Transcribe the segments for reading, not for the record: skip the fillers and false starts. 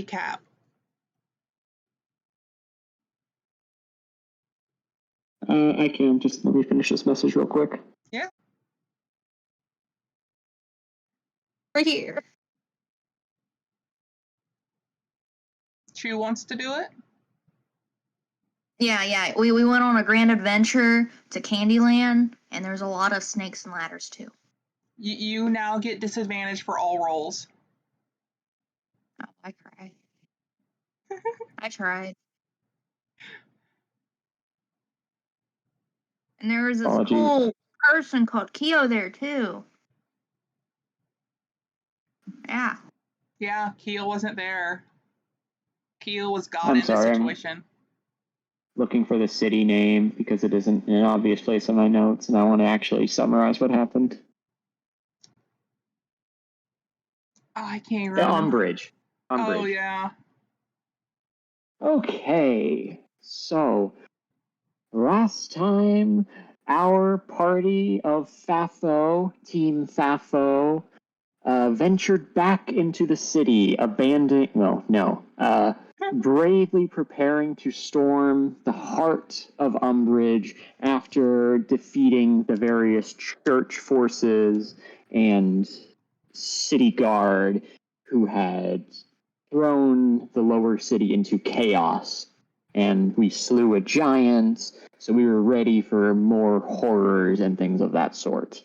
recap. I can. Just let me finish this message real quick. Yeah. Right here. Chu wants to do it? Yeah. We went on a grand adventure to Candyland, and there's a lot of snakes and ladders too. You now get disadvantage for all rolls. Oh, I cried. I tried. And there was this cool person called Keo there too. Yeah. Yeah, Keel wasn't there. Keel was God I'm in sorry, this situation. I'm looking for the city name because it isn't in an obvious place in my notes, and I want to actually summarize what happened. I can't remember. Umbridge. Oh, yeah. Okay, so last time our party of Team Fafo, ventured back into the city, bravely preparing to storm the heart of Umbridge after defeating the various church forces and city guard who had thrown the lower city into chaos. And we slew a giant, so we were ready for more horrors and things of that sort.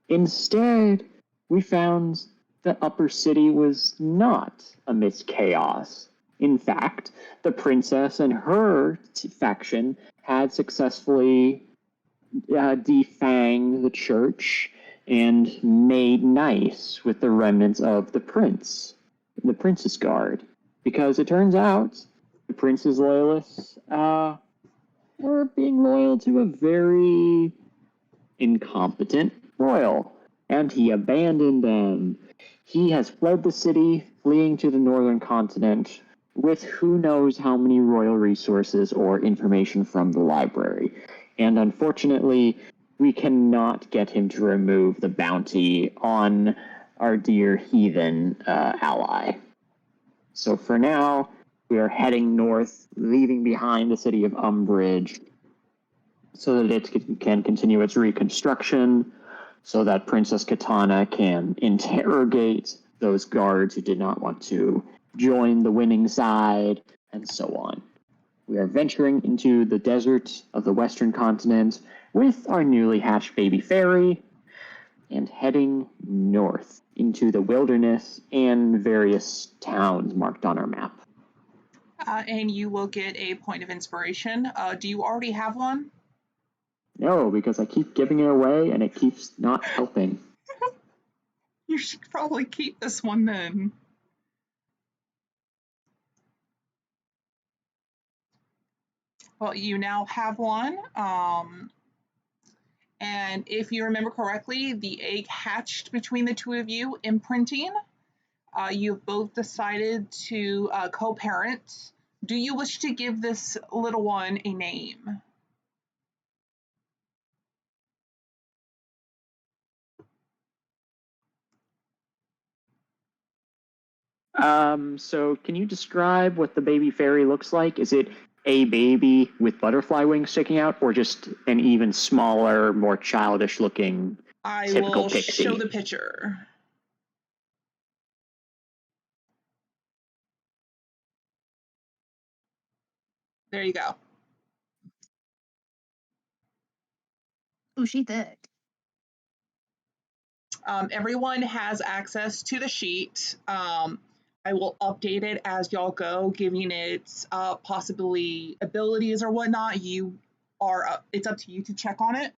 Instead, we found the upper city was not amidst chaos. In fact, the princess and her faction had successfully defanged the church and made nice with the remnants of the Prince's Guard. Because it turns out the Prince's loyalists were being loyal to a very incompetent royal, and he abandoned them. He has fled the city, fleeing to the northern continent with who knows how many royal resources or information from the library. And unfortunately, we cannot get him to remove the bounty on our dear heathen ally. So for now, we are heading north, leaving behind the city of Umbridge, so that it can continue its reconstruction, so that Princess Katana can interrogate those guards who did not want to join the winning side, and so on. We are venturing into the desert of the western continent with our newly hatched baby fairy and heading north into the wilderness and various towns marked on our map. And you will get a point of inspiration. Do you already have one? No, because I keep giving it away and it keeps not helping. You should probably keep this one then. Well, you now have one. And if you remember correctly, the egg hatched between the two of you, imprinting. You've both decided to co-parent. Do you wish to give this little one a name? So can you describe what the baby fairy looks like? Is it a baby with butterfly wings sticking out, or just an even smaller, more childish looking typical pixie? I will show the picture. There you go. Oh, she thick. Everyone has access to the sheet. I will update it as y'all go, giving it possibly abilities or whatnot. It's up to you to check on it.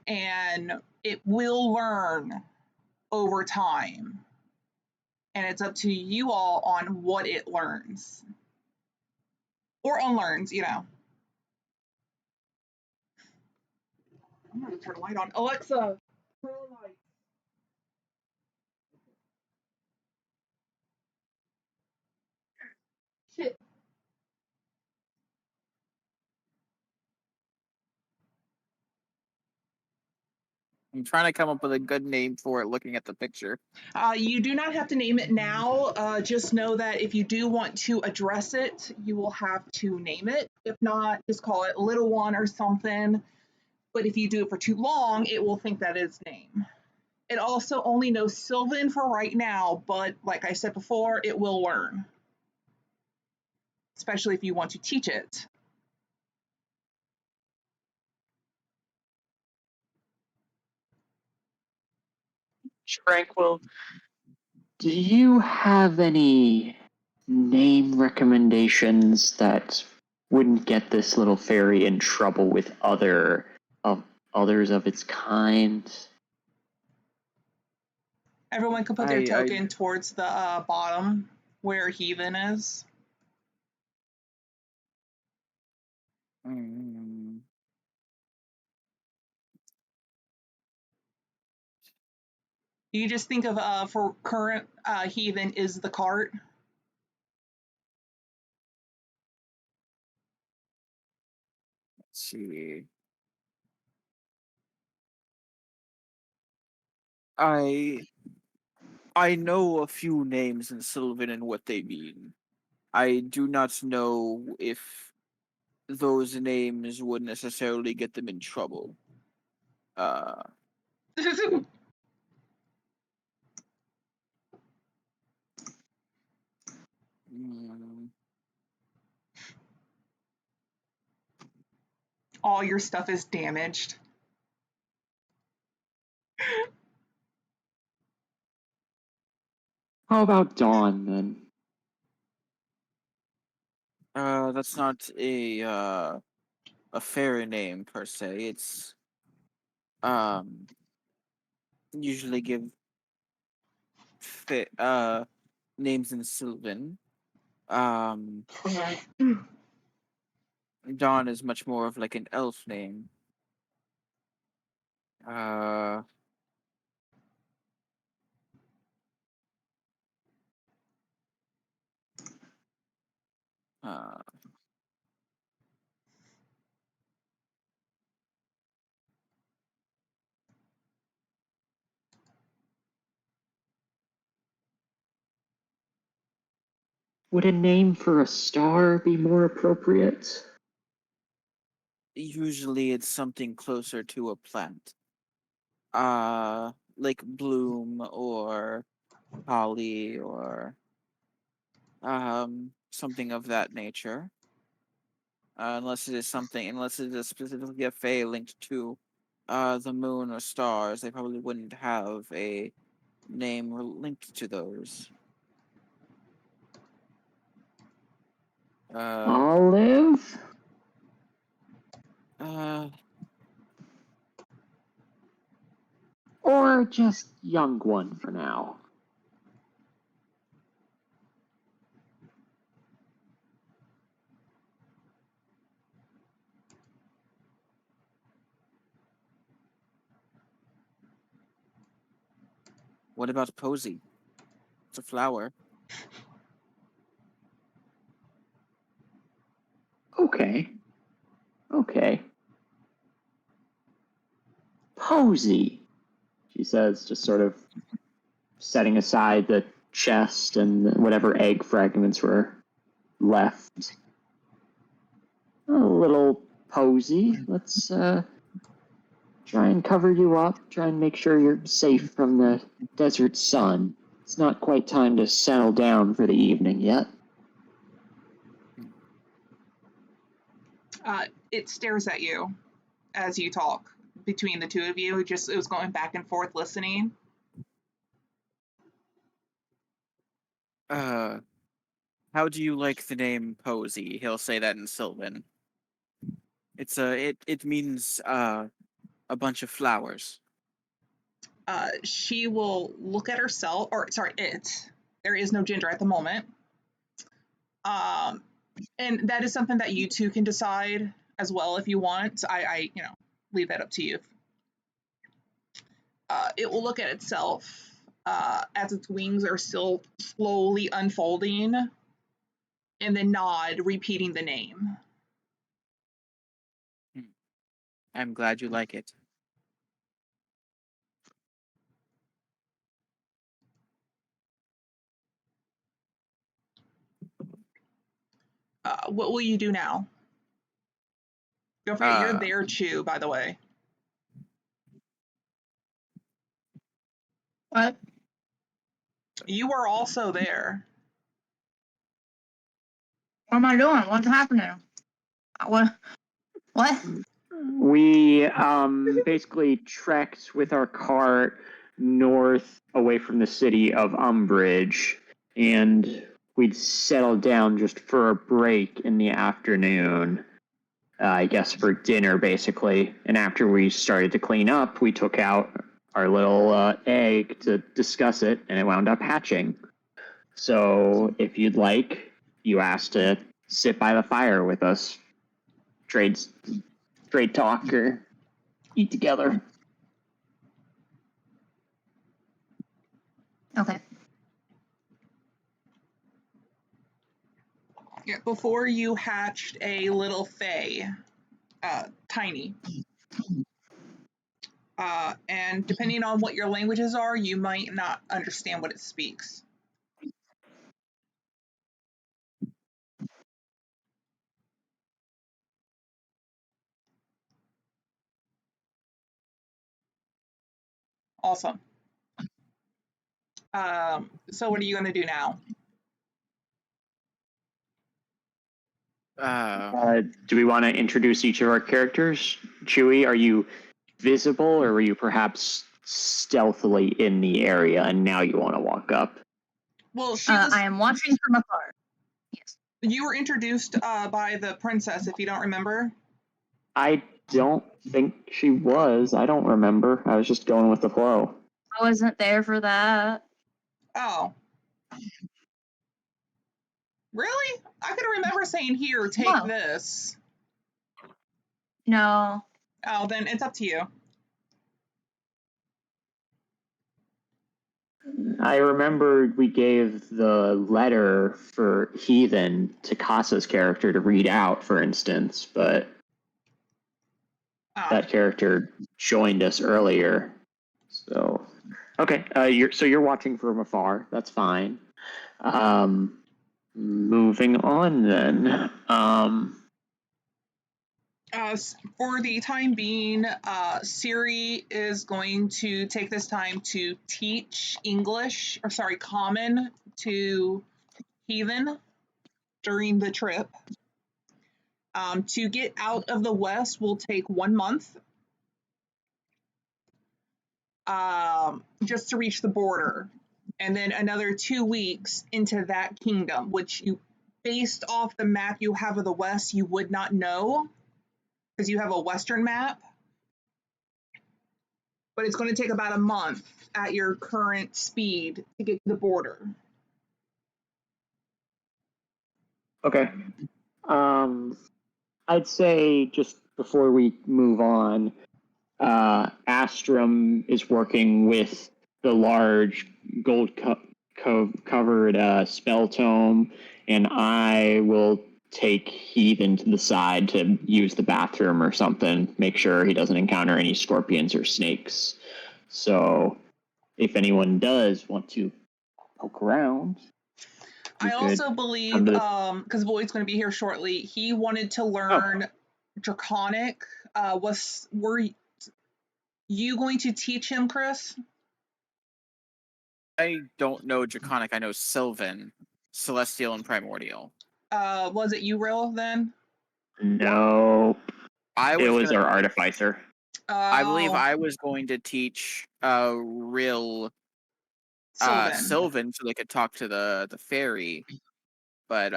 And it will learn over time. And it's up to you all on what it learns. Or unlearns, you know. I'm gonna turn the light on. Alexa, turn the light. Shit. I'm trying to come up with a good name for it looking at the picture. You do not have to name it now. Just know that if you do want to address it, you will have to name it. If not, just call it Little One or something. But if you do it for too long, it will think that is name. It also only knows Sylvan for right now, but like I said before, it will learn, especially if you want to teach it. Tranquil, do you have any name recommendations that wouldn't get this little fairy in trouble with others of its kind? Everyone can put their I token towards the bottom where Heathen is. mm, You just think of for current Heathen is the cart. let's see. I I know a few names in Sylvan and what they mean. I do not know if those names would necessarily get them in trouble. Uh, mm, All your stuff is damaged. How about Dawn then? that's not a fairy name per se. It's um usually give names in Sylvan. Um, Dawn is much more of like an elf name. Uh, uh, Would a name for a star be more appropriate? usually it's something closer to a plant. Like bloom or holly or something of that nature. Unless it is specifically a fae linked to the moon or stars, they probably wouldn't have a name linked to those. Uh, Olive? uh, Or just young one for now? what about posy? It's a flower. Okay. Okay. Posy, she says, just sort of setting aside the chest and whatever egg fragments were left. A little posy. Let's try and cover you up, try and make sure you're safe from the desert sun. It's not quite time to settle down for the evening yet. It stares at you as you talk between the two of you. It was going back and forth listening. Uh, how do you like the name Posy? He'll say that in Sylvan. It means a bunch of flowers. She will look at herself, or sorry, it. There is no gender at the moment. Um, and that is something that you two can decide as well if you want. I leave that up to you. It will look at itself as its wings are still slowly unfolding, and then nod, repeating the name. I'm glad you like it. What will you do now? Don't forget, you're Uh, there, Chew, by the way. What? You are also there. What am I doing? What's happening? What? What? We basically trekked with our cart north away from the city of Umbridge, and we'd settled down just for a break in the afternoon. I guess for dinner, basically. And after we started to clean up, we took out our little egg to discuss it, and it wound up hatching. So if you'd like, you asked to sit by the fire with us, trade talk, or eat together. Okay. Yeah, before you hatched a little fae, tiny. And depending on what your languages are, you might not understand what it speaks. Awesome. So what are you going to do now? Do we want to introduce each of our characters? Chewie, are you visible, or were you perhaps stealthily in the area and now you want to walk up? Well, I am watching from afar. Yes. You were introduced by the princess, if you don't remember. I don't think she was. I don't remember. I was just going with the flow. I wasn't there for that. Oh. Really? I could remember saying, here, take No. this. No. Oh, then it's up to you. I remember we gave the letter for Heathen to Kasa's character to read out, for instance, but that character joined us earlier. So, okay, you're watching from afar. That's fine. Moving on then. For the time being, Siri is going to take this time to teach Common to Heathen during the trip. To get out of the West will take 1 month. Just to reach the border, and then another 2 weeks into that kingdom, which you, based off the map you have of the West, you would not know because you have a Western map. But it's going to take about a month at your current speed to get to the border. Okay. I'd say just before we move on, Astrum is working with the large gold covered spell tome, and I will take Heathen to the side to use the bathroom or something, make sure he doesn't encounter any scorpions or snakes. So if anyone does want to poke around, I also believe, because Boyd's going to be here shortly, he wanted to learn Draconic. Were you going to teach him, Chris? I don't know Draconic. I know Sylvan, Celestial, and Primordial. Was it you, Rill, then? No. It was our artificer. I believe I was going to teach Rill Sylvan so they could talk to the fairy. But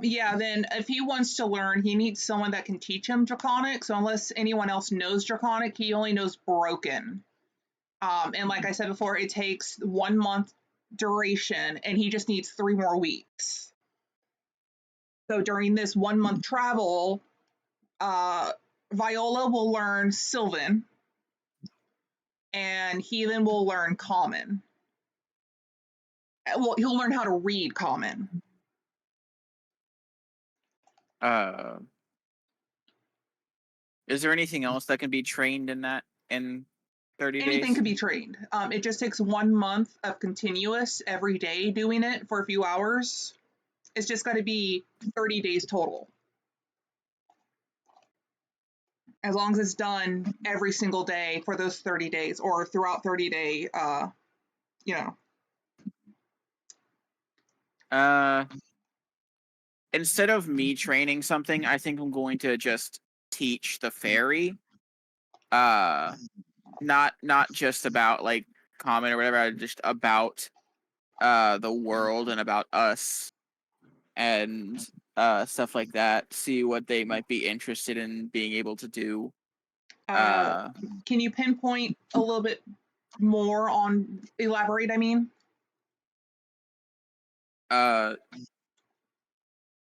yeah, then if he wants to learn, he needs someone that can teach him Draconic. So unless anyone else knows Draconic, he only knows Broken. And like I said before, it takes 1 month duration, and he just needs 3 more weeks. So during this 1 month travel, Viola will learn Sylvan, and Heathen will learn Common. Well, he'll learn how to read Common. Is there anything else that can be trained in that in 30 days? Anything can be trained. It just takes 1 month of continuous every day doing it for a few hours. It's just got to be 30 days total. As long as it's done every single day for those 30 days or throughout 30-day, you know. Instead of me training something, I think I'm going to just teach the fairy. Not just about like common or whatever, just about the world and about us and stuff like that. See what they might be interested in being able to do. Can you pinpoint a little bit more on elaborate? I mean,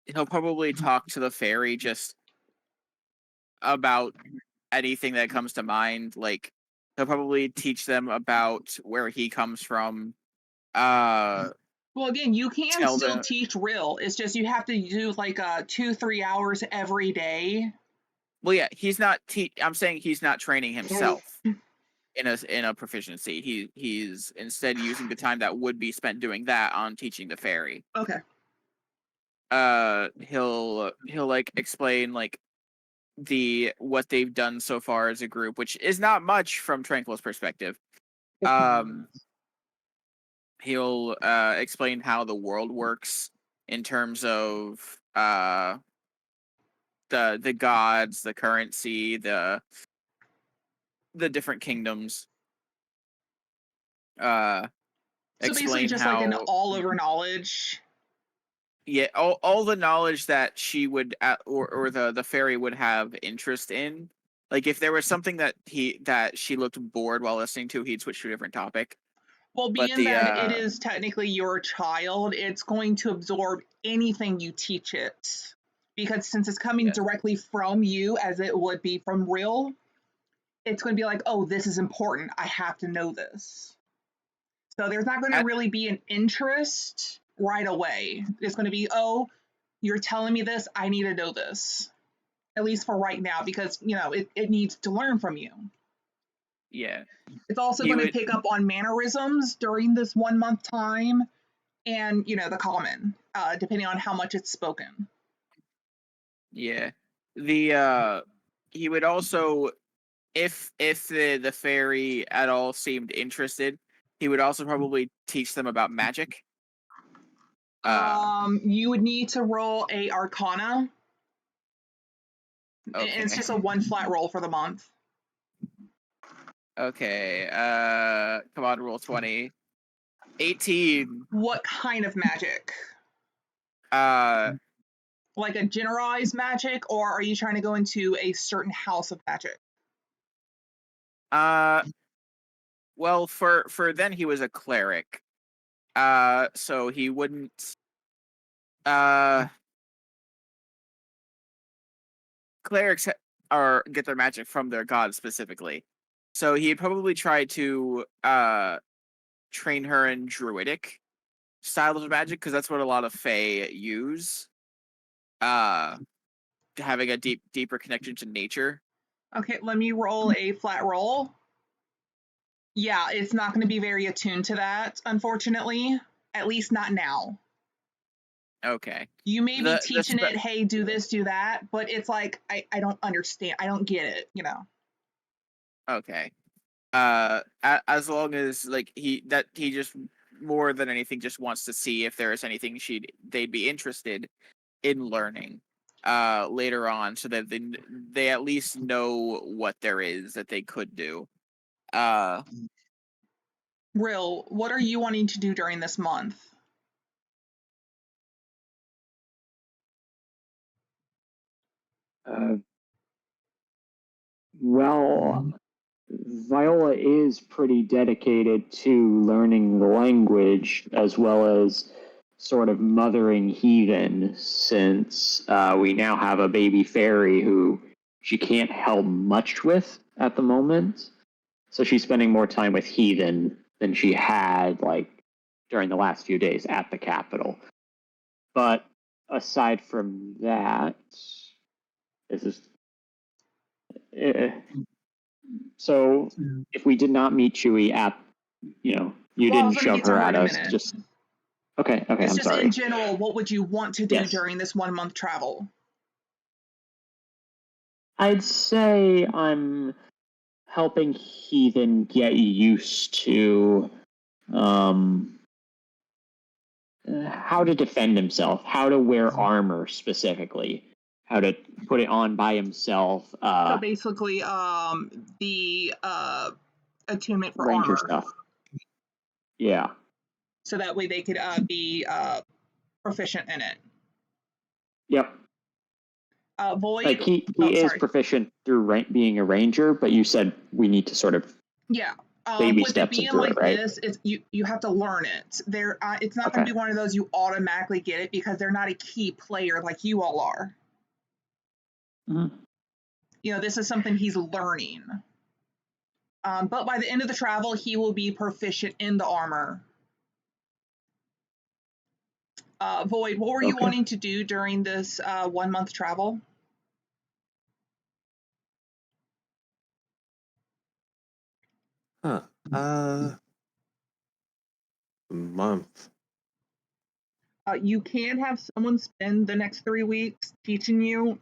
he'll probably talk to the fairy just about anything that comes to mind. Like he'll probably teach them about where he comes from. well, again, you can Tell still them. teach real. It's just you have to do like 2-3 hours every day. Well, yeah, he's not. I'm saying he's not training himself in a proficiency. He's instead using the time that would be spent doing that on teaching the fairy. Okay. He'll like explain like what they've done so far as a group, which is not much from Tranquil's perspective. He'll explain how the world works in terms of the gods, the currency, the different kingdoms. So basically, Explain just how like an all-over knowledge. Yeah, all the knowledge that she would or the fairy would have interest in. Like if there was something that she looked bored while listening to, he'd switch to a different topic. Well, But being that it is technically your child, it's going to absorb anything you teach it. Because since it's coming directly from you, as it would be from real, it's going to be like, oh, this is important. I have to know this. So there's not going to really be an interest right away. It's going to be, oh, you're telling me this. I need to know this. At least for right now, because, it needs to learn from you. Yeah. It's also going to pick up on mannerisms during this 1 month time and, the common, depending on how much it's spoken. Yeah. He would also, if the fairy at all seemed interested, he would also probably teach them about magic. You would need to roll a Arcana. Okay. And it's just a 1 flat roll for the month. Okay. Come on, roll 20. 18. What kind of magic? Like a generalized magic, or are you trying to go into a certain house of magic? Well, for then he was a cleric. So he wouldn't. Clerics get their magic from their god specifically. So he'd probably try to train her in druidic styles of magic because that's what a lot of fae use. Having a deeper connection to nature. Okay, let me roll a flat roll. Yeah, it's not going to be very attuned to that, unfortunately. At least not now. Okay. You may be teaching it, hey, do this, do that, but it's like, I don't understand. I don't get it, Okay. As long as like he just more than anything just wants to see if there is anything they'd be interested in learning later on, so that they at least know what there is that they could do. Rill, what are you wanting to do during this month? Well, Viola is pretty dedicated to learning the language as well as sort of mothering heathen, since we now have a baby fairy who she can't help much with at the moment. So she's spending more time with heathen than she had like during the last few days at the capital. But aside from that, this is so if we did not meet Chewie at, you didn't shove her at us. Okay, It's I'm just sorry. in general, what would you want to do Yes. during this 1 month travel? I'd say I'm helping Heathen get used to how to defend himself, how to wear armor specifically, how to put it on by himself. So basically, the attunement for Ranger armor. stuff. Yeah. So that way they could be proficient in it. Yep. Void. Like he is sorry. proficient through being a ranger, but you said we need to sort of Yeah. baby With it steps being into like it, right? this, it's you have to learn it. It's not going Okay. to be one of those you automatically get it because they're not a key player like you all are. Mm-hmm. You know, this is something he's learning. But by the end of the travel, he will be proficient in the armor. Void, what were you Okay. wanting to do during this 1 month travel? Huh. A month. You can have someone spend the next 3 weeks teaching you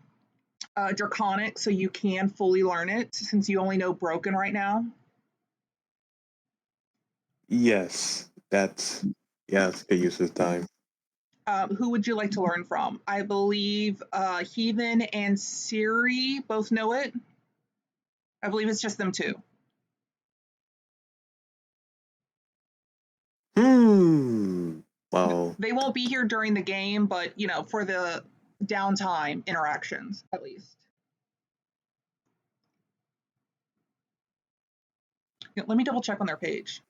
Draconic so you can fully learn it since you only know Broken right now. Yes, that's good use of time. Who would you like to learn from? I believe Heathen and Siri both know it. I believe it's just them two. Well, They won't be here during the game, but you know, for the downtime interactions at least. Let me double check on their page.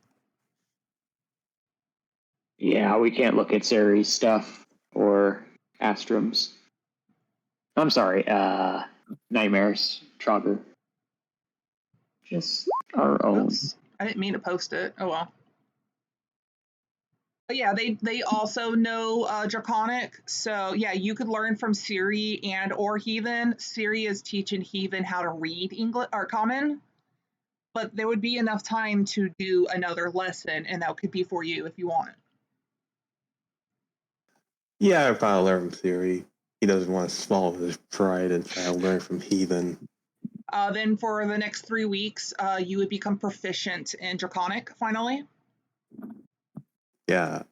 Yeah, we can't look at Ceres stuff or Astrums. I'm sorry, Nightmares, Trogger. Just our own. Oops, I didn't mean to post it. Oh well. But yeah, they also know Draconic, so yeah, you could learn from Siri and or Heathen. Siri is teaching Heathen how to read English or Common, but there would be enough time to do another lesson, and that could be for you if you want. yeah, I'd probably learn from Theory. He doesn't want to swallow his pride and try to learn from Heathen. Then for the next 3 weeks, you would become proficient in Draconic finally. Yeah.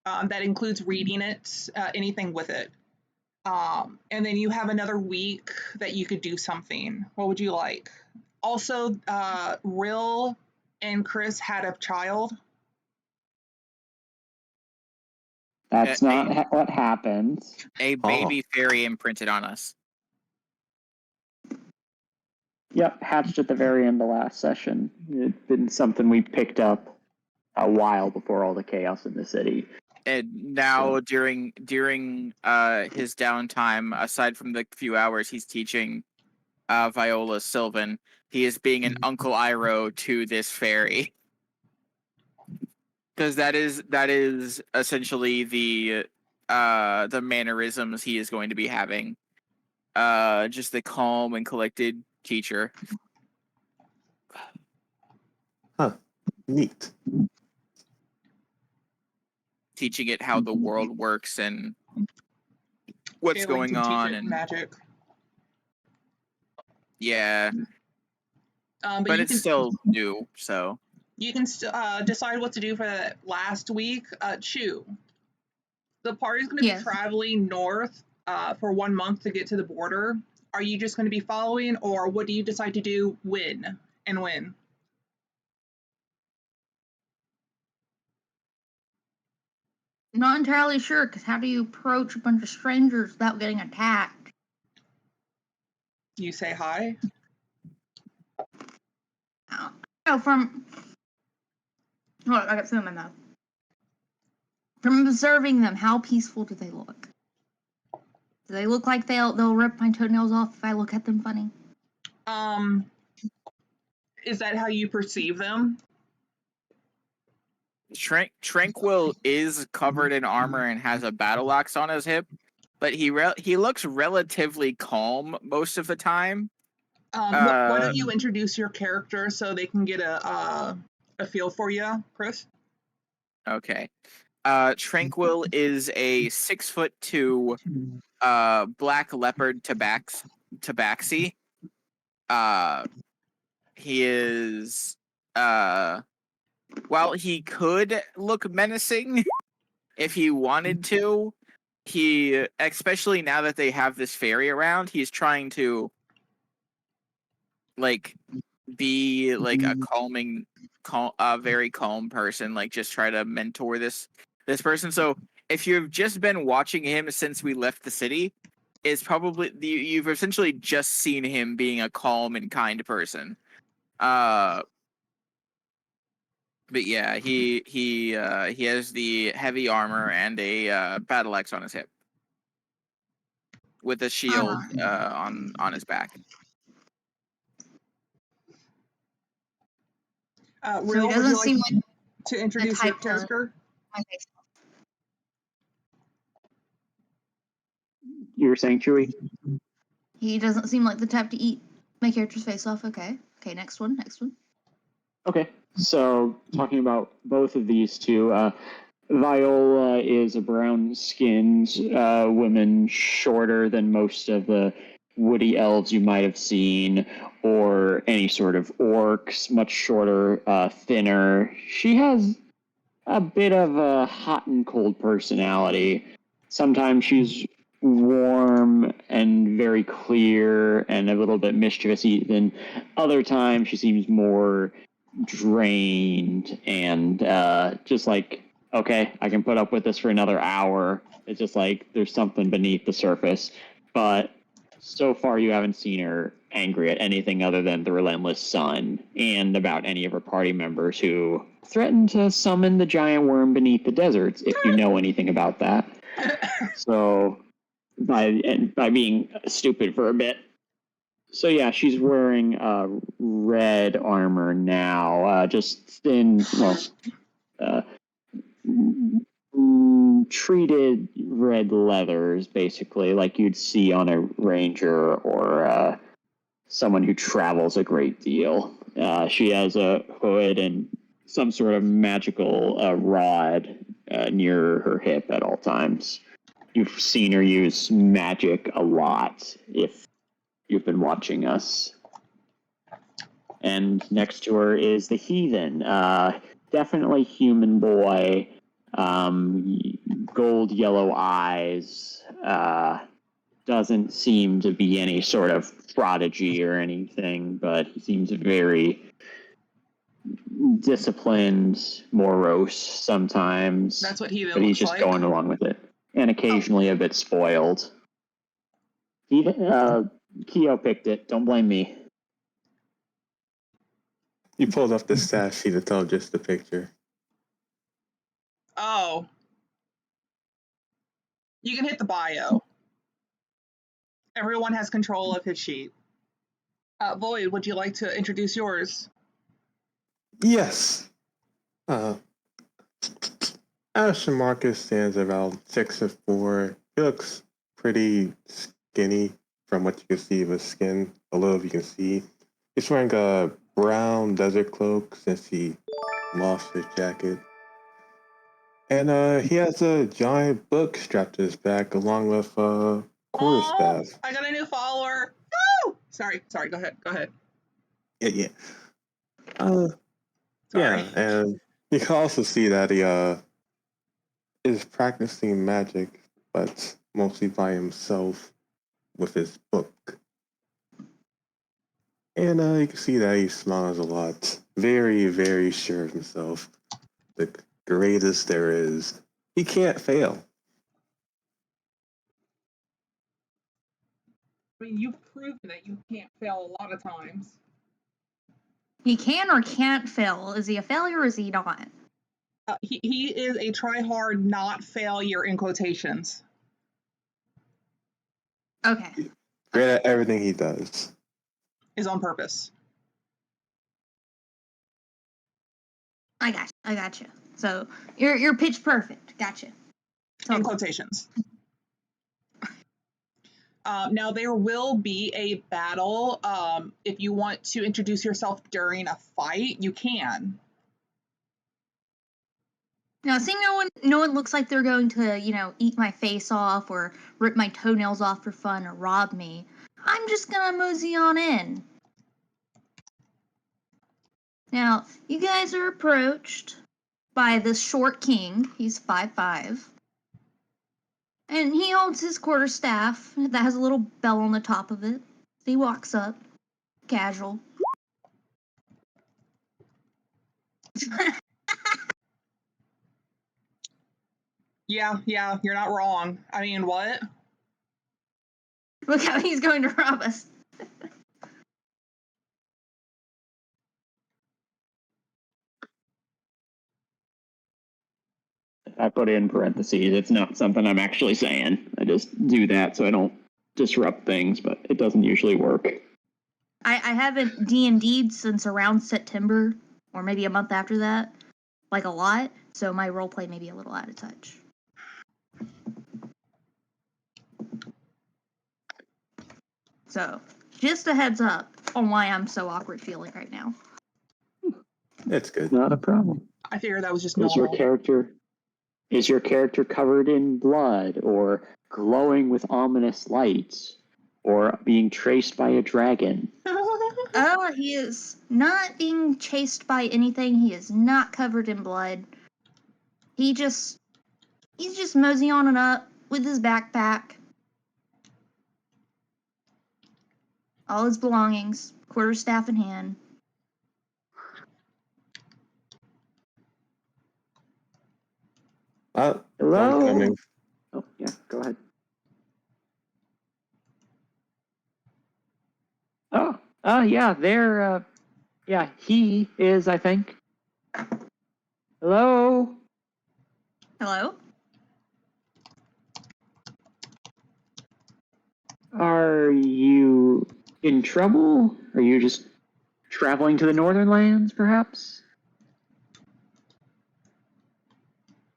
That includes reading it, anything with it. And then you have another week that you could do something. What would you like? Also, Rill and Chris had a child. That's not what happened. A baby fairy imprinted on us. Yep, hatched at the very end of last session. It's been something we picked up a while before all the chaos in the city. And now during his downtime, aside from the few hours he's teaching Viola Sylvan, he is being an Uncle Iroh to this fairy. Because that is essentially the mannerisms he is going to be having. Just the calm and collected teacher. Huh. Neat. Teaching it how the world works and what's Failing going to teach on it and magic. yeah. But it's still new, so you can decide what to do for the last week. Chew. The party's going to be traveling north for 1 month to get to the border. Are you just going to be following, or what do you decide to do when? Not entirely sure, because how do you approach a bunch of strangers without getting attacked? You say hi? Oh, from... Oh, I got food in my mouth. From observing them, how peaceful do they look? Do they look like they'll rip my toenails off if I look at them funny? Is that how you perceive them? Tranquil is covered in armor and has a battle axe on his hip, but he looks relatively calm most of the time. Why don't you introduce your character so they can get a feel for you, Chris? Okay. Tranquil is a 6'2" black leopard tabaxi. He is while he could look menacing if he wanted to, he, especially now that they have this fairy around, he's trying to like be like a very calm person, like just try to mentor this person. So if you've just been watching him since we left the city, is probably you've essentially just seen him being a calm and kind person. But yeah, he has the heavy armor and a battle axe on his hip, with a shield on his back. So he Real, would doesn't you like seem like to introduce your type to- character? my face. You were saying, Chewie? He doesn't seem like the type to eat my character's face off. Okay. Okay, next one. Okay, so talking about both of these two, Viola is a brown-skinned woman, shorter than most of the woody elves you might have seen, or any sort of orcs, much shorter, thinner. She has a bit of a hot and cold personality. Sometimes she's warm and very clear and a little bit mischievous, then other times she seems more drained and just like, okay, I can put up with this for another hour. It's just like there's something beneath the surface. But so far you haven't seen her angry at anything other than the relentless sun and about any of her party members who threatened to summon the giant worm beneath the deserts, if you know anything about that. So by being stupid for a bit. So yeah, she's wearing red armor now, just thin, treated red leathers, basically, like you'd see on a ranger or someone who travels a great deal. She has a hood and some sort of magical rod near her hip at all times. You've seen her use magic a lot if you've been watching us. And next to her is the heathen. Definitely human boy. Gold yellow eyes. Doesn't seem to be any sort of prodigy or anything, but he seems very disciplined, morose sometimes. That's what heathen but he's looks just like. going along with it. And occasionally a bit spoiled. Keo picked it. Don't blame me. You pulled off the stat sheet to tell just the picture. Oh. You can hit the bio. Everyone has control of his sheet. Void, would you like to introduce yours? Yes. Ashton Marcus stands about 6'4". He looks pretty skinny from what you can see of his skin. A little you can see. He's wearing a brown desert cloak since he lost his jacket. And he has a giant book strapped to his back along with quarterstaff. I got a new follower. Woo! Sorry, go ahead. Yeah. Sorry. Yeah, and you can also see that he is practicing magic, but mostly by himself with his book. And you can see that he smiles a lot. Very, very sure of himself. The greatest there is. He can't fail. I mean, you've proven that you can't fail a lot of times. He can or can't fail. Is he a failure or is he not? He is a try-hard, not failure in quotations. Okay. Great at everything he does. Is on purpose. I got you. So you're pitch perfect. Gotcha. In quotations. Now there will be a battle. If you want to introduce yourself during a fight, you can. Now, seeing no one looks like they're going to, eat my face off or rip my toenails off for fun or rob me, I'm just gonna mosey on in. Now, you guys are approached by this short king. He's 5'5". And he holds his quarterstaff that has a little bell on the top of it. He walks up, casual. Yeah, you're not wrong. I mean, what? Look how he's going to rob us. I put in parentheses. It's not something I'm actually saying. I just do that so I don't disrupt things, but it doesn't usually work. I haven't D&D'd since around September, or maybe a month after that, like a lot, so my roleplay may be a little out of touch. So, just a heads up on why I'm so awkward feeling right now. It's good. Not a problem. I figured that was just Is normal. Is your character covered in blood, or glowing with ominous lights, or being chased by a dragon? Oh, he is not being chased by anything. He is not covered in blood. He's just moseying on and up with his backpack. All his belongings, quarterstaff in hand. Hello? Hello? Coming. Oh, yeah, go ahead. Yeah, he is, I think. Hello? Hello? Are you in trouble? Are you just traveling to the northern lands, perhaps?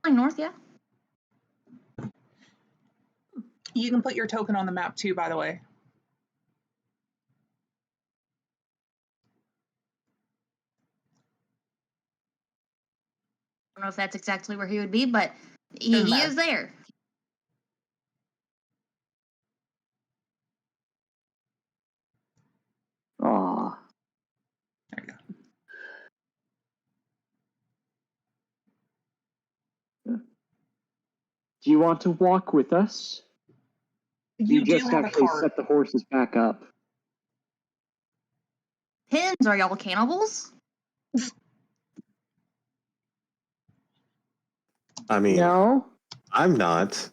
Going north, yeah. You can put your token on the map too, by the way. I don't know if that's exactly where he would be, but he Doesn't matter. is there. Aw. There you go. Do you want to walk with us? You do just have a actually cart. set the horses back up. Pins, are y'all cannibals? I mean, No? I'm not.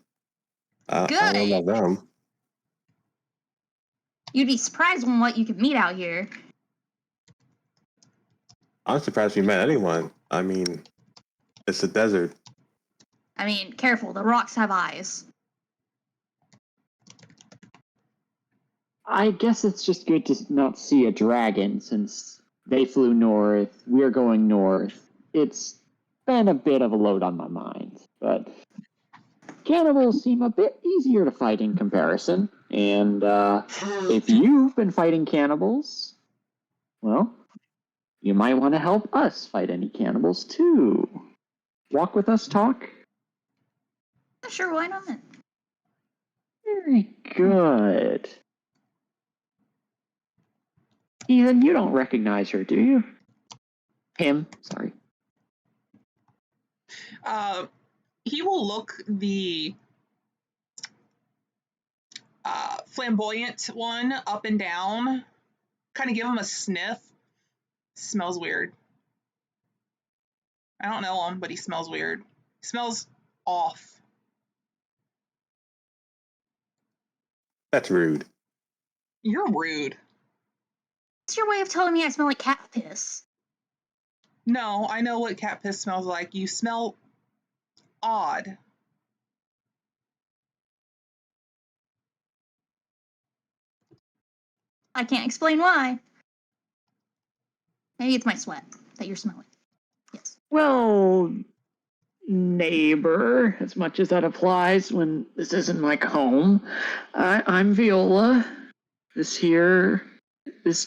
I don't know Good. about them. You'd be surprised on what you can meet out here. I'm surprised we met anyone. I mean, it's a desert. I mean, careful, the rocks have eyes. I guess it's just good to not see a dragon since they flew north, we're going north. It's been a bit of a load on my mind, but cannibals seem a bit easier to fight in comparison. And if you've been fighting cannibals, well, you might want to help us fight any cannibals too. Walk with us, talk? Sure, why not? Very good. Ethan, you don't recognize her, do you? Him, sorry. He will look the flamboyant one up and down, kind of give him a sniff. Smells weird. I don't know him, but he smells weird. Smells off. That's rude. You're rude. What's your way of telling me I smell like cat piss? No, I know what cat piss smells like. You smell odd. I can't explain why. Maybe it's my sweat that you're smelling. Yes. Well, neighbor, as much as that applies when this isn't my home. I'm Viola. This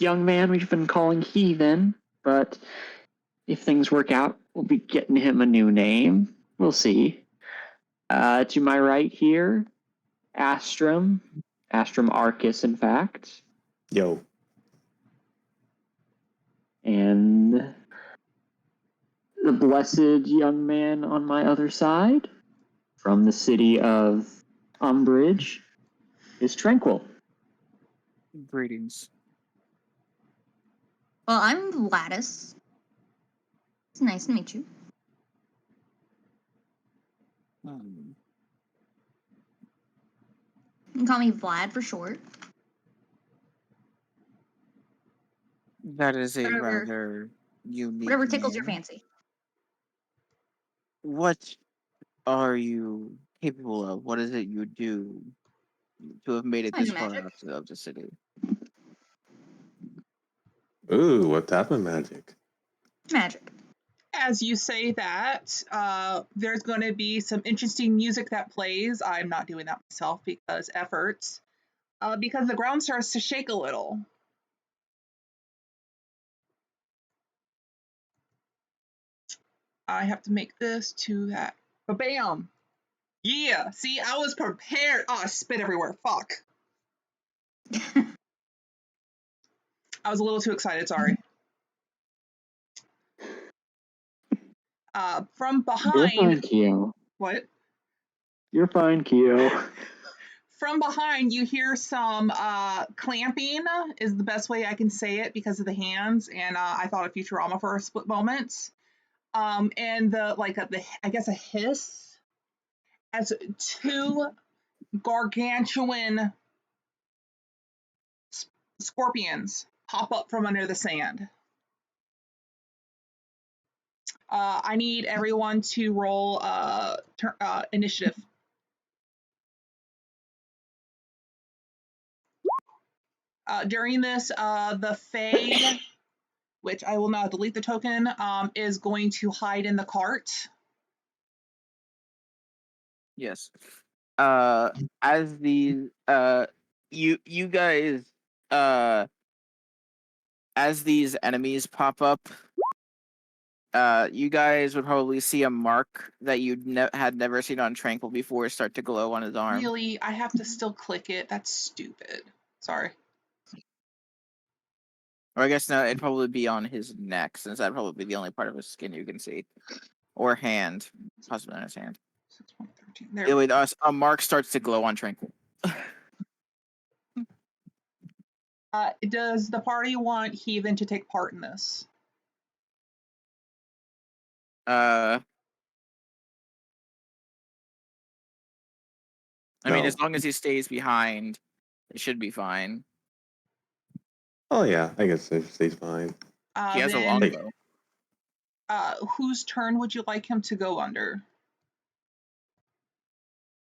young man we've been calling Heathen, but if things work out, we'll be getting him a new name. We'll see. To my right here, Astrum Arcus, in fact, Yo. and the blessed young man on my other side, from the city of Umbridge, is Tranquil. Greetings. Well, I'm Gladys. It's nice to meet you. Hmm. You can call me Vlad for short. That is a Whatever- rather unique Whatever tickles your name. fancy. What are you capable of? What is it you do to have made it I this do far magic. out of the city? Ooh, what type of magic? Magic. As you say that, there's going to be some interesting music that plays. I'm not doing that myself because efforts. Because the ground starts to shake a little. I have to make this to that. Bam! Yeah, see, I was prepared. Oh, I spit everywhere. Fuck. I was a little too excited, sorry. From You're fine, behind, Keo. what? You're fine, Keo. From behind, you hear some clamping, is the best way I can say it because of the hands, and I thought of Futurama for a split moment. And I guess a hiss as two gargantuan scorpions pop up from under the sand. I need everyone to roll initiative. During this, the Fae, which I will now delete the token, is going to hide in the cart. Yes. As these you guys as these enemies pop up, you guys would probably see a mark that you had never seen on Tranquil before start to glow on his arm. Really, I have to still click it. That's stupid. Sorry. Or I guess no, it'd probably be on his neck, since that'd probably be the only part of his skin you can see. Or hand. Possibly on his hand. 6.13. There. Anyway, a mark starts to glow on Tranquil. Does the party want Heathen to take part in this? I mean, No. as long as he stays behind, it should be fine. Oh yeah, I guess it stays fine. He has a Then, longbow. whose turn would you like him to go under?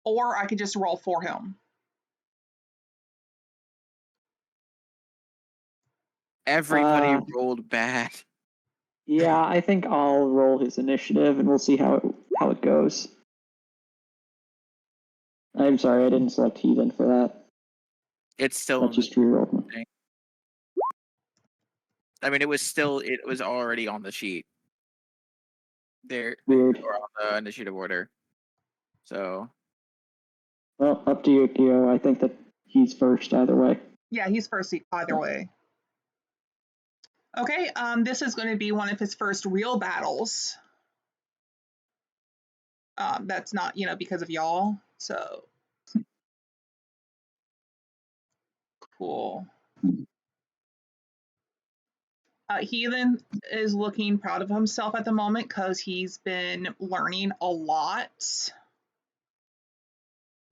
Or I could just roll for him. Everybody rolled bad. Yeah, I think I'll roll his initiative, and we'll see how it goes. I'm sorry, I didn't select Heathen for that. It's still That just rerolled me. I mean, it was already on the sheet. There, Weird. or on the initiative order. So, Well, up to you, Keo. I think that he's first either way. Yeah, he's first either way. Okay, this is going to be one of his first real battles. That's not, because of y'all. So, cool. Heathen is looking proud of himself at the moment because he's been learning a lot.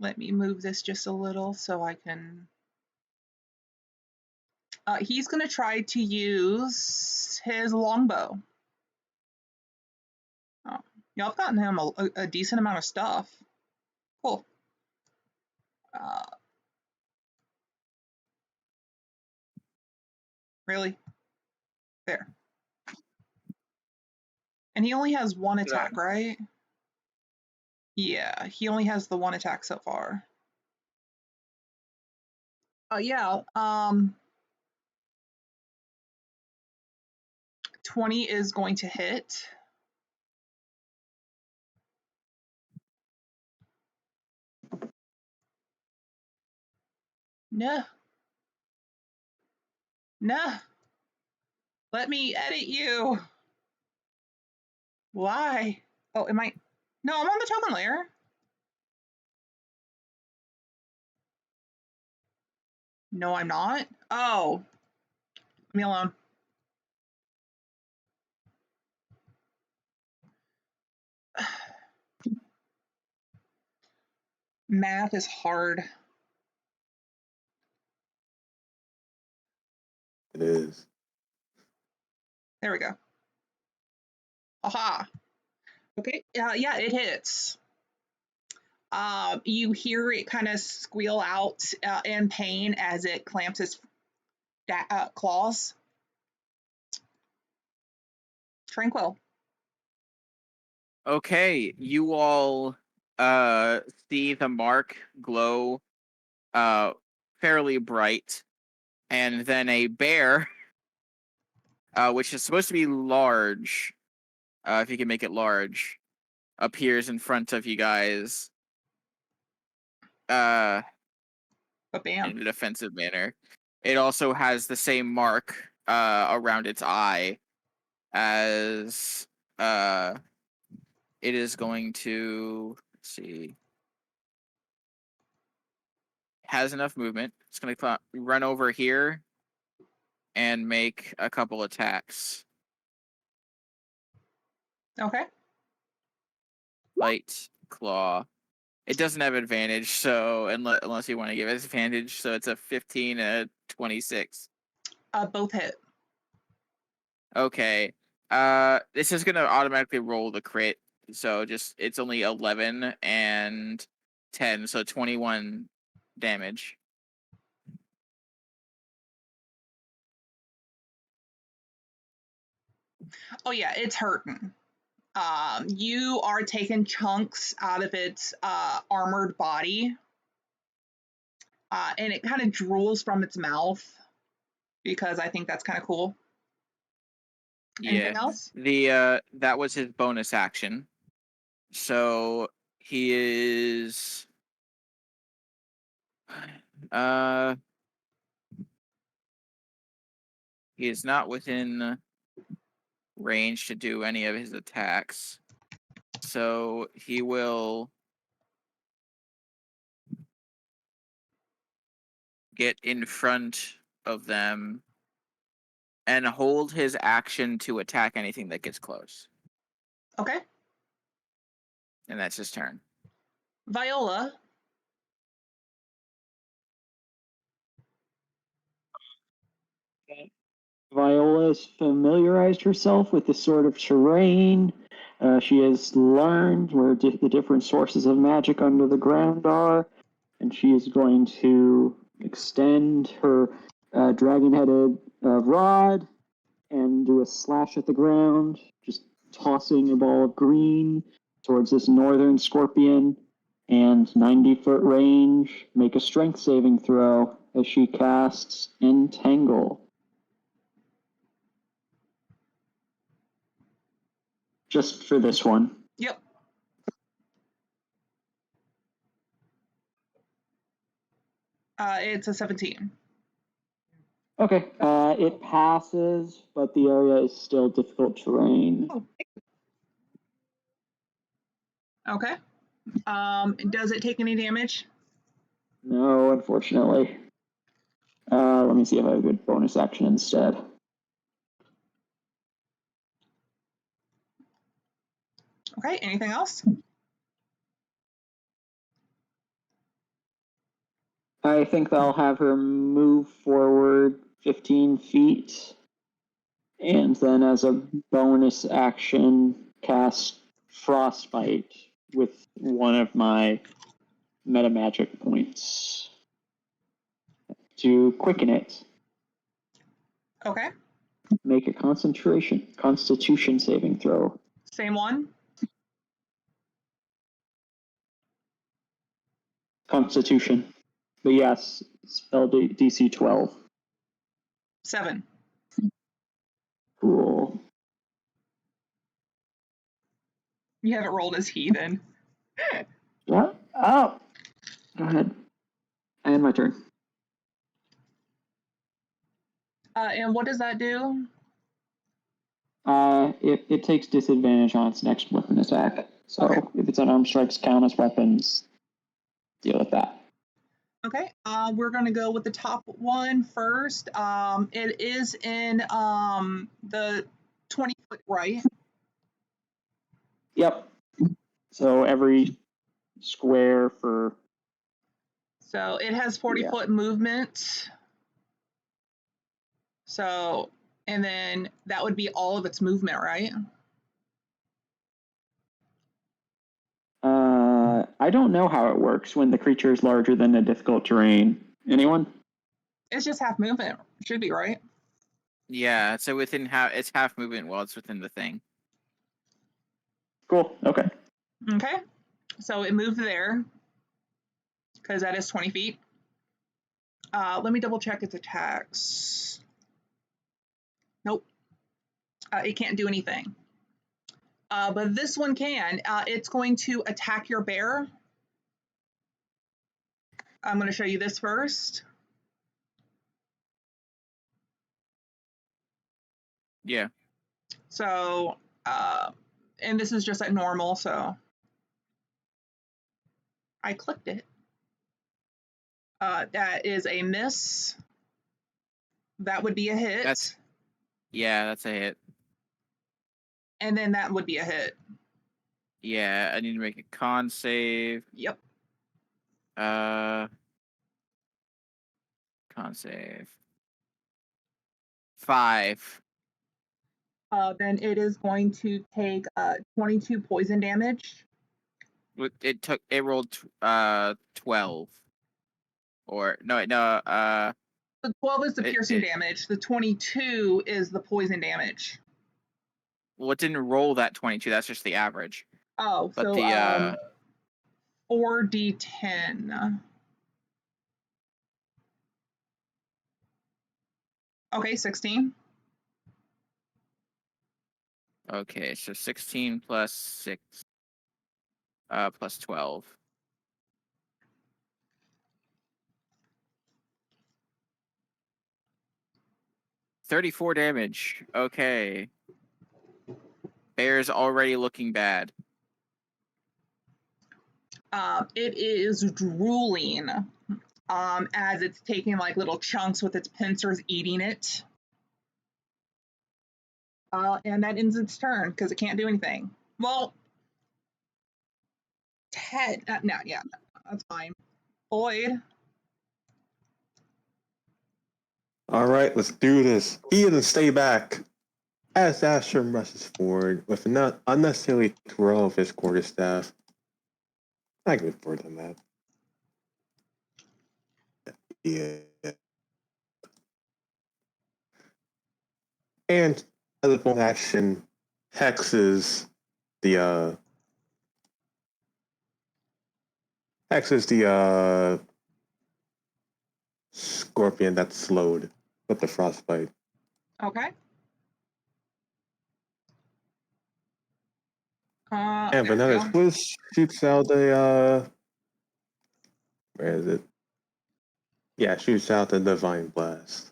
Let me move this just a little so I can... he's going to try to use his longbow. Oh, y'all have gotten him a decent amount of stuff. Cool. Really? There. And he only has one attack, right? Yeah, he only has the one attack so far. Yeah, 20 is going to hit. No. No. Let me edit you. Why? Oh, am I? No, I'm on the token layer. No, I'm not. Oh, leave me alone. Math is hard. It is. There we go. Aha. Okay. Yeah, it hits. You hear it kind of squeal out in pain as it clamps its claws. Tranquil. Okay, you all see the mark glow fairly bright, and then a bear, which is supposed to be large, if you can make it large, appears in front of you guys But bam. in a defensive manner. It also has the same mark around its eye as it is going to, let's see, has enough movement. It's going to run over here and make a couple attacks. Okay. Light claw. It doesn't have advantage, so unless you want to give it advantage, so it's a 15 and a 26. Both hit. Okay. This is gonna automatically roll the crit, so just it's only 11 and 10, so 21 damage. Oh yeah, it's hurting. You are taking chunks out of its armored body, and it kind of drools from its mouth because I think that's kind of cool. Yeah. Anything else? That was his bonus action. So he is he is not within range to do any of his attacks. So he will get in front of them and hold his action to attack anything that gets close. Okay. And that's his turn. Viola. Viola has familiarized herself with this sort of terrain. She has learned where the different sources of magic under the ground are, and she is going to extend her dragon-headed rod and do a slash at the ground, just tossing a ball of green towards this northern scorpion, and 90-foot range. Make a strength saving throw as she casts Entangle. Just for this one. Yep. It's a 17. Okay. It passes, but the area is still difficult terrain. Oh. Okay. Does it take any damage? No, unfortunately. Let me see if I have a good bonus action instead. Okay, anything else? I think I'll have her move forward 15 feet, and then as a bonus action, cast Frostbite with one of my meta magic points to quicken it. Okay. Make a constitution saving throw. Same one? Constitution. But yes, spell DC 12. 7. Cool. You haven't rolled as heathen. What? Oh! Go ahead. And my turn. And what does that do? It takes disadvantage on its next weapon attack. So Okay. if its unarmed strikes count as weapons, deal with that. Okay, we're gonna go with the top one first. It is in the 20-foot right. Yep. So every square for So it has 40-foot movement. So, and then that would be all of its movement, right? I don't know how it works when the creature is larger than a difficult terrain. Anyone? It's just half movement. Should be, right? Yeah, so it's half movement while it's within the thing. Cool. Okay. Okay, so it moved there because that is 20 feet. Let me double check its attacks. Nope, it can't do anything. But this one can. It's going to attack your bear. I'm going to show you this first. Yeah. So, and this is just at normal, so I clicked it. That is a miss. That would be a hit. That's a hit. And then that would be a hit. Yeah, I need to make a con save. Yep. Con save. 5. Then it is going to take 22 poison damage. It rolled 12. Or no, The 12 is the It- piercing it- damage. The 22 is the poison damage. well, it didn't roll that 22. That's just the average. Oh, But so the 4d10. Okay, 16. okay, so 16 plus 6 plus 12. $34 damage. Okay. Bear's already looking bad. It is drooling as it's taking like little chunks with its pincers, eating it. And that ends its turn because it can't do anything. Well, Ted, no, yeah, that's fine. Boyd. All right, let's do this. Ian and stay back. As Asher rushes forward with an unnecessarily throw of his quarterstaff. I can move forward on that. Yeah. And as a bonus action, hexes the scorpion that's slowed with the frostbite. Okay. And There we Vanilla go. Swiss shoots out a where is it? Yeah, shoots out the divine blast.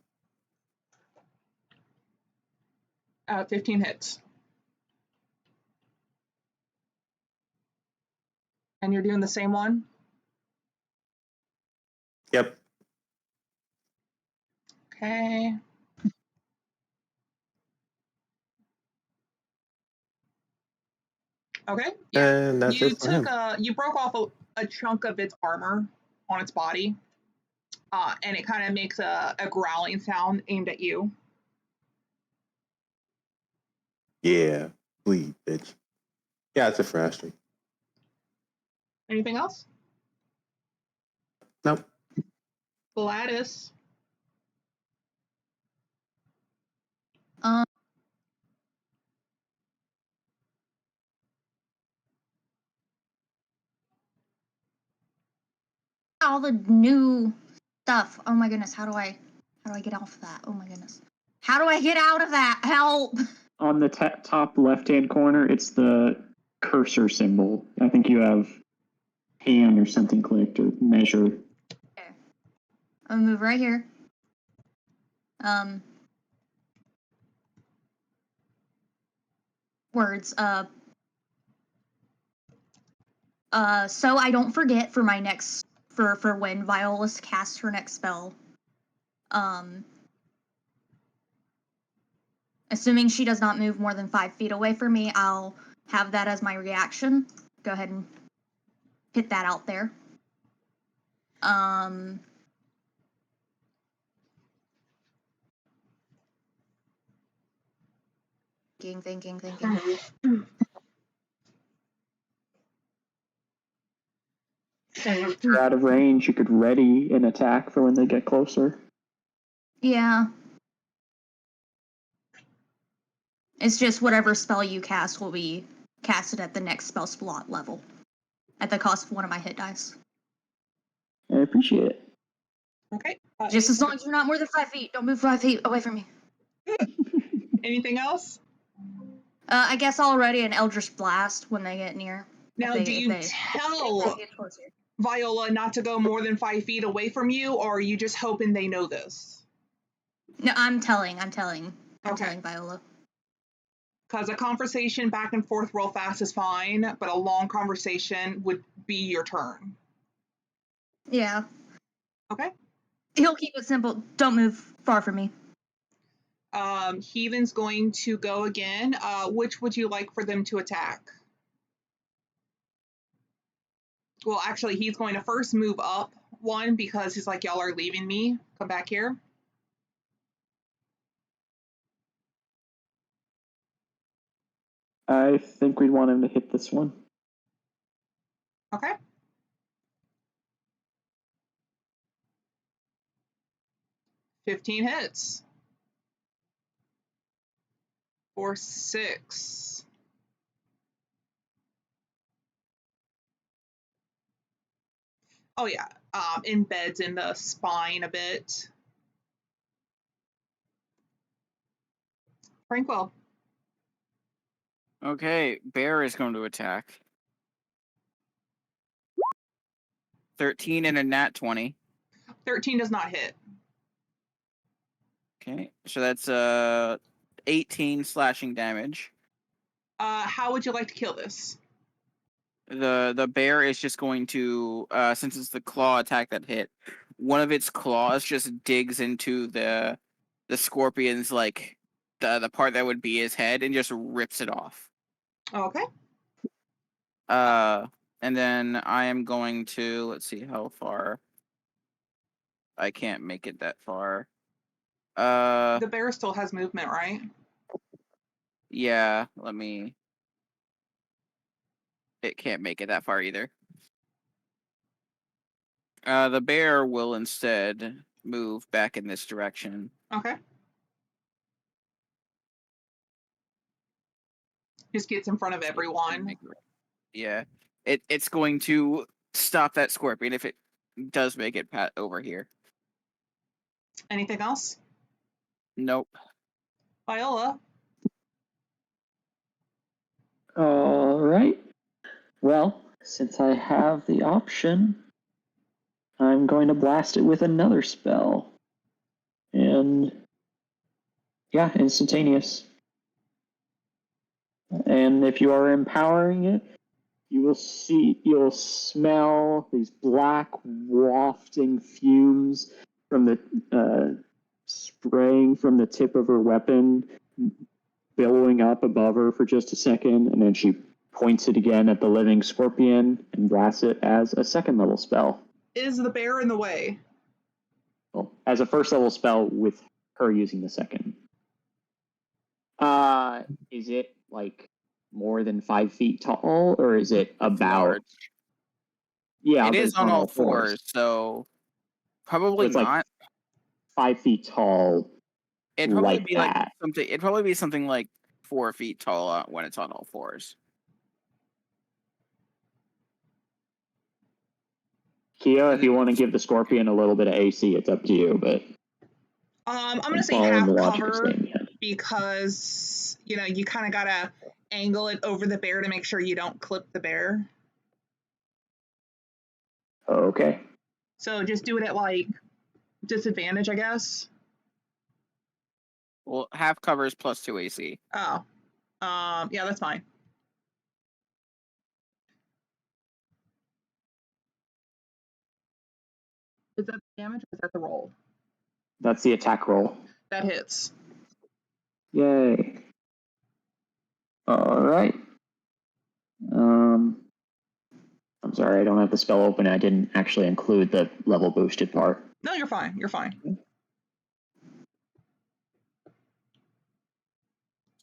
15 hits. And you're doing the same one? Yep. Okay. Okay. Yeah. And that's You it for him. you broke off a chunk of its armor on its body. And it kind of makes a growling sound aimed at you. Yeah. Bleed, bitch. Yeah, it's a for Ashley. Anything else? Nope. Gladys. All the new stuff. Oh my goodness, how do I get off of that? Oh my goodness. How do I get out of that? Help! On the top left-hand corner, it's the cursor symbol. I think you have hand or something clicked or measure. Okay. I'll move right here. words. So I don't forget for my next for when Viola casts her next spell. Assuming she does not move more than 5 feet away from me, I'll have that as my reaction. Go ahead and hit that out there. Thinking. If you're out of range, you could ready an attack for when they get closer. Yeah. It's just whatever spell you cast will be casted at the next spell slot level, at the cost of one of my hit dice. I appreciate it. Okay. Just as long as you're not more than 5 feet. Don't move 5 feet away from me. Anything else? I guess I'll ready an Eldritch Blast when they get near. Now, do you tell Viola not to go more than 5 feet away from you, or are you just hoping they know this? No, I'm telling Viola. Because a conversation back and forth real fast is fine, but a long conversation would be your turn. Yeah. Okay. He'll keep it simple. Don't move far from me. Heathen's going to go again. Which would you like for them to attack? Well, actually, he's going to first move up one because he's like, y'all are leaving me. Come back here. I think we'd want him to hit this one. Okay. $15 hits. For 6. Oh yeah, embeds in the spine a bit. Tranquil. Okay, Bear is going to attack. 13 and a nat 20. 13 does not hit. Okay, so that's 18 slashing damage. How would you like to kill this? The bear is just going to, since it's the claw attack that hit, one of its claws just digs into the scorpion's, like, the part that would be his head and just rips it off. Okay. And then I am going to, let's see how far. I can't make it that far. The bear still has movement, right? Yeah, it can't make it that far either. The bear will instead move back in this direction. Okay. Just gets in front of everyone. Yeah. It's going to stop that scorpion if it does make it over here. Anything else? Nope. Viola. All right. Well, since I have the option, I'm going to blast it with another spell. And yeah, instantaneous. And if you are empowering it, you'll smell these black wafting fumes from the spraying from the tip of her weapon, billowing up above her for just a second, and then she points it again at the living scorpion and blasts it as a second level spell. Is the bear in the way? Well, as a first level spell with her using the second. Is it like more than 5 feet tall, or is it about? Large. Yeah, it is on all fours, so probably it's not. Like 5 feet tall. It'd probably like be that. like something. It'd probably be something like 4 feet tall when it's on all fours. Kia, if you want to give the scorpion a little bit of AC, it's up to you. But I'm gonna say half cover because you kind of gotta angle it over the bear to make sure you don't clip the bear. Okay. So just do it at like disadvantage, I guess. Well, half cover is +2 AC. Oh. Yeah, that's fine. Is that the damage or is that the roll? That's the attack roll. That hits. Yay. All right. I'm sorry, I don't have the spell open. I didn't actually include the level boosted part. No, you're fine. You're fine.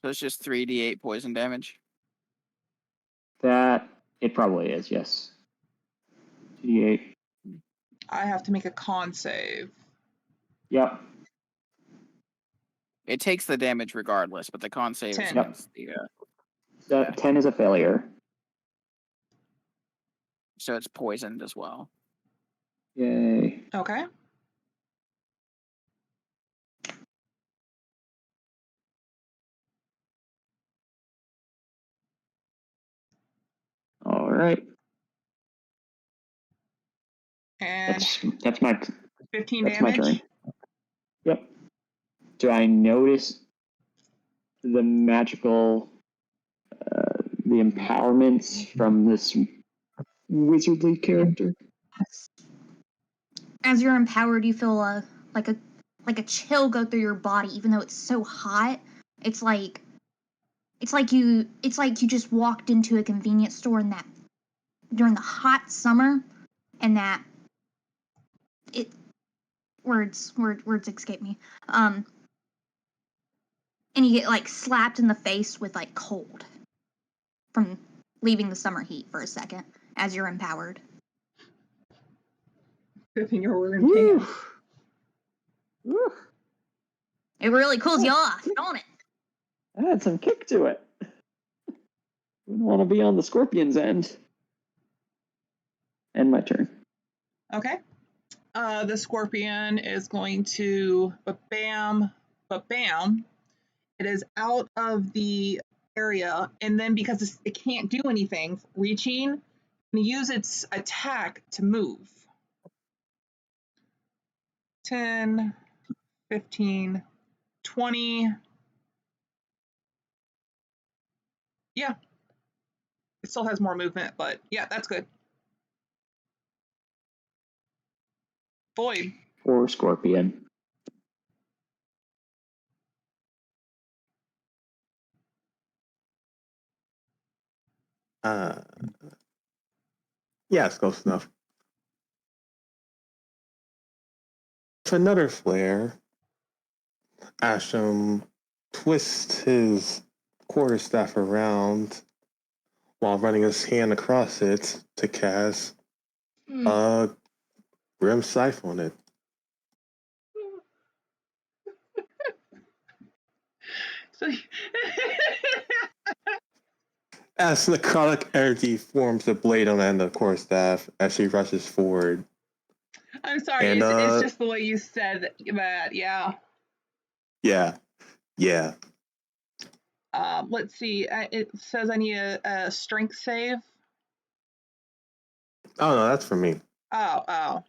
So it's just 3d8 poison damage. That it probably is, yes. 2d8. I have to make a con save. Yep. It takes the damage regardless, but the con save is 10. against the. That 10 is a failure. So it's poisoned as well. Yay. Okay. All right. And That's my 15 that's damage. my turn. Yep. Do I notice the magical, the empowerments from this wizardly character? As you're empowered, you feel like a chill go through your body, even though it's so hot. It's like you just walked into a convenience store in that during the hot summer, and that it words escape me. And you get like slapped in the face with like cold from leaving the summer heat for a second as you're empowered. Good thing you're wearing pants. Woo. It really cools you off, don't it? I had some kick to it. Wouldn't want to be on the scorpion's end. And my turn. Okay. The scorpion is going to bam. It is out of the area, and then because it can't do anything, reaching, and use its attack to move. 10, 15, 20. Yeah. It still has more movement, but yeah, that's good. Void. For scorpion. Yeah, it's close enough. For another flare, Asham twists his quarterstaff around while running his hand across it to cast a Grim Scythe on it. So As necrotic energy forms a blade on the end of the quarterstaff as she rushes forward. I'm sorry, And, it's just the way you said that, yeah. Yeah. Let's see. It says I need a strength save. Oh, no, that's for me. Oh.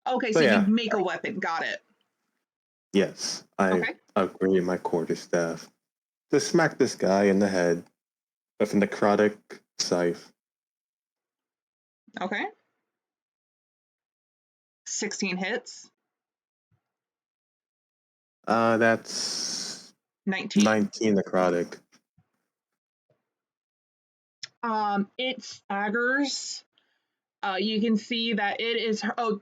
Okay, so yeah. you make a weapon. Got it. Yes, I Okay. upgraded my quarterstaff to smack this guy in the head with a necrotic scythe. Okay. 16 hits. That's 19. 19 necrotic. It staggers. You can see that it is. Oh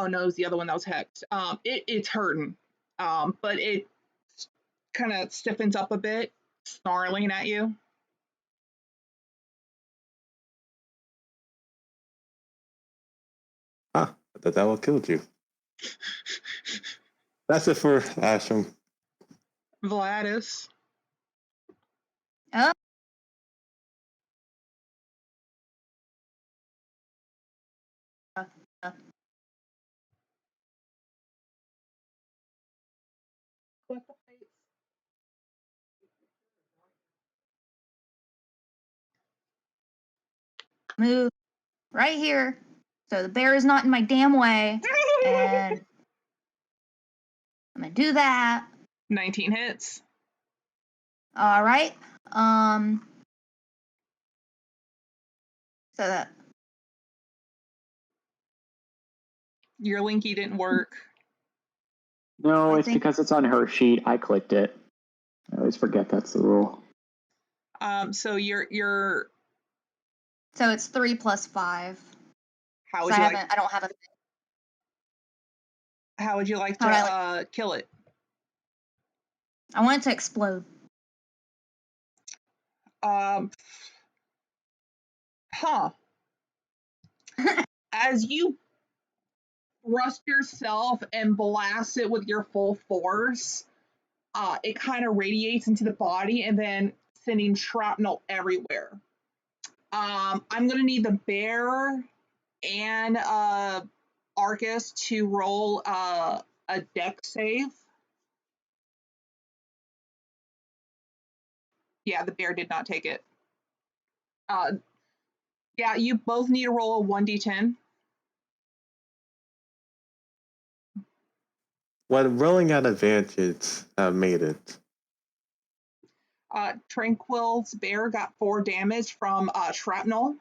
no, it was the other one that was hexed. It's hurting. But it kind of stiffens up a bit, snarling at you. I thought that would killed you. That's it for Asham. Vladis. Oh. Move right here. So the bear is not in my damn way, and I'm gonna do that. 19 hits. All right. So that Your linky didn't work. No, I it's think- because it's on her sheet. I clicked it. I always forget that's the rule. So you're so it's 3 plus 5. how So would you like I don't have a. how would you like How would to I kill it? I want it to explode. Huh. As you thrust yourself and blast it with your full force, it kind of radiates into the body and then sending shrapnel everywhere. I'm gonna need the bear and Arcus to roll a deck save. Yeah, the bear did not take it. Yeah, you both need to roll a 1d10. What rolling at advantage made it? Tranquil's bear got 4 damage from shrapnel.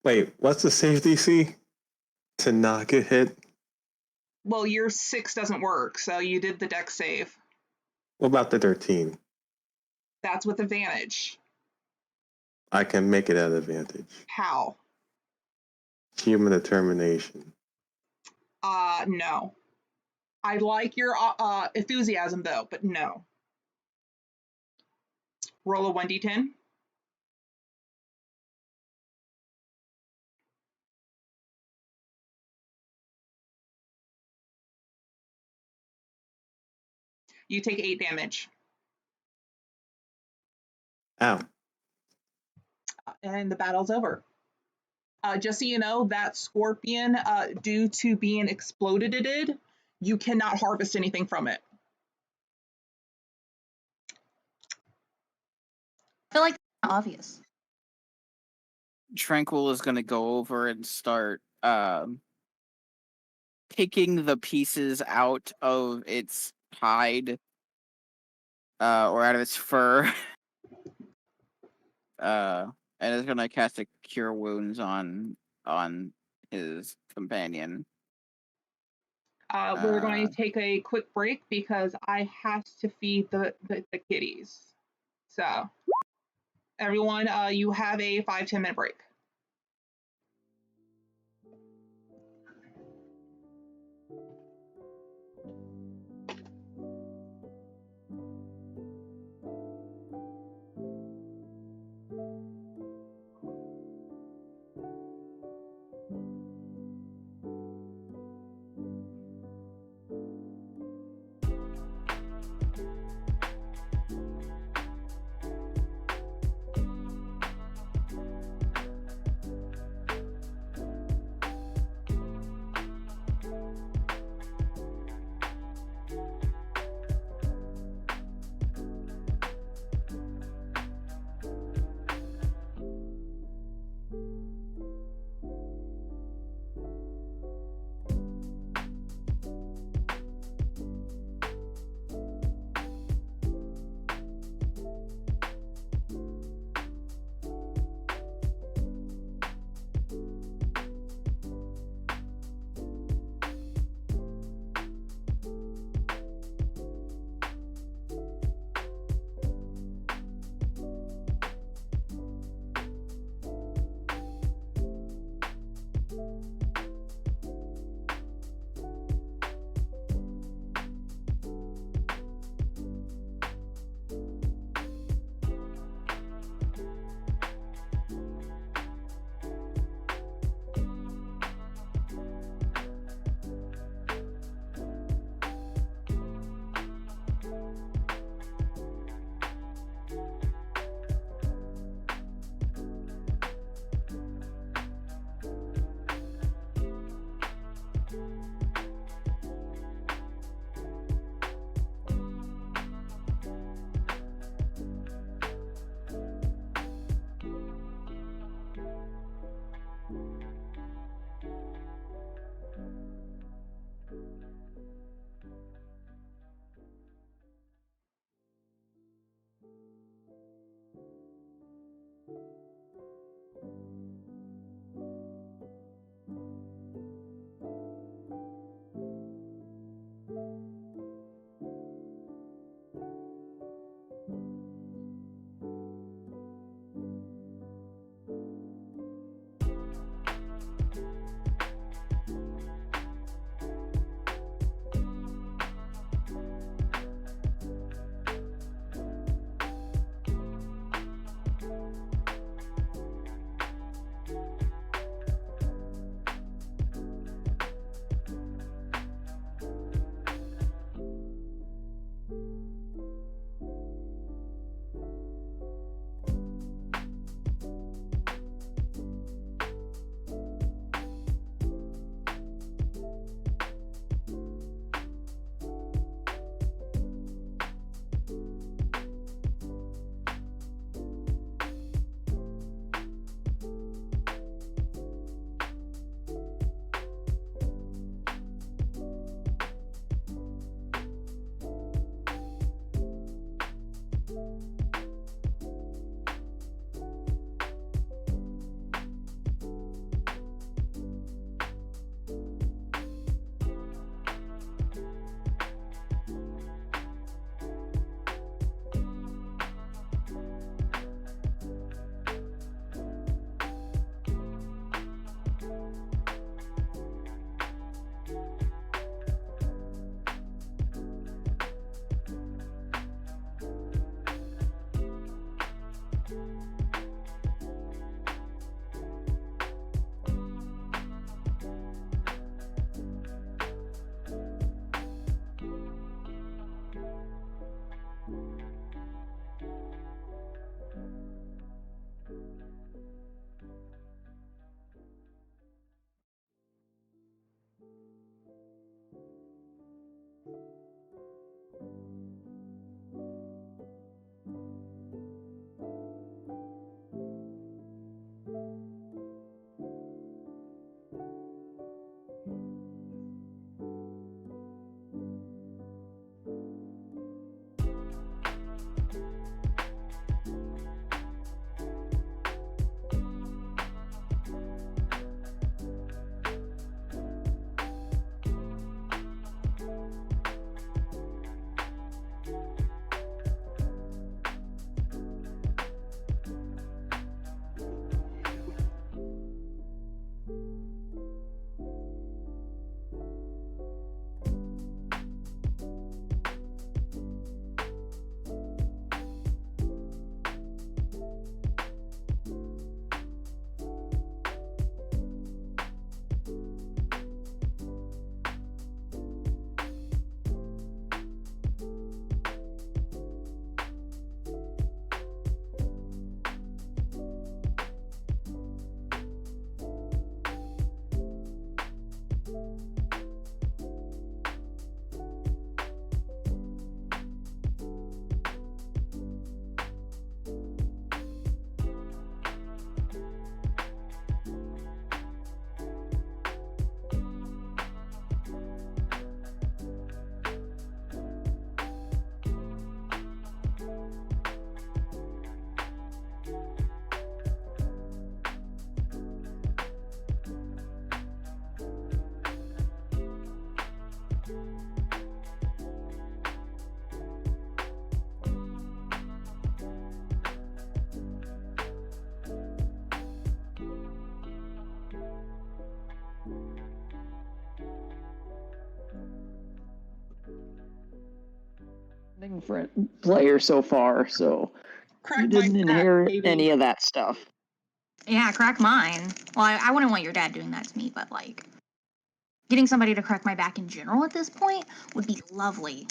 Wait, what's the save DC to not get hit? Well, your 6 doesn't work, so you did the deck save. What about the 13? That's with advantage. I can make it at advantage. How? Human determination. No. I like your enthusiasm though, but no. Roll a 1d10. You take 8 damage. Ow. And the battle's over. Just so you know, that scorpion, due to being exploded, you cannot harvest anything from it. I feel like that's obvious. Tranquil is going to go over and start picking the pieces out of its hide or out of its fur. And is going to cast a Cure Wounds on his companion. We're going to take a quick break because I have to feed the kitties. So, everyone, you have a 5-10 minute break. For player so far, so Crack you my didn't back, inherit baby. any of that stuff. Yeah, crack mine. Well, I wouldn't want your dad doing that to me, but like, getting somebody to crack my back in general at this point would be lovely.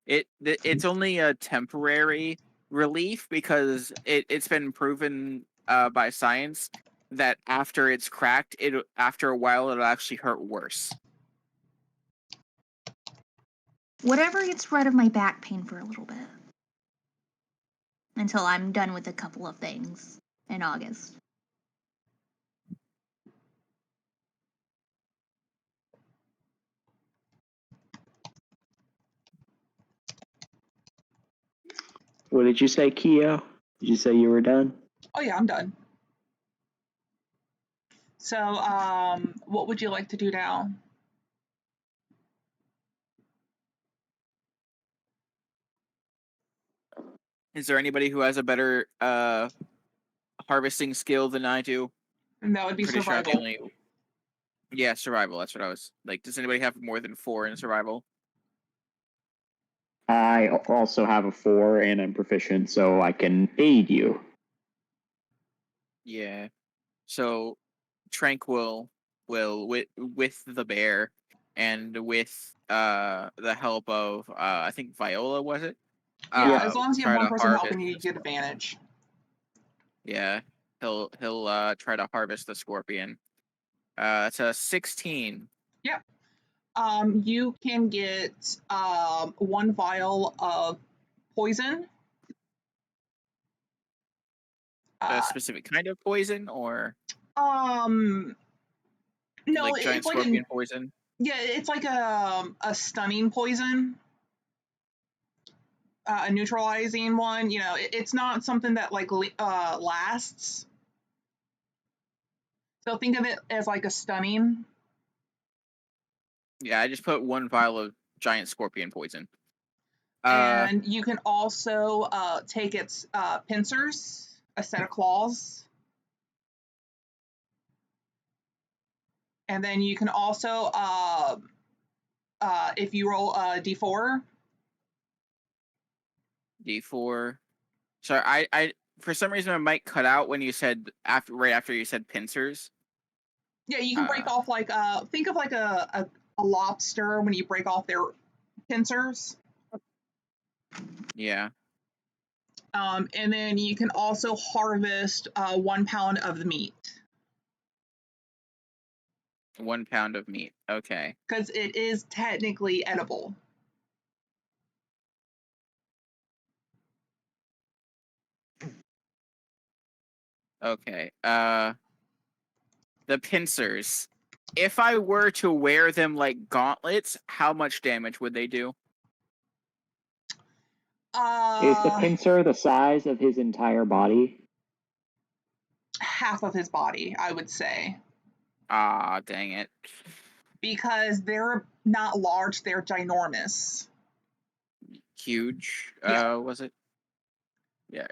It's only a temporary relief because it's been proven by science that after it's cracked, after a while it'll actually hurt worse. Whatever gets rid of my back pain for a little bit. Until I'm done with a couple of things in August. What did you say, Keo? Did you say you were done? Oh yeah, I'm done. So, what would you like to do now? Is there anybody who has a better harvesting skill than I do? And that would be Pretty sure I'm the survival. only. Yeah, survival. That's what I was like. Does anybody have more than 4 in survival? I also have a 4 and I'm proficient, so I can aid you. Yeah. So, Tranquil will with the bear and with the help of I think Viola, was it? Yeah, as long as you have Try one to person harvest. helping you, you get advantage. Yeah, he'll try to harvest the scorpion. It's a 16. Yep. You can get 1 vial of poison. A specific kind of poison, or No, like giant it's like a scorpion poison? yeah, it's like a stunning poison, a neutralizing one. You know, it's not something that like lasts. So think of it as like a stunning. Yeah, I just put 1 vial of giant scorpion poison. And you can also take its pincers, a set of claws. And then you can also, if you roll a d4. D4. Sorry, I for some reason my mic cut out when you said right after you said pincers. Yeah, you can break off like think of like a lobster when you break off their pincers. Yeah. And then you can also harvest 1 pound of the meat. 1 pound of meat. Okay. Because it is technically edible. Okay. The pincers. If I were to wear them like gauntlets, how much damage would they do? Is the pincer the size of his entire body? Half of his body, I would say. Ah, dang it. Because they're not large, they're ginormous. Huge. Yeah. Was it? Yeah.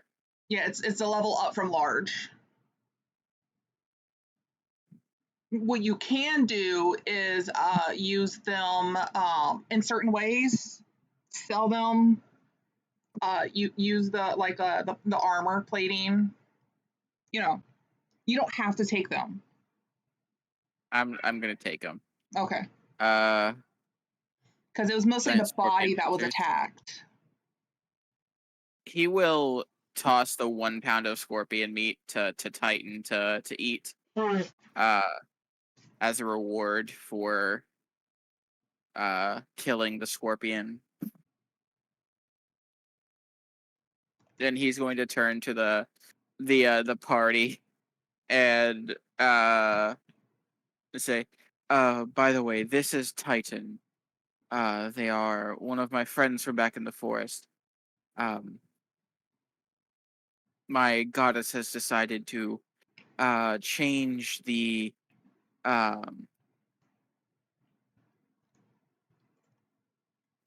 Yeah, it's a level up from large. What you can do is use them in certain ways, sell them. You use the armor plating. You know, you don't have to take them. I'm gonna take them. Okay. Uh, Because it was mostly giant the body scorpion that was pincers. attacked. He will toss the 1 pound of scorpion meat to Titan to eat. as a reward for killing the scorpion. Then he's going to turn to the party and say, by the way, this is Titan. They are one of my friends from back in the forest. My goddess has decided to change the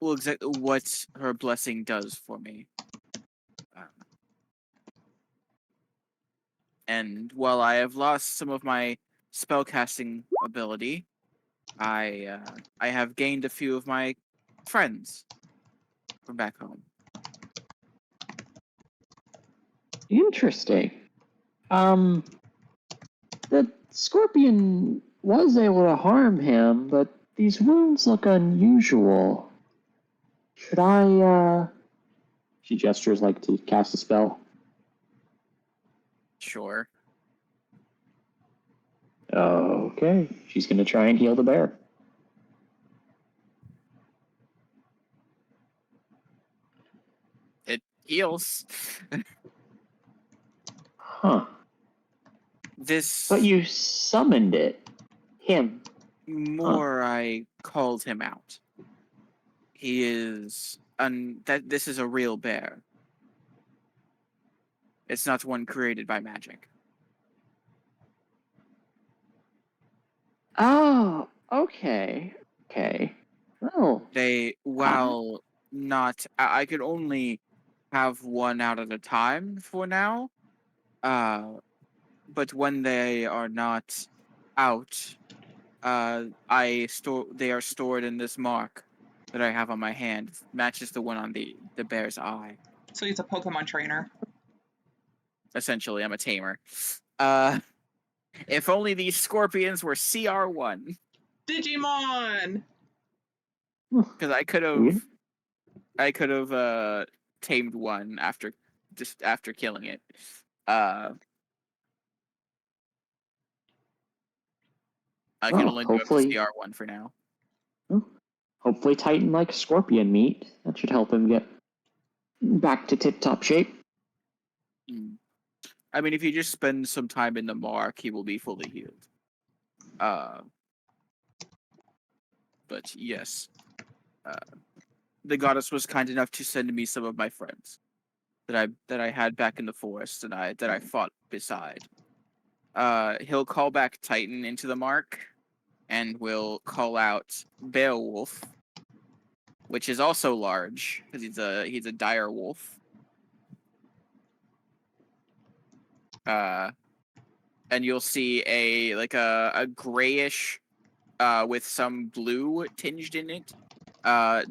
exactly what her blessing does for me. And while I have lost some of my spellcasting ability, I have gained a few of my friends from back home. Interesting. The scorpion was able to harm him, but these wounds look unusual. Should I, She gestures like to cast a spell. Sure. Okay. She's gonna try and heal the bear. It heals. Huh. This But you summoned it. Him. more I called him out. He is this is a real bear. It's not one created by magic. Oh, okay. Okay. Oh. They, while not, I could only have one out at a time for now. But when they are not out, they are stored in this mark that I have on my hand. It matches the one on the bear's eye. So he's a Pokemon trainer. Essentially, I'm a tamer. If only these scorpions were CR1. Digimon! Because I could have tamed one after killing it. I can only do it for CR1 for now. Hopefully Titan likes scorpion meat. That should help him get back to tip-top shape. I mean, if you just spend some time in the mark, he will be fully healed. But yes. The goddess was kind enough to send me some of my friends that I had back in the forest and that I fought beside. He'll call back Titan into the mark and will call out Beowulf, which is also large because he's a dire wolf. And you'll see a grayish with some blue tinged in it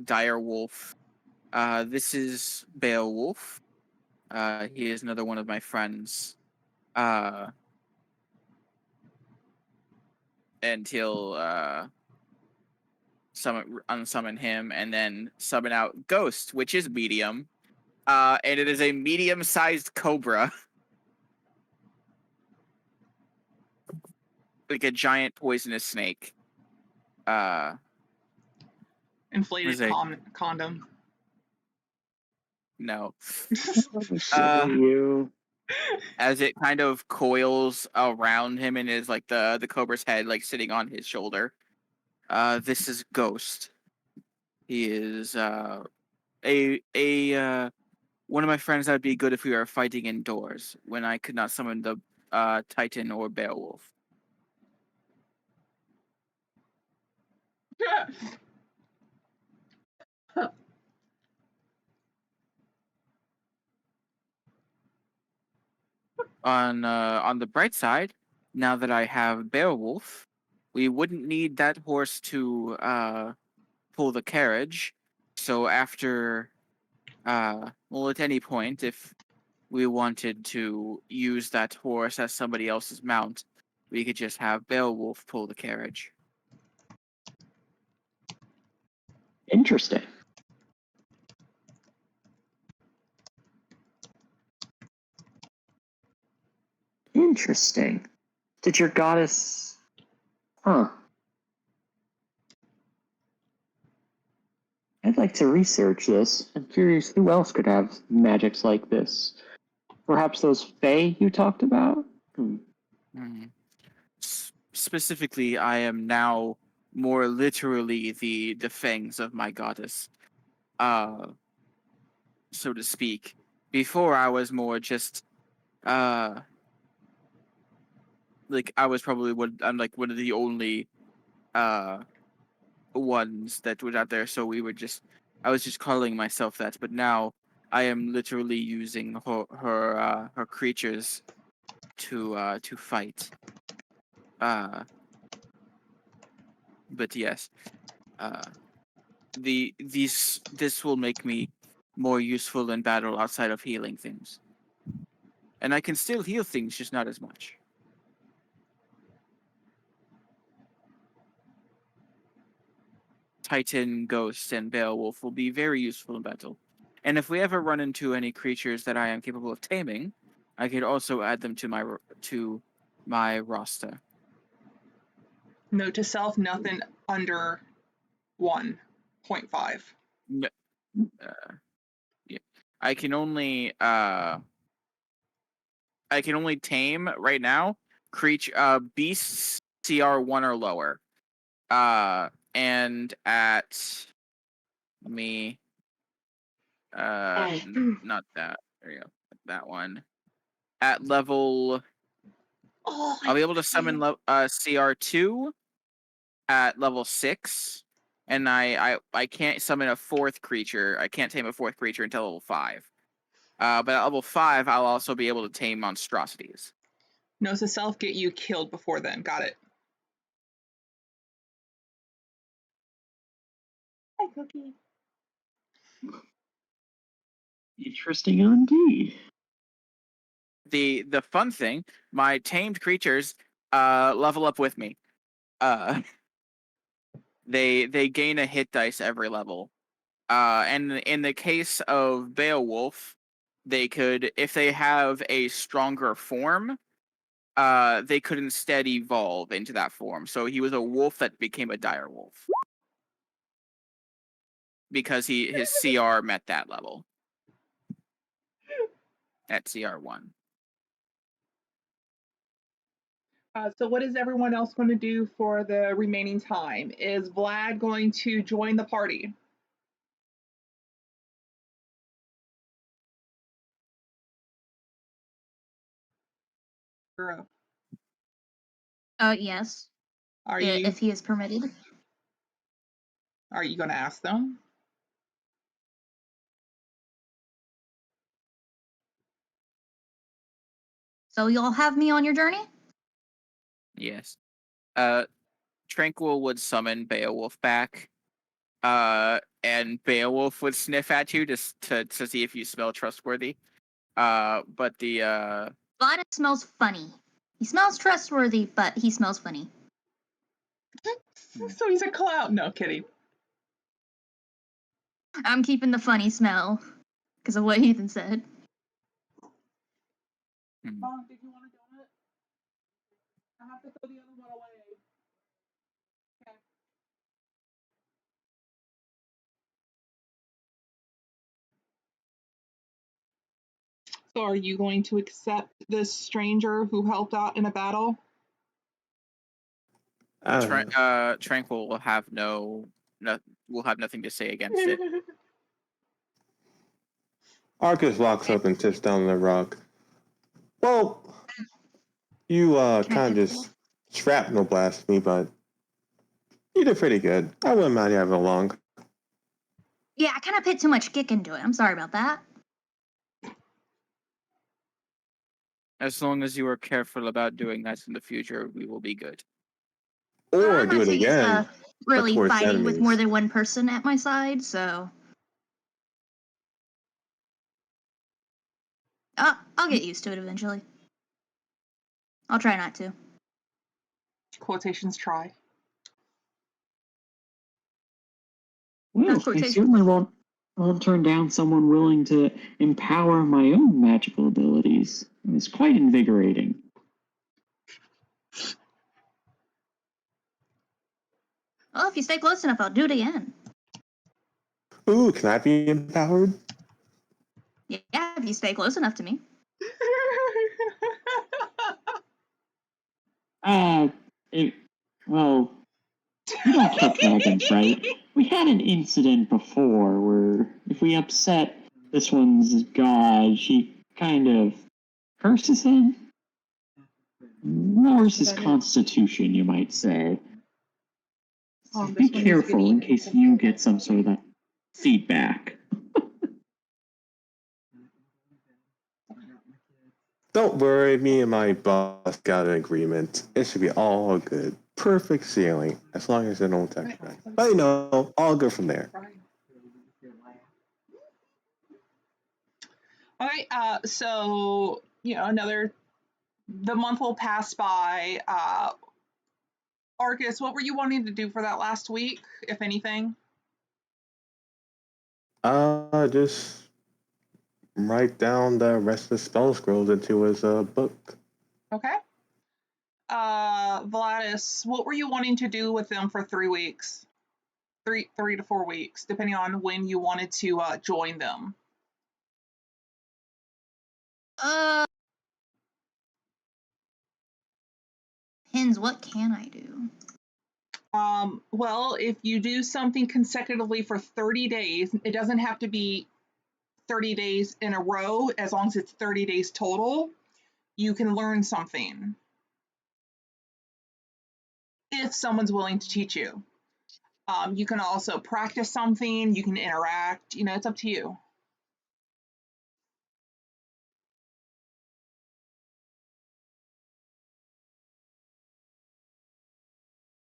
dire wolf. This is Beowulf. He is another one of my friends. And he'll unsummon him and then summon out Ghost, which is medium. And it is a medium-sized cobra. Like a giant poisonous snake. Inflated condom. No. You. As it kind of coils around him and is like the cobra's head like sitting on his shoulder. This is Ghost. He is one of my friends that would be good if we were fighting indoors when I could not summon the Titan or Beowulf. On the bright side, now that I have Beowulf, we wouldn't need that horse to pull the carriage. So after, at any point, if we wanted to use that horse as somebody else's mount, we could just have Beowulf pull the carriage. Interesting. Interesting. Did your goddess Huh. I'd like to research this. I'm curious who else could have magics like this. Perhaps those fae you talked about? Specifically, I am now more literally the fangs of my goddess, so to speak. Before I was more just like I was probably I'm like one of the only ones that was out there, so I was just calling myself that, but now I am literally using her creatures to fight. But yes, this will make me more useful in battle outside of healing things, and I can still heal things, just not as much. Titan, Ghost, and Beowulf will be very useful in battle. And if we ever run into any creatures that I am capable of taming, I could also add them to my roster. Note to self: nothing under 1.5. No, yeah. I can only tame right now beasts CR1 or lower. And at me not that. There you go. That one. At level I'll be able to summon CR2 at level 6, and I can't summon a fourth creature. I can't tame a fourth creature until level 5. But at level 5, I'll also be able to tame monstrosities. Note to self: get you killed before then. Got it. Hi, Cookie. Interesting indeed. The fun thing, my tamed creatures level up with me. They gain a hit dice every level. And in the case of Beowulf, they could, if they have a stronger form, they could instead evolve into that form. So he was a wolf that became a dire wolf because his CR met that level at CR1. So what is everyone else going to do for the remaining time? Is Vlad going to join the party? Girl, Yes. are you If he is permitted. going to ask them? So you'll have me on your journey? Yes. Tranquil would summon Beowulf back. And Beowulf would sniff at you just to see if you smell trustworthy. But the Vlad smells funny. He smells trustworthy, but he smells funny. So he's a clown. No, kidding. I'm keeping the funny smell because of what Ethan said. Mom, did you want a donut? I have to throw the other one away. Okay. So are you going to accept this stranger who helped out in a battle? Tranquil will have will have nothing to say against it. Arcus walks up and sits down on the rock. Well, you kind of just shrapnel blast me, but you did pretty good. I wouldn't mind having along. Yeah, I kind of put too much kick into it. I'm sorry about that. As long as you are careful about doing that in the future, we will be good. Or I'm do not it again. really towards fighting with enemies. more than one person at my side, so I'll get used to it eventually. I'll try not to. Quotations try. Well, I certainly won't turn down someone willing to empower my own magical abilities. It's quite invigorating. Oh, if you stay close enough, I'll do it again. Ooh, can I be empowered? Yeah, if you stay close enough to me. Well, you don't kill dragons, right? We had an incident before where if we upset this one's god, she kind of curses him. Lowers his constitution, you might say. So be careful in case you get some sort of feedback. Don't worry, me and my boss got an agreement. It should be all good. Perfect sailing, as long as they don't touch me. But you know, all good from there. All right, so, the month will pass by. Arcus, what were you wanting to do for that last week, if anything? Just write down the rest of the spell scrolls into his book. Okay. Vladis, what were you wanting to do with them for 3 weeks? 3 to 4 weeks, depending on when you wanted to join them. Depends, what can I do? Well, if you do something consecutively for 30 days, it doesn't have to be 30 days in a row, as long as it's 30 days total, you can learn something. If someone's willing to teach you. You can also practice something, you can interact, it's up to you.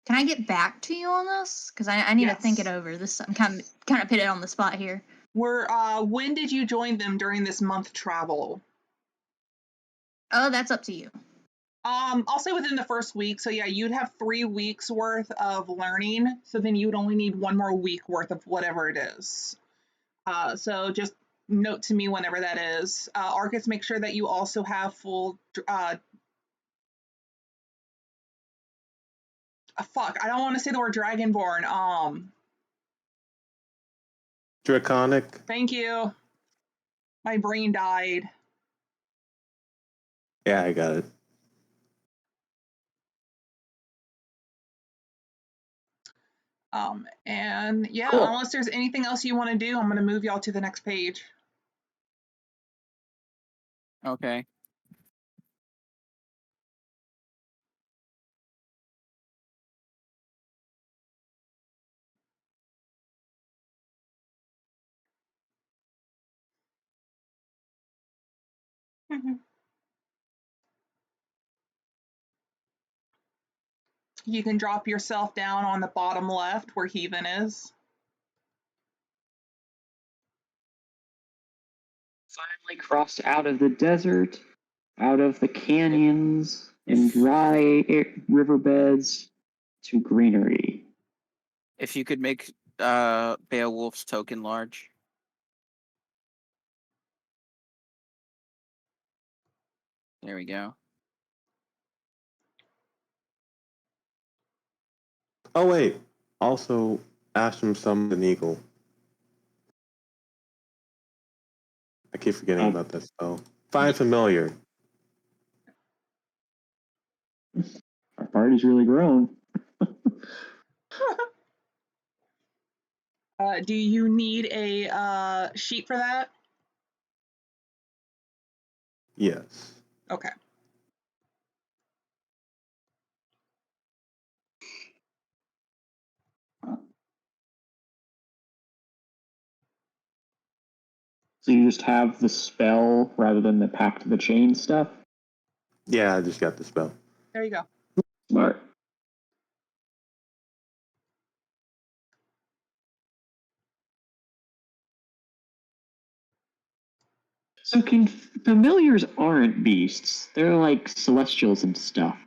Can I get back to you on this? Because I need to think it over. This I'm kind of put it on the spot here. When did you join them during this month travel? Oh, that's up to you. I'll say within the first week. So yeah, you'd have 3 weeks worth of learning. So then you would only need 1 more week worth of whatever it is. So just note to me whenever that is. Arcus, make sure that you also have full. Fuck, I don't want to say the word dragonborn. Draconic. Thank you. My brain died. Yeah, I got it. And yeah, Cool. Unless there's anything else you want to do, I'm going to move y'all to the next page. Okay. You can drop yourself down on the bottom left where Heathen is. Finally crossed out of the desert, out of the canyons and dry riverbeds to greenery. If you could make Beowulf's token large. There we go. Oh wait, also Ashram summoned an eagle. I keep forgetting about that spell. Find familiar. Our party's really grown. Do you need a sheet for that? Yes. Okay. So you just have the spell rather than the Pact of the Chain stuff? Yeah, I just got the spell. There you go. Smart. So familiars aren't beasts. They're like celestials and stuff.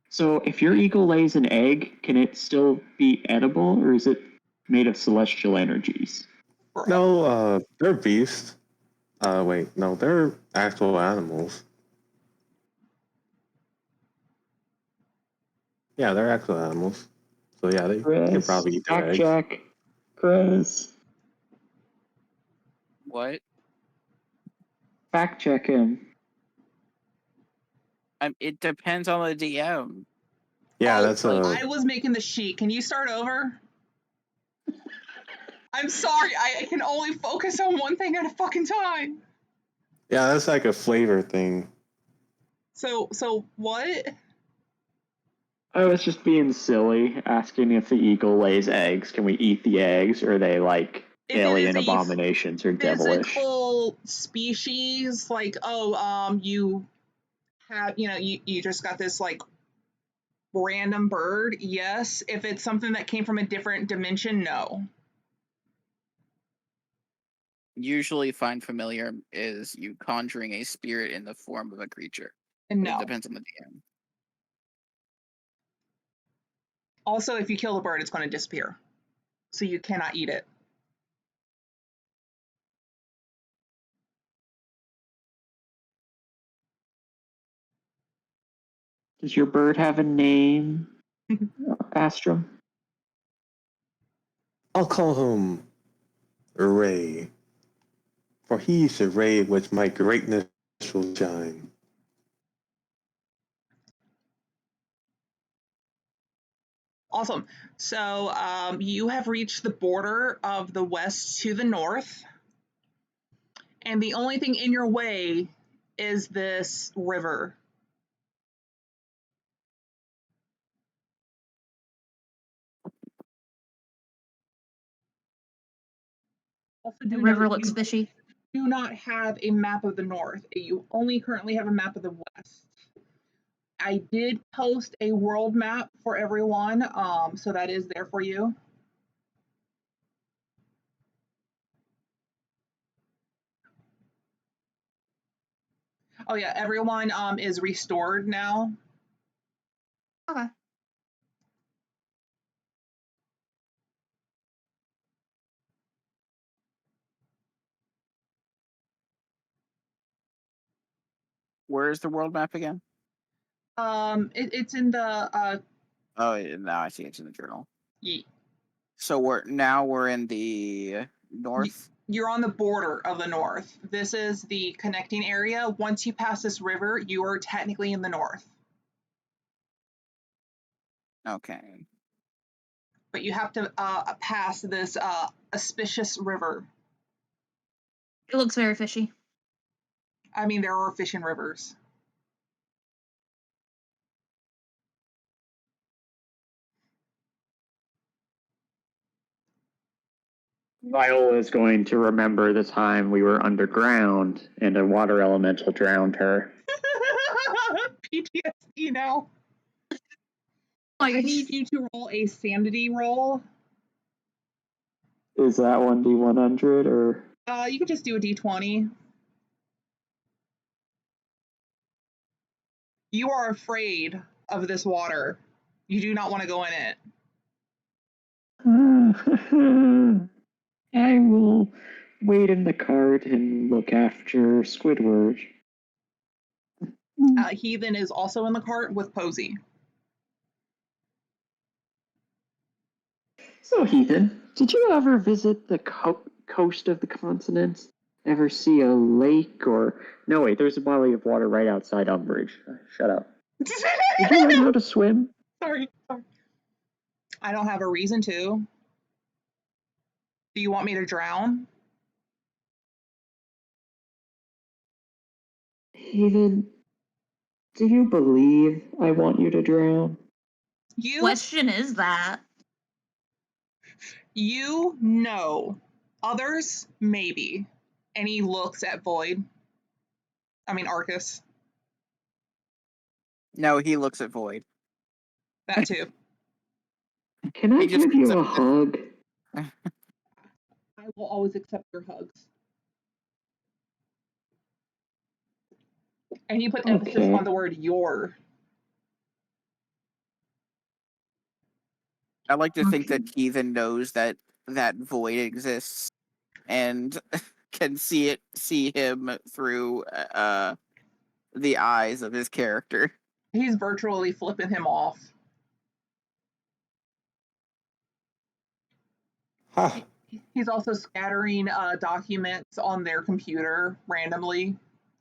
So if your eagle lays an egg, can it still be edible, or is it made of celestial energies? No, they're beasts. Wait, no, they're actual animals. Yeah, they're actual animals. So yeah, they can Chris, probably eat their fact eggs. check. Chris, What? fact check him. It depends on the DM. Yeah, Oh, that's a. I was making the sheet. Can you start over? I'm sorry. I can only focus on one thing at a fucking time. Yeah, that's like a flavor thing. So what? I was just being silly, asking if the eagle lays eggs. Can we eat the eggs, or are they like If it alien is a abominations or devilish? physical species, like you have, you just got this like random bird, yes. If it's something that came from a different dimension, no. Usually, find familiar is you conjuring a spirit in the form of a creature. But No. it depends on the DM. Also, if you kill the bird, it's going to disappear, so you cannot eat it. Does your bird have a name, Astrum? I'll call him Ray, for he's the ray which my greatness will shine. Awesome. So you have reached the border of the west to the north, and the only thing in your way is this river. Also, The do river note looks you fishy. do not have a map of the north. You only currently have a map of the west. I did post a world map for everyone, so that is there for you. Oh yeah, everyone is restored now. Okay. Where is the world map again? It's in the Oh, now I see it's in the journal. ye- So we're in the north. you're on the border of the north. This is the connecting area. Once you pass this river, you are technically in the north. Okay. But you have to pass this auspicious river. It looks very fishy. I mean, there are fish in rivers. Viola is going to remember the time we were underground and a water elemental drowned her. PTSD now. Like, I need you to roll a sanity roll. Is that 1d100 or? You could just do a d20. You are afraid of this water. You do not want to go in it. I will wait in the cart and look after Squidward. Heathen is also in the cart with Posey. So, Heathen, did you ever visit the coast of the continent? Ever see a lake or... No, wait, there's a body of water right outside Umbridge. Shut up. Did you learn how to swim? Sorry. I don't have a reason to. Do you want me to drown? Heathen, do you believe I want you to drown? question is that? You know. Others, maybe. And he looks at Void. I mean, Arcus. No, he looks at Void. That too. Can I He just give you a accepts it. hug? I will always accept your hugs. And he put emphasis Okay. on the word your. I like to think Okay. that Heathen knows that Void exists and can see him through the eyes of his character. He's virtually flipping him off. Ha! He's also scattering documents on their computer randomly,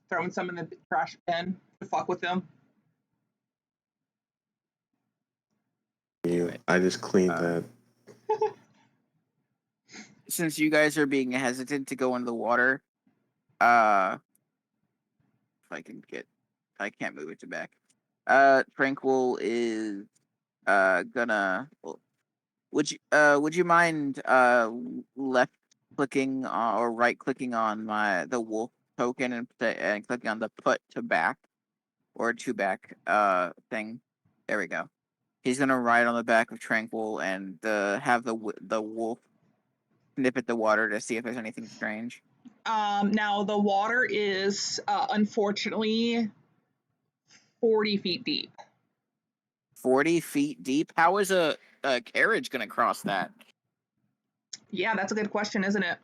throwing some in the trash bin to fuck with them. You. I just cleaned Uh, that. Since you guys are being hesitant to go into the water, if I can get, I can't move it to back. Tranquil is gonna. Would you mind left clicking or right clicking on the wolf token and clicking on the put to back or to back thing? There we go. He's gonna ride on the back of Tranquil and have the wolf nip at the water to see if there's anything strange. Now the water is unfortunately 40 feet deep. 40 feet deep. How is a carriage gonna cross that? Yeah, that's a good question, isn't it?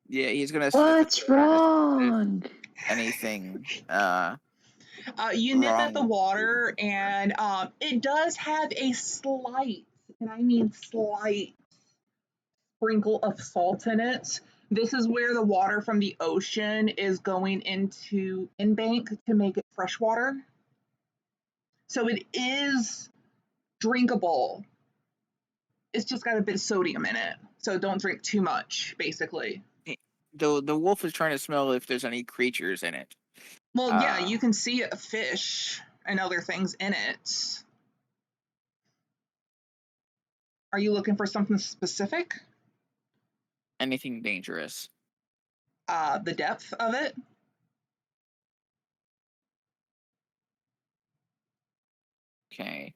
Yeah, he's gonna sniff at What's the water to see if there's wrong? anything You nip at wrong the with water, and it does have a slight, and I mean slight, sprinkle of salt in it. This is where the water from the ocean is going into in-bank to make it freshwater. So it is drinkable. It's just got a bit of sodium in it. So don't drink too much, basically. the wolf is trying to smell if there's any creatures in it. Well, yeah, Uh you can see a fish and other things in it. Are you looking for something specific? anything dangerous. The depth of it? Okay.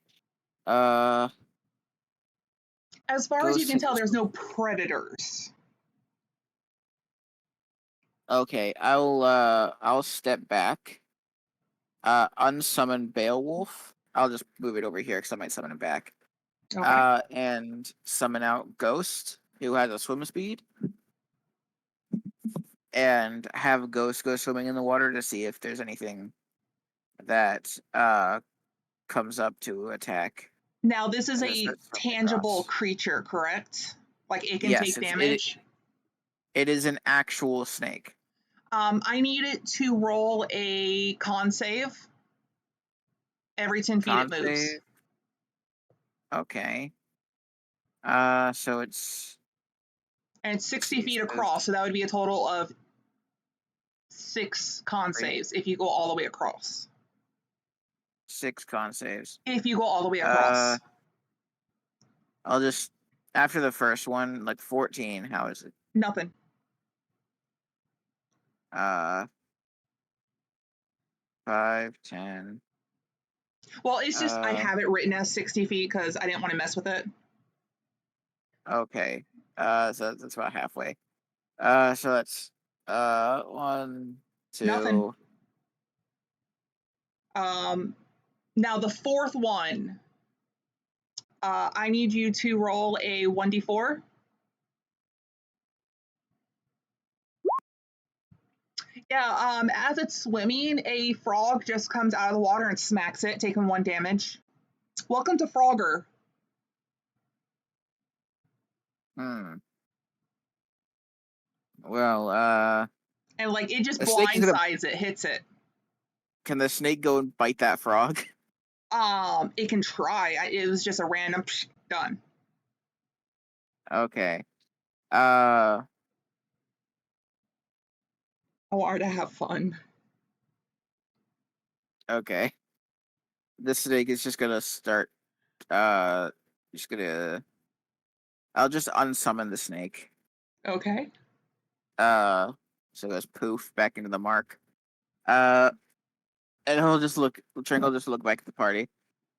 Uh As far as you Ghost can has tell, there's a- no predators. Okay, I'll step back. Unsummon Beowulf. I'll just move it over here because I might summon it back. Okay. And summon out Ghost, who has a swim speed, and have Ghost go swimming in the water to see if there's anything that comes up to attack Now, this is as it a starts swimming tangible across. creature, correct? Like it can Yes, take damage. it is an actual snake. I need it to roll a con save. Every 10 feet it Con moves. save. Okay. So it's And it's 60 see, it feet says across, so that would be a total of 6 con three, saves if you go all the way across. 6 con saves. If you go all the way Uh, across. I'll just after the first one, like 14. How is it? Nothing. Uh, 5, 10. Well, it's just I Uh, have it written as 60 feet because I didn't want to mess with it. okay. So that's about halfway. So that's 1, Nothing. 2. Now the fourth one, I need you to roll a 1d4. Yeah, as it's swimming, a frog just comes out of the water and smacks it, taking 1 damage. Welcome to Frogger. Hmm. Well, And like it just the snake is gonna. blindsides it, hits it. Can the snake go and bite that frog? It can try. It was just a random done. Okay. I want her to have fun. Okay. The snake is just gonna start. Uh, just gonna. I'll just unsummon the snake. Okay. So it goes poof back into the mark. Uh, and he'll just look. Trinkle just look back at the party.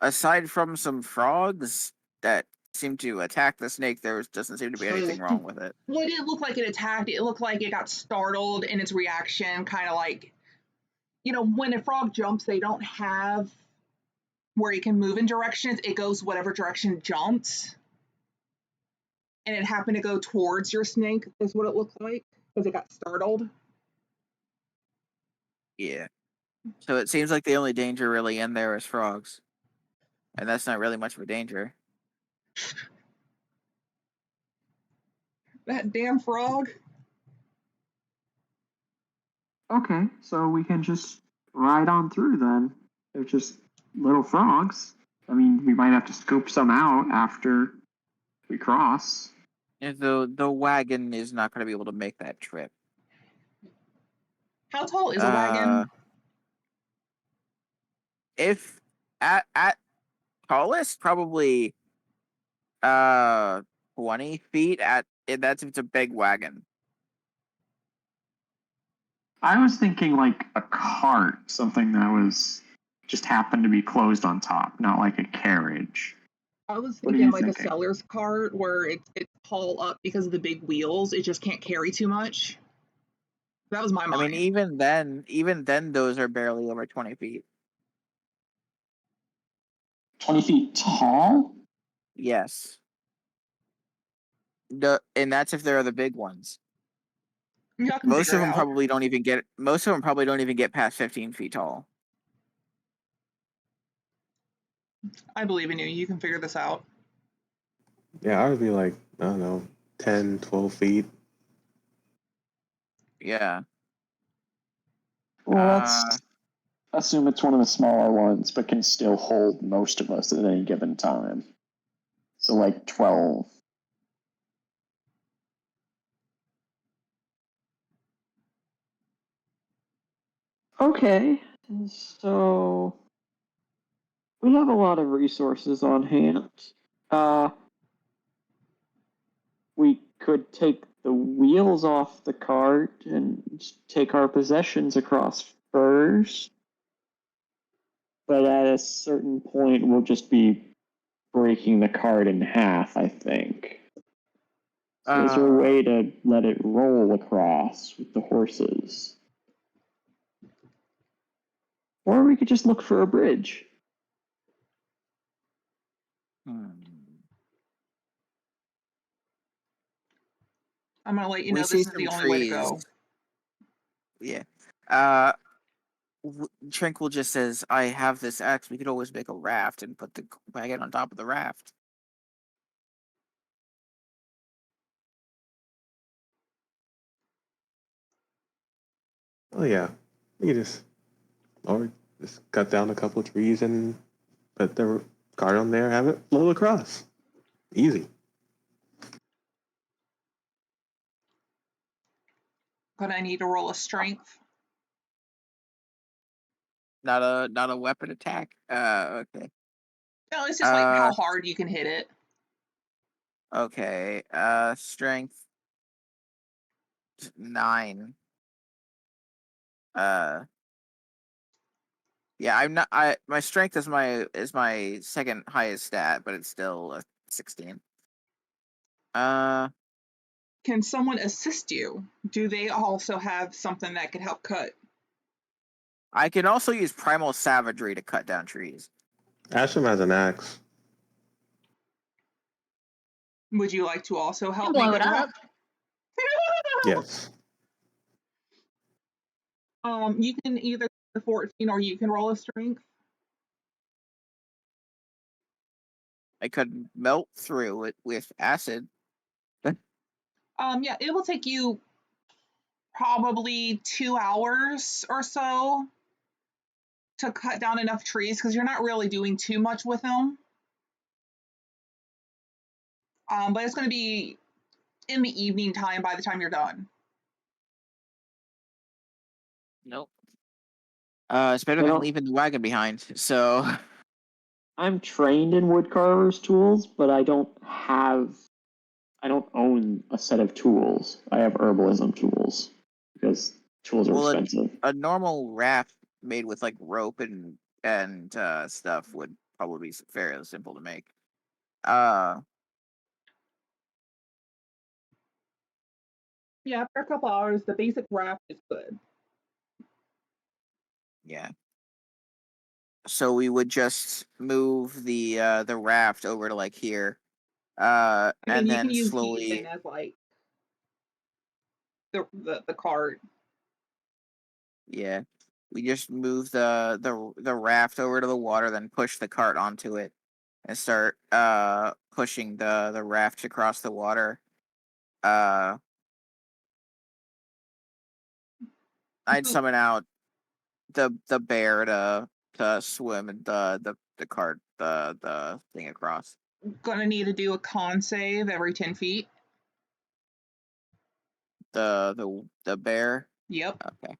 Aside from some frogs that seem to attack the snake, there doesn't seem to be anything wrong with it. Well, it didn't look like it attacked. It looked like it got startled in its reaction, kind of like, when a frog jumps, they don't have where it can move in directions. It goes whatever direction it jumps. And it happened to go towards your snake, is what it looked like, because it got startled. Yeah. So it seems like the only danger really in there is frogs. And that's not really much of a danger. That damn frog. Okay, so we can just ride on through then. They're just little frogs. I mean, we might have to scoop some out after we cross. And the wagon is not going to be able to make that trip. How tall is a wagon? If at tallest, probably 20 feet. That's if it's a big wagon. I was thinking like a cart, something that was just happened to be closed on top, not like a carriage. I was What are thinking you like a thinking? seller's cart where it's tall up because of the big wheels. It just can't carry too much. That was my I mind. mean, even then, those are barely over 20 feet. 20 feet tall? Yes. And that's if they're the big ones. Y'all can Most figure of it them out. probably don't even get. Most of them probably don't even get past 15 feet tall. I believe in you. You can figure this out. Yeah, I would be like, I don't know, 10, 12 feet. Yeah. Well, let's assume it's one of the smaller ones, but can still hold most of us at any given time. So, like 12. Okay, so we have a lot of resources on hand. We could take the wheels off the cart and take our possessions across first. But at a certain point, we'll just be breaking the cart in half, I think. So is there a way to let it roll across with the horses? Or we could just look for a bridge. I'm gonna let you We know see this is some the only way to trees. go. Yeah. Tranquil just says, "I have this axe. We could always make a raft and put the wagon on top of the raft." Oh yeah, you just or just cut down a couple of trees and put the cart on there, have it float across. Easy. But I need to roll a strength. Not a weapon attack. Okay. No, it's just like how hard you can hit it. Okay. Strength 9. Yeah, I'm not. My strength is my second highest stat, but it's still a 16. Can someone assist you? Do they also have something that could help cut? I can also use primal savagery to cut down trees. Asham has an axe. Would you like to also help Blow make it a up. raft? Yes. You can either 14 or you can roll a strength. I could melt through it with acid. Yeah, it will take you probably 2 hours or so to cut down enough trees because you're not really doing too much with them. But it's going to be in the evening time by the time you're done. Nope. It's better than leaving the wagon behind. So I'm trained in woodcarver's tools, but I don't own a set of tools. I have herbalism tools because tools are expensive. a normal raft made with like rope and stuff would probably be fairly simple to make. Yeah, after a couple hours, the basic raft is good. Yeah. So we would just move the raft over to like here, And and you can then use Ethan slowly. as like the cart. Yeah. we just move the raft over to the water, then push the cart onto it, and start pushing the raft across the water. I'd summon out the bear to swim the cart the thing across. Gonna need to do a con save every 10 feet. The bear. Yep. Okay.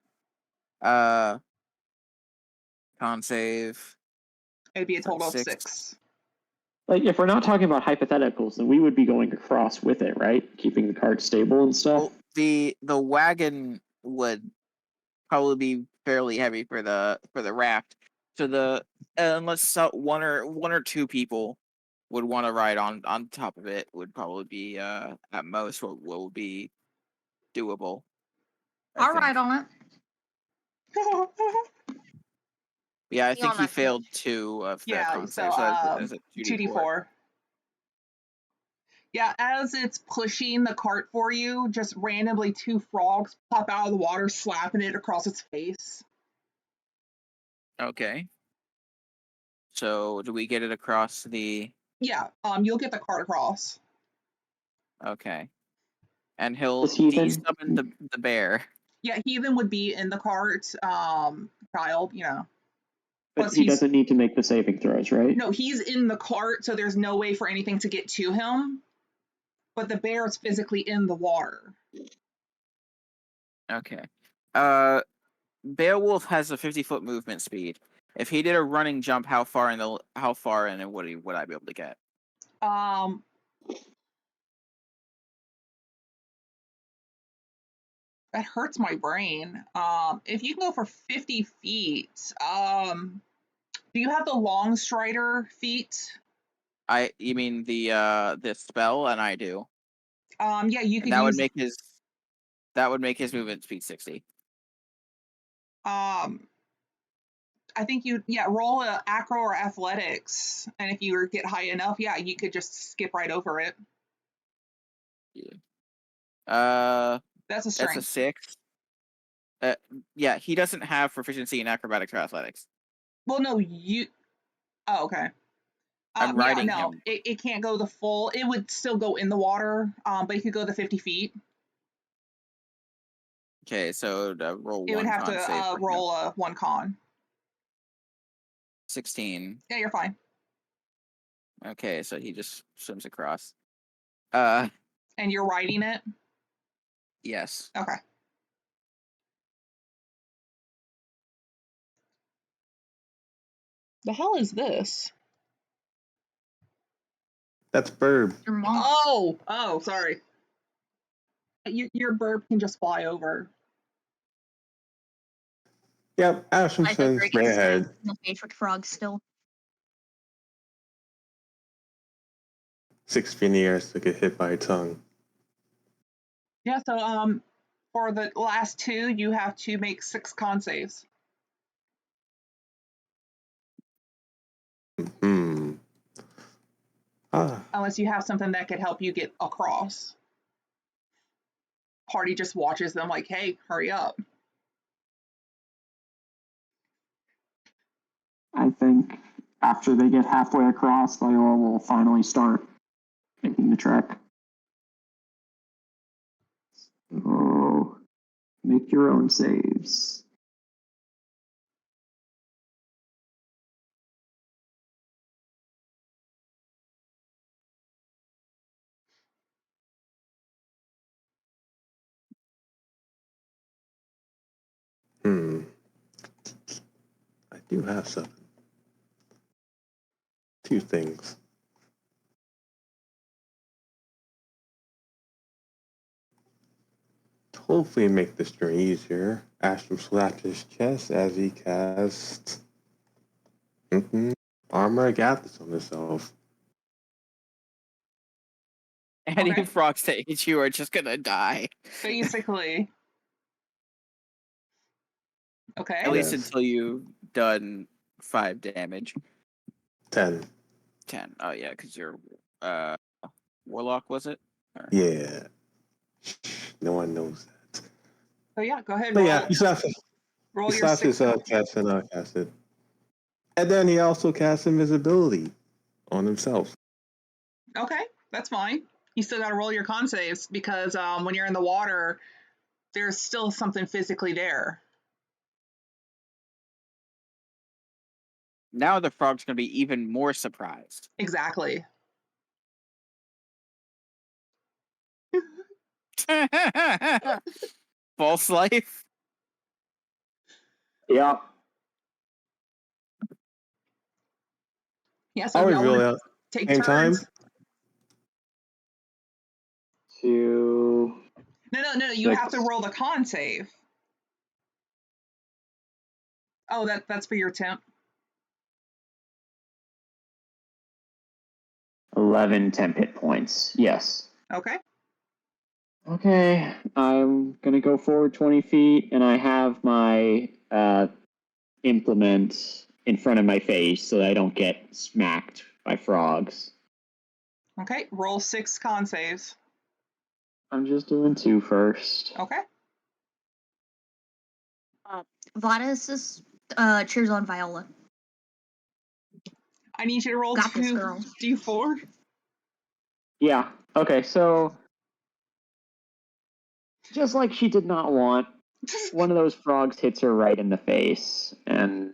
Con save. It'd be a total of 6. 6. Like, if we're not talking about hypotheticals, then we would be going across with it, right? Keeping the cart stable and stuff. Well, the wagon would probably be fairly heavy for the raft. So unless one or two people would want to ride on top of it, would probably be at most what would be doable. I'll ride on it. Yeah, I Be think on he that failed 2 of the Yeah, con so save, so that's a 2d4. 2d4. Yeah, as it's pushing the cart for you, just randomly 2 frogs pop out of the water, slapping it across its face. Okay. So do we get it across the? Yeah, you'll get the cart across. Okay. And he'll Does he then- de-summon the bear. Yeah, Heathen would be in the cart, child, But Plus he he's- doesn't need to make the saving throws, right? No, he's in the cart, so there's no way for anything to get to him. But the bear is physically in the water. Okay. Beowulf has a 50-foot movement speed. If he did a running jump, how far and would I be able to get? That hurts my brain. If you can go for 50 feet, do you have the long strider feat? You mean the spell, and I do. Yeah, you And could that use. would make his movement speed 60. I think roll a acro or athletics, and if you get high enough, yeah, you could just skip right over it. Yeah. That's a That's strength. a 6. Yeah, he doesn't have proficiency in acrobatics or athletics. Well, no, you. Oh, okay. I'm riding no, him. it can't go the full. It would still go in the water, but it could go the 50 feet. Okay, so roll It would one have con save to for him. roll a 1 con. 16. Yeah, you're fine. Okay, so he just swims across. And you're riding it? Yes. Okay. The hell is this? That's Burb. Your mom. Oh, sorry. Your burp can just fly over. Yep, Ashton I sends think right ahead. no favorite frog still. 6 years to get hit by a tongue. Yeah, so for the last 2, you have to make 6 con saves. Unless you have something that could help you get across. Party just watches them like, hey, hurry up. I think after they get halfway across, Viola will finally start making the trek. Oh, make your own saves. I do have something. 2 things. To hopefully make this journey easier, Ashton slapped his chest as he cast Armor Agathis on himself. Any Okay. frogs that hit you are just gonna die. Basically. Okay. At least Yes. until you've done 5 damage. 10. 10. Oh yeah, because you're warlock, was it? Or... Yeah. No one knows that. So yeah, go ahead. But Roll. yeah, he slaps Roll He your stops his 6. cast and cast it. And then he also casts invisibility on himself. Okay, that's fine. You still got to roll your con saves because when you're in the water, there's still something physically there. Now the frog's going to be even more surprised. Exactly. False life. Yeah. Yeah, so Are if we y'all want really to at take the same time? turns. Two. No. You have to 6. roll the con save. Oh, that's for your temp. 11 temp hit points. Yes. Okay. Okay, I'm gonna go forward 20 feet, and I have my implement in front of my face so that I don't get smacked by frogs. Okay. Roll 6 con saves. I'm just doing 2 first. Okay. Vladis is cheers on Viola. I need you to roll Got this, 2 girl. d4. Yeah. Okay, so just like she did not want, one of those frogs hits her right in the face, and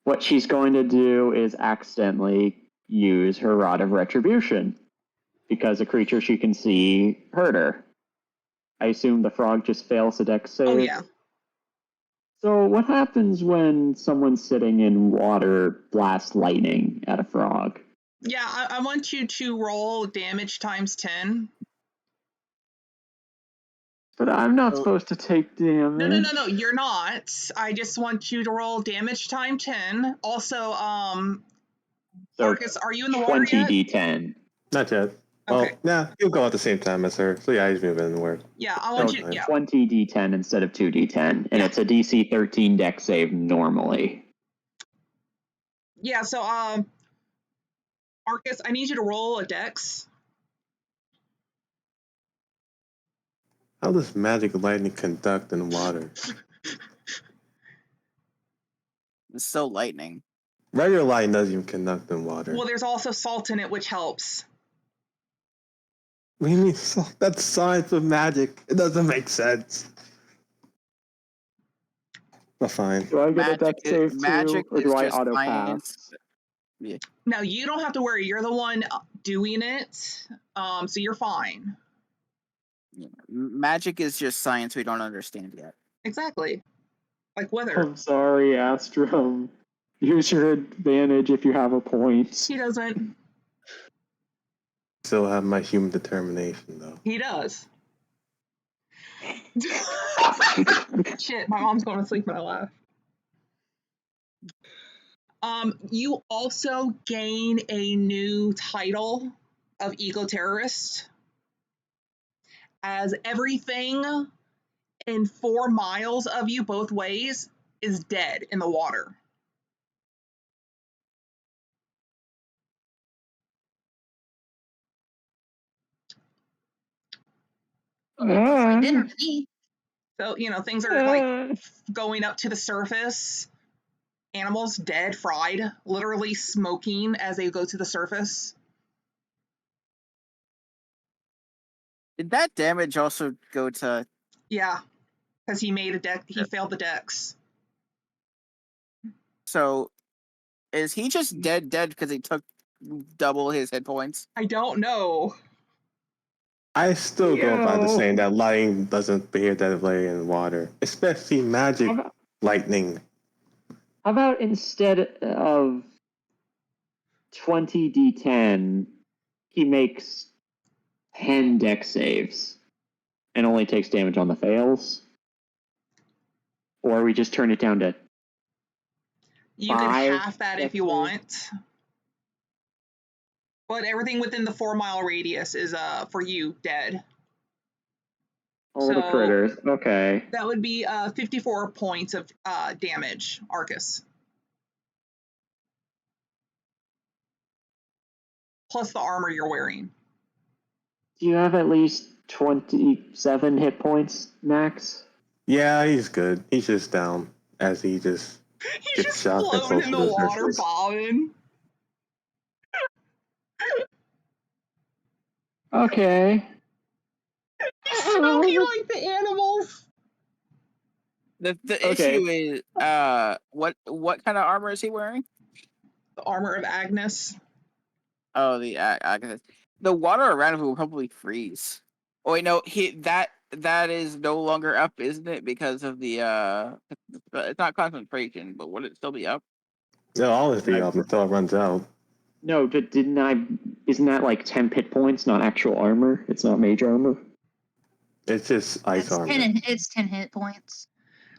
what she's going to do is accidentally use her Rod of Retribution because a creature she can see hurt her. I assume the frog just fails a dex save. Oh, yeah. So what happens when someone sitting in water blasts lightning at a frog? Yeah, I want you to roll damage times 10. But I'm not Oh. supposed to take damage. No, you're not. I just want you to roll damage time 10. Also, So Marcus, are you in the water 20 yet? d10. Not yet. Okay. Well, yeah, he'll go at the same time as her. So yeah, he's moving in the word. Yeah, I So want you. Yeah, 20 d10 instead of 2 d10. And Yeah. it's a DC 13 dex save normally. yeah. So, Marcus, I need you to roll a dex. How does magic lightning conduct in water? It's so lightning. Regular lightning doesn't even conduct in water. Well, there's also salt in it, which helps. What do you mean? That's science of magic. It doesn't make sense. But fine. Do I get a dex save magic too, or is do I just auto science. pass? No, you don't have to worry. You're the one doing it, so you're fine. Yeah. Magic is just science we don't understand yet. Exactly. Like weather. I'm sorry, Astrum. Use your advantage if you have a point. He doesn't. Still have my human determination though. He does. Shit, my mom's going to sleep when I laugh. You also gain a new title of eco-terrorist, as everything in 4 miles of you both ways is dead in the water. Free dinner to me. So, things are like going up to the surface. Animals dead, fried, literally smoking as they go to the surface. Did that damage also go to? Yeah, because he failed the dex. So, is he just dead because he took double his hit points? I don't know. I still go by the saying that lightning doesn't behave that way in water, especially magic lightning. How about instead of 20 d10, he makes 10 dex saves and only takes damage on the fails? Or we just turn it down to You could 5 half that if dex you saves? want. But everything within the 4-mile radius is for you dead. All the critters. Okay. That would be 54 points of damage, Arcus. Plus the armor you're wearing. Do you have at least 27 hit points max? Yeah, he's good. He's just down as he just He's gets just shot and floating falls in to the the water, surface. bobbing. Okay. He's smoking like the animals. The Okay. issue is what kind of armor is he wearing? The armor of Agnes. Oh, the water around him will probably freeze. Oh wait, no, that is no longer up, isn't it? Because of the it's not concentration, but would it still be up? No, all his Right. up until it runs out. No, didn't I? Isn't that like 10 hit points, not actual armor? It's not mage armor. It's just ice armor. It's 10 hit points.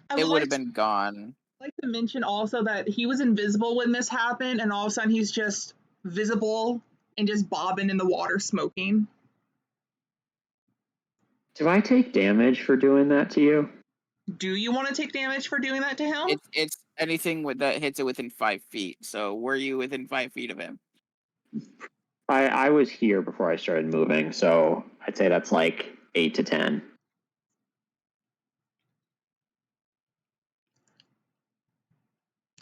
I It would like have been gone. to mention also that he was invisible when this happened, and all of a sudden he's just visible and just bobbing in the water, smoking. Do I take damage for doing that to you? Do you want to take damage for doing that to him? It's anything that hits it within 5 feet. So were you within 5 feet of him? I was here before I started moving, so I'd say that's like 8 to 10.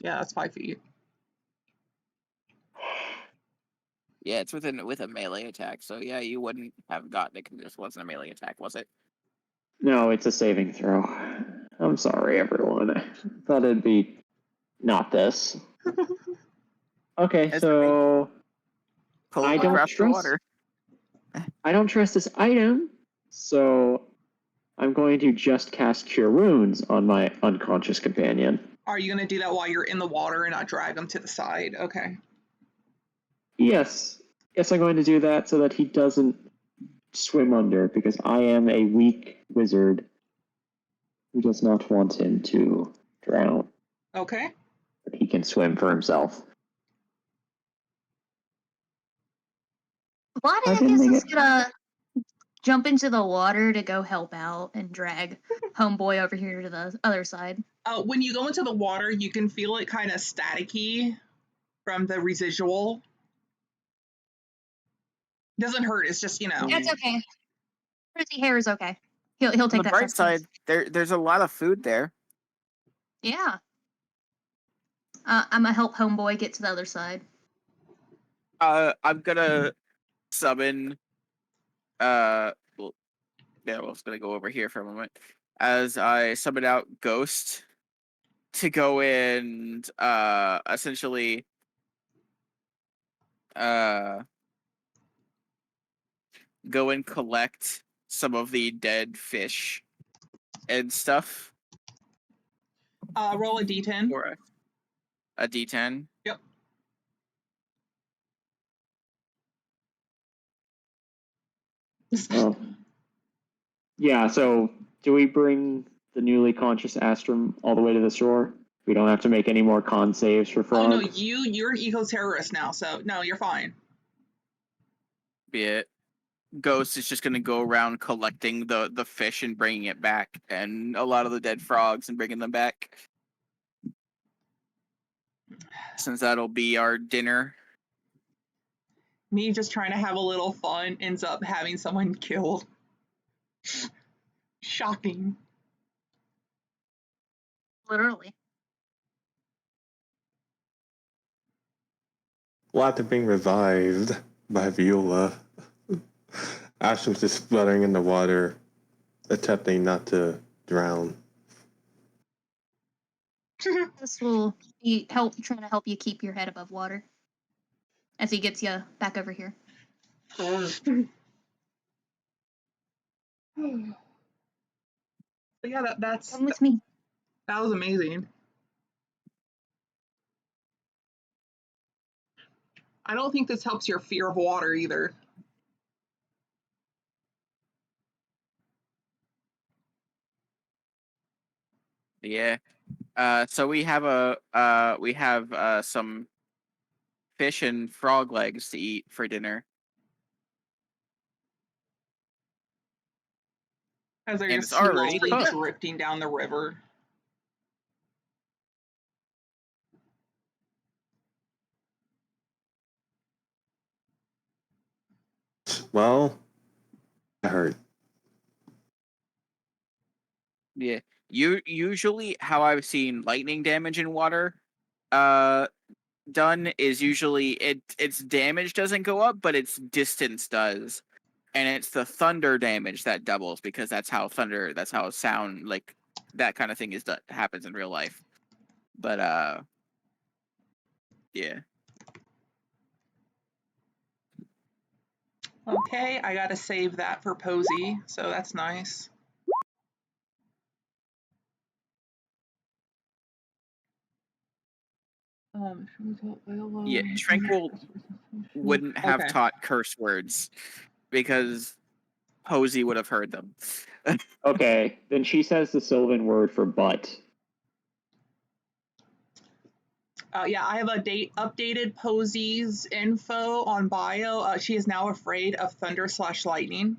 Yeah, that's 5 feet. Yeah, it's with a melee attack. So yeah, you wouldn't have gotten it because this wasn't a melee attack, was it? No, it's a saving throw. I'm sorry, everyone. I thought it'd be not this. Okay, It's so Pull I him don't across the trust. water. I don't trust this item, so I'm going to just cast Cure Wounds on my unconscious companion. Are you going to do that while you're in the water and not drag him to the side? Okay. Yes, I'm going to do that so that he doesn't swim under, because I am a weak wizard who does not want him to drown. Okay. But he can swim for himself. Why I did I didn't guess make it's it. gonna jump into the water to go help out and drag homeboy over here to the other side? When you go into the water, you can feel it kind of staticky from the residual. Doesn't hurt. It's just, That's okay. Frizzy hair is okay. He'll On take the that bright sustenance. side, there's a lot of food there. Yeah. I'm gonna help homeboy get to the other side. I'm gonna summon. Well, yeah, I was gonna go over here for a moment as I summon out Ghost to go and essentially uh go and collect some of the dead fish and stuff roll a d10. for a D10. Yep. Oh. Yeah, so do we bring the newly conscious Astrum all the way to the shore? We don't have to make any more con saves for Frog? Oh, no, you're an eco-terrorist now, so no, you're fine. Be it. Ghost is just gonna go around collecting the fish and bringing it back, and a lot of the dead frogs and bringing them back. Since that'll be our dinner. Me just trying to have a little fun ends up having someone killed. Shocking. Literally. We'll have to being revived by Viola. Ashton's just spluttering in the water, attempting not to drown. This will be trying to help you keep your head above water as he gets you back over here. But yeah, Come with me. that was amazing. I don't think this helps your fear of water either. Yeah. So we have some fish and frog legs to eat for dinner. As they're And just it's already slowly cooked. drifting down the river. Well, I hurt. Yeah. Usually, how I've seen lightning damage in water, done is usually its damage doesn't go up, but its distance does, and it's the thunder damage that doubles because that's how sound like that kind of thing happens in real life. But yeah. Okay, I gotta save that for Posey, so that's nice. Yeah, Tranquil wouldn't have Okay. taught curse words because Posey would have heard them. Okay, then she says the Sylvan word for butt. Yeah, I have updated Posey's info on bio. She is now afraid of thunder/lightning.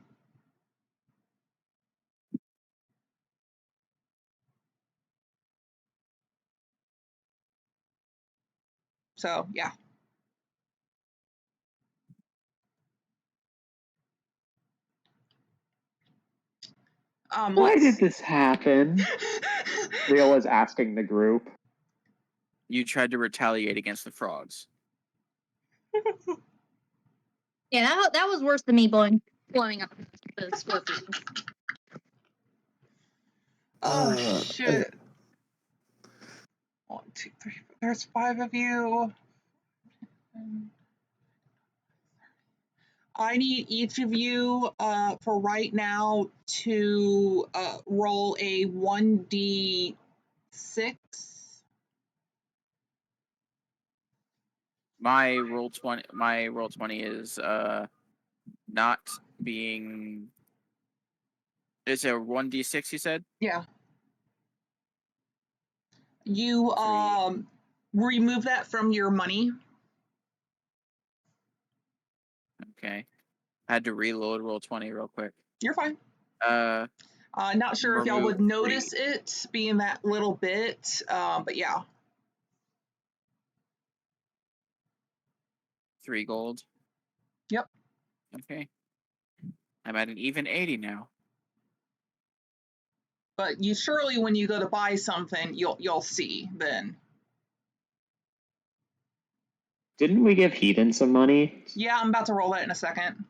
So yeah. Why did this happen? Real is asking the group. You tried to retaliate against the frogs. Yeah, that was worse than me blowing up the scorpion. Oh shit. 1, 2, 3. There's 5 of you. I need each of you for right now to roll a 1d6. My roll 20 is not being. Is it a 1d6 you said? Yeah. You remove that from your money. Okay. I had to reload roll 20 real quick. You're fine. Not sure if y'all remove would notice it being that little bit, but yeah. 3 gold. Yep. Okay. I'm at an even 80 now. But you surely, when you go to buy something, you'll see then. Didn't we give Heathen some money? Yeah, I'm about to roll that in a second.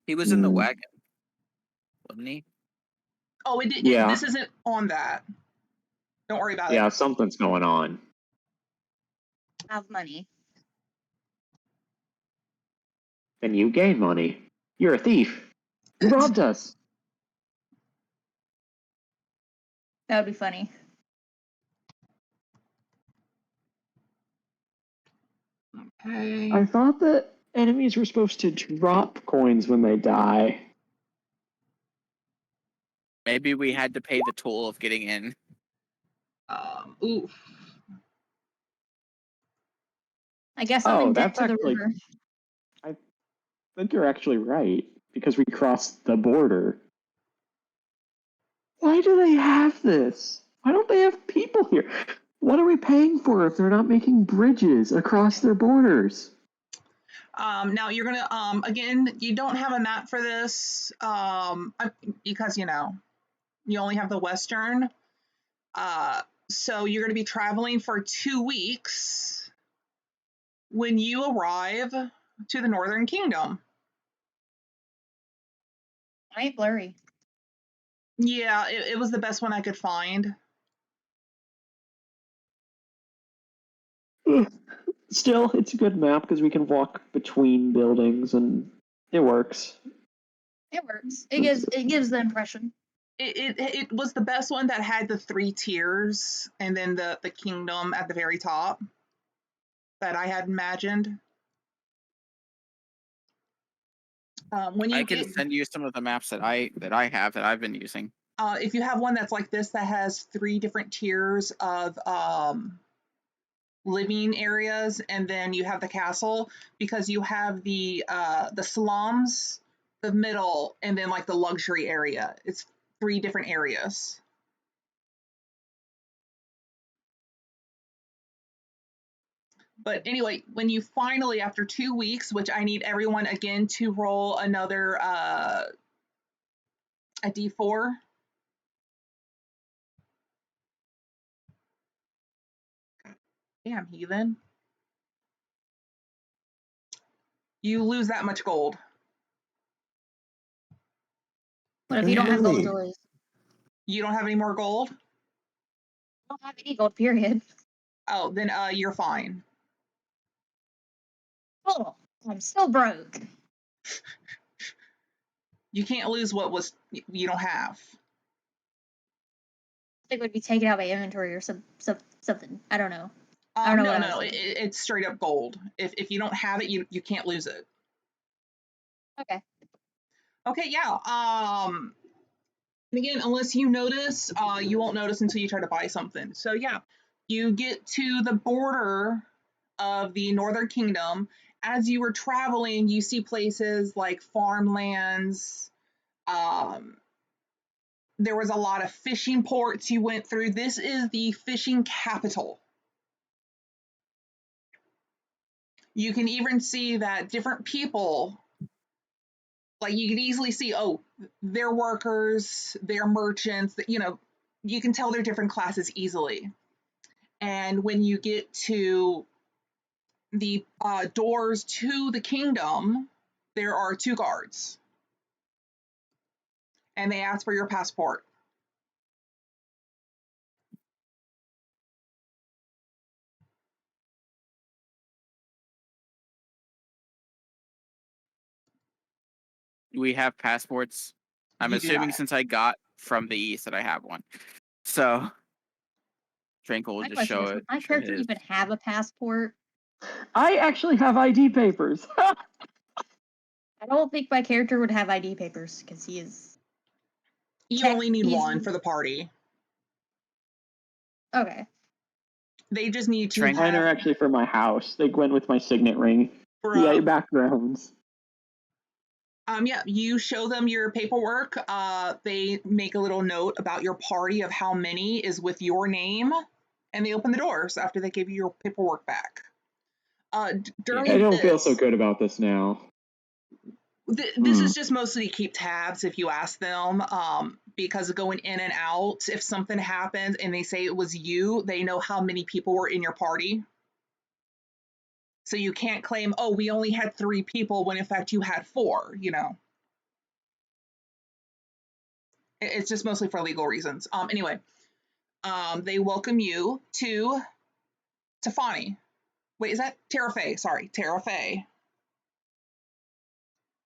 He was in the wagon, wasn't he? Oh, Yeah. this isn't on that. Don't worry about it. Yeah, something's going on. Have money. Then you gain money. You're a thief. You robbed us. That would be funny. Okay. I thought that enemies were supposed to drop coins when they die. Maybe we had to pay the toll of getting in. Oof. I guess I'm in debt that's to the actually. river. I think you're actually right because we crossed the border. Why do they have this? Why don't they have people here? What are we paying for if they're not making bridges across their borders? Now you're gonna again, you don't have a map for this because you only have the western. So you're gonna be traveling for 2 weeks when you arrive to the Northern Kingdom. I ain't blurry. Yeah, it was the best one I could find. Still, it's a good map because we can walk between buildings and it works. It works. It gives the impression. It was the best one that had the 3 tiers and then the kingdom at the very top that I had imagined. When you I can send you some of the maps that I've been using. If you have one that's like this that has 3 different tiers of living areas, and then you have the castle, because you have the slums, the middle, and then like the luxury area. It's 3 different areas. But anyway, when you finally, after 2 weeks, which I need everyone again to roll another a d4. Damn, heathen. You lose that much gold. What if you don't have gold Hey, to lose? You don't have any more gold? I don't have any gold, period. Oh, then you're fine. Cool. I'm still broke. You can't lose what was you don't have. I think it would be taken out of my inventory or something. I don't know. I don't know No, what I no, was thinking. it's straight up gold. If you don't have it, you can't lose it. Okay. Okay, yeah. And again, unless you notice, you won't notice until you try to buy something. So yeah, you get to the border of the Northern Kingdom. As you were traveling, you see places like farmlands. Um, there was a lot of fishing ports you went through. This is the fishing capital. You can even see that different people, like you can easily see, oh, they're workers, they're merchants, you can tell they're different classes easily. And when you get to the doors to the kingdom, there are 2 guards, and they ask for your passport. We have passports. I'm You do assuming not. since I got from the east that I have one. So Tranquil will My just question show is, would it. my Show character his. even have a passport? I actually have ID papers. I don't think my character would have ID papers because he is You tech. only need He's one for the party. okay. They just need to Tranquil. Mine are have actually for my house. They went with my signet ring. for The backgrounds. yeah, you show them your paperwork. They make a little note about your party of how many is with your name, and they open the doors after they give you your paperwork back. I During don't feel so this, good about this now. this is just mostly to keep tabs if you ask them, because going in and out, if something happens and they say it was you, they know how many people were in your party. So you can't claim, oh, we only had 3 people when in fact you had 4, It's just mostly for legal reasons. Anyway, they welcome you to Tefani. Wait, is that Terrafe? Sorry, Terrafe,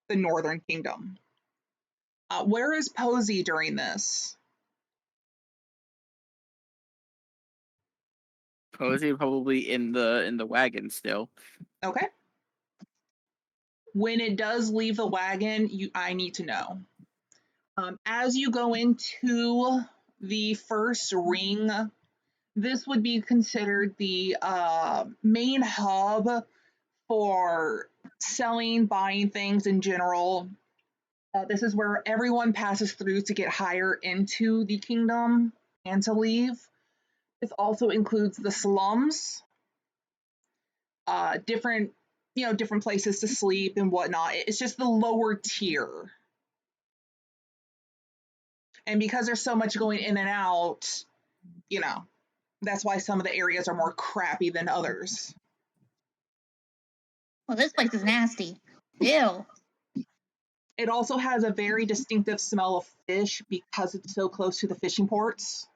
the Northern Kingdom. Where is Posey during this? Posey probably in the wagon still. Okay. When it does leave the wagon, I need to know. As you go into the first ring, this would be considered the main hub for selling, buying things in general. This is where everyone passes through to get higher into the kingdom and to leave. This also includes the slums, different different places to sleep and whatnot. It's just the lower tier. And because there's so much going in and out, that's why some of the areas are more crappy than others. Well, this place is nasty. Ew. It also has a very distinctive smell of fish because it's so close to the fishing ports.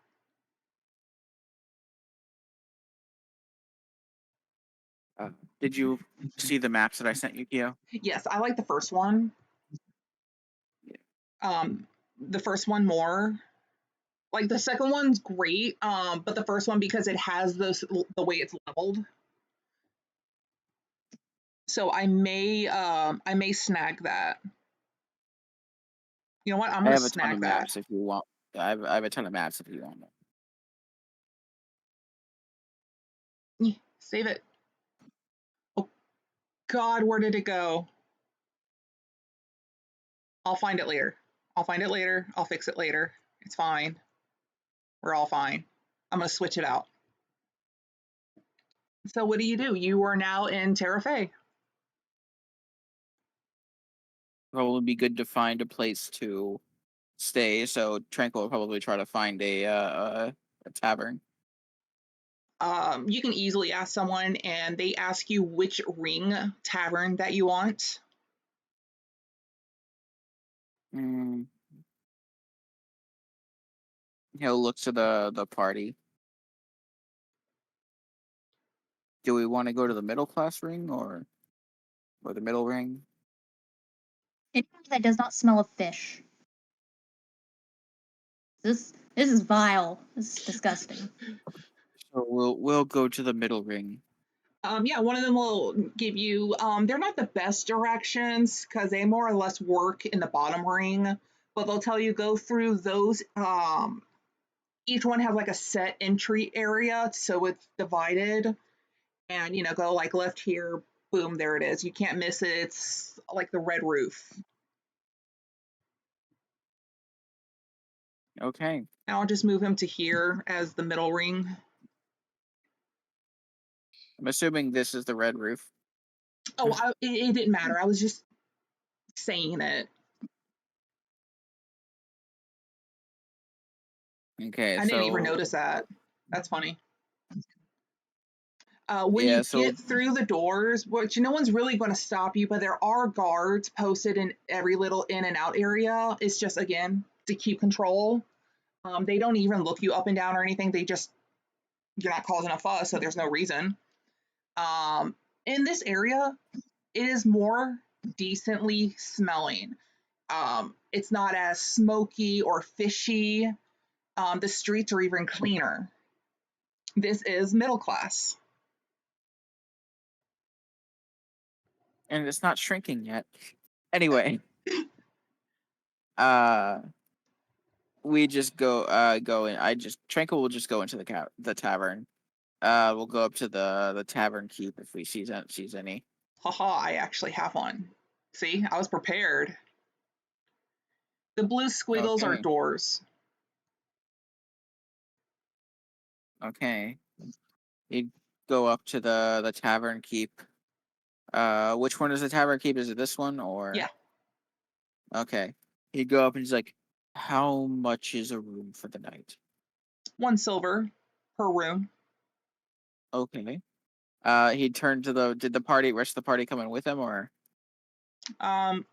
Did you see the maps that I sent you, Kyo? Yes, I like the first one. The first one more. Like the second one's great, but the first one because it has the way it's leveled. So I may snag that. You know what? I'm I gonna have a ton of snag that. maps if you want. I have a ton of maps if you want them. Save it. Oh God, where did it go? I'll find it later. I'll find it later. I'll fix it later. It's fine. We're all fine. I'm gonna switch it out. So what do? You are now in Terrafe. Probably be good to find a place to stay. So Tranquil will probably try to find a tavern. You can easily ask someone, and they ask you which ring tavern that you want. Mm. He'll look to the party. Do we want to go to the middle class ring or the middle ring? Anyone that does not smell of fish. This is vile. This is disgusting. So we'll go to the middle ring. Yeah, one of them will give you, they're not the best directions because they more or less work in the bottom ring, but they'll tell you go through those. Each one has like a set entry area, so it's divided, and go like left here, boom, there it is. You can't miss it. It's like the red roof. Okay. I'll just move him to here as the middle ring. I'm assuming this is the red roof. Oh, it didn't matter. I was just saying it. Okay, I didn't even so notice that. That's funny. When yeah, you so get through the doors, which no one's really going to stop you, but there are guards posted in every little in and out area. It's just, again, to keep control. They don't even look you up and down or anything. You're not causing a fuss, so there's no reason. In this area, it is more decently smelling. It's not as smoky or fishy. The streets are even cleaner. This is middle class. and it's not shrinking yet. Anyway, uh we just go in. Tranquil will just go into the tavern. We'll go up to the tavern keep if we sees any. Haha, I actually have one. See, I was prepared. The blue squiggles are Okay. doors. Okay. You go up to the tavern keep. Which one is the tavern keep? Is it this one or? Yeah, Okay. He'd go up and he's like, "How much is a room for the night?" 1 silver per room. Okay. He'd turn to did the rest of the party come in with him or? Um,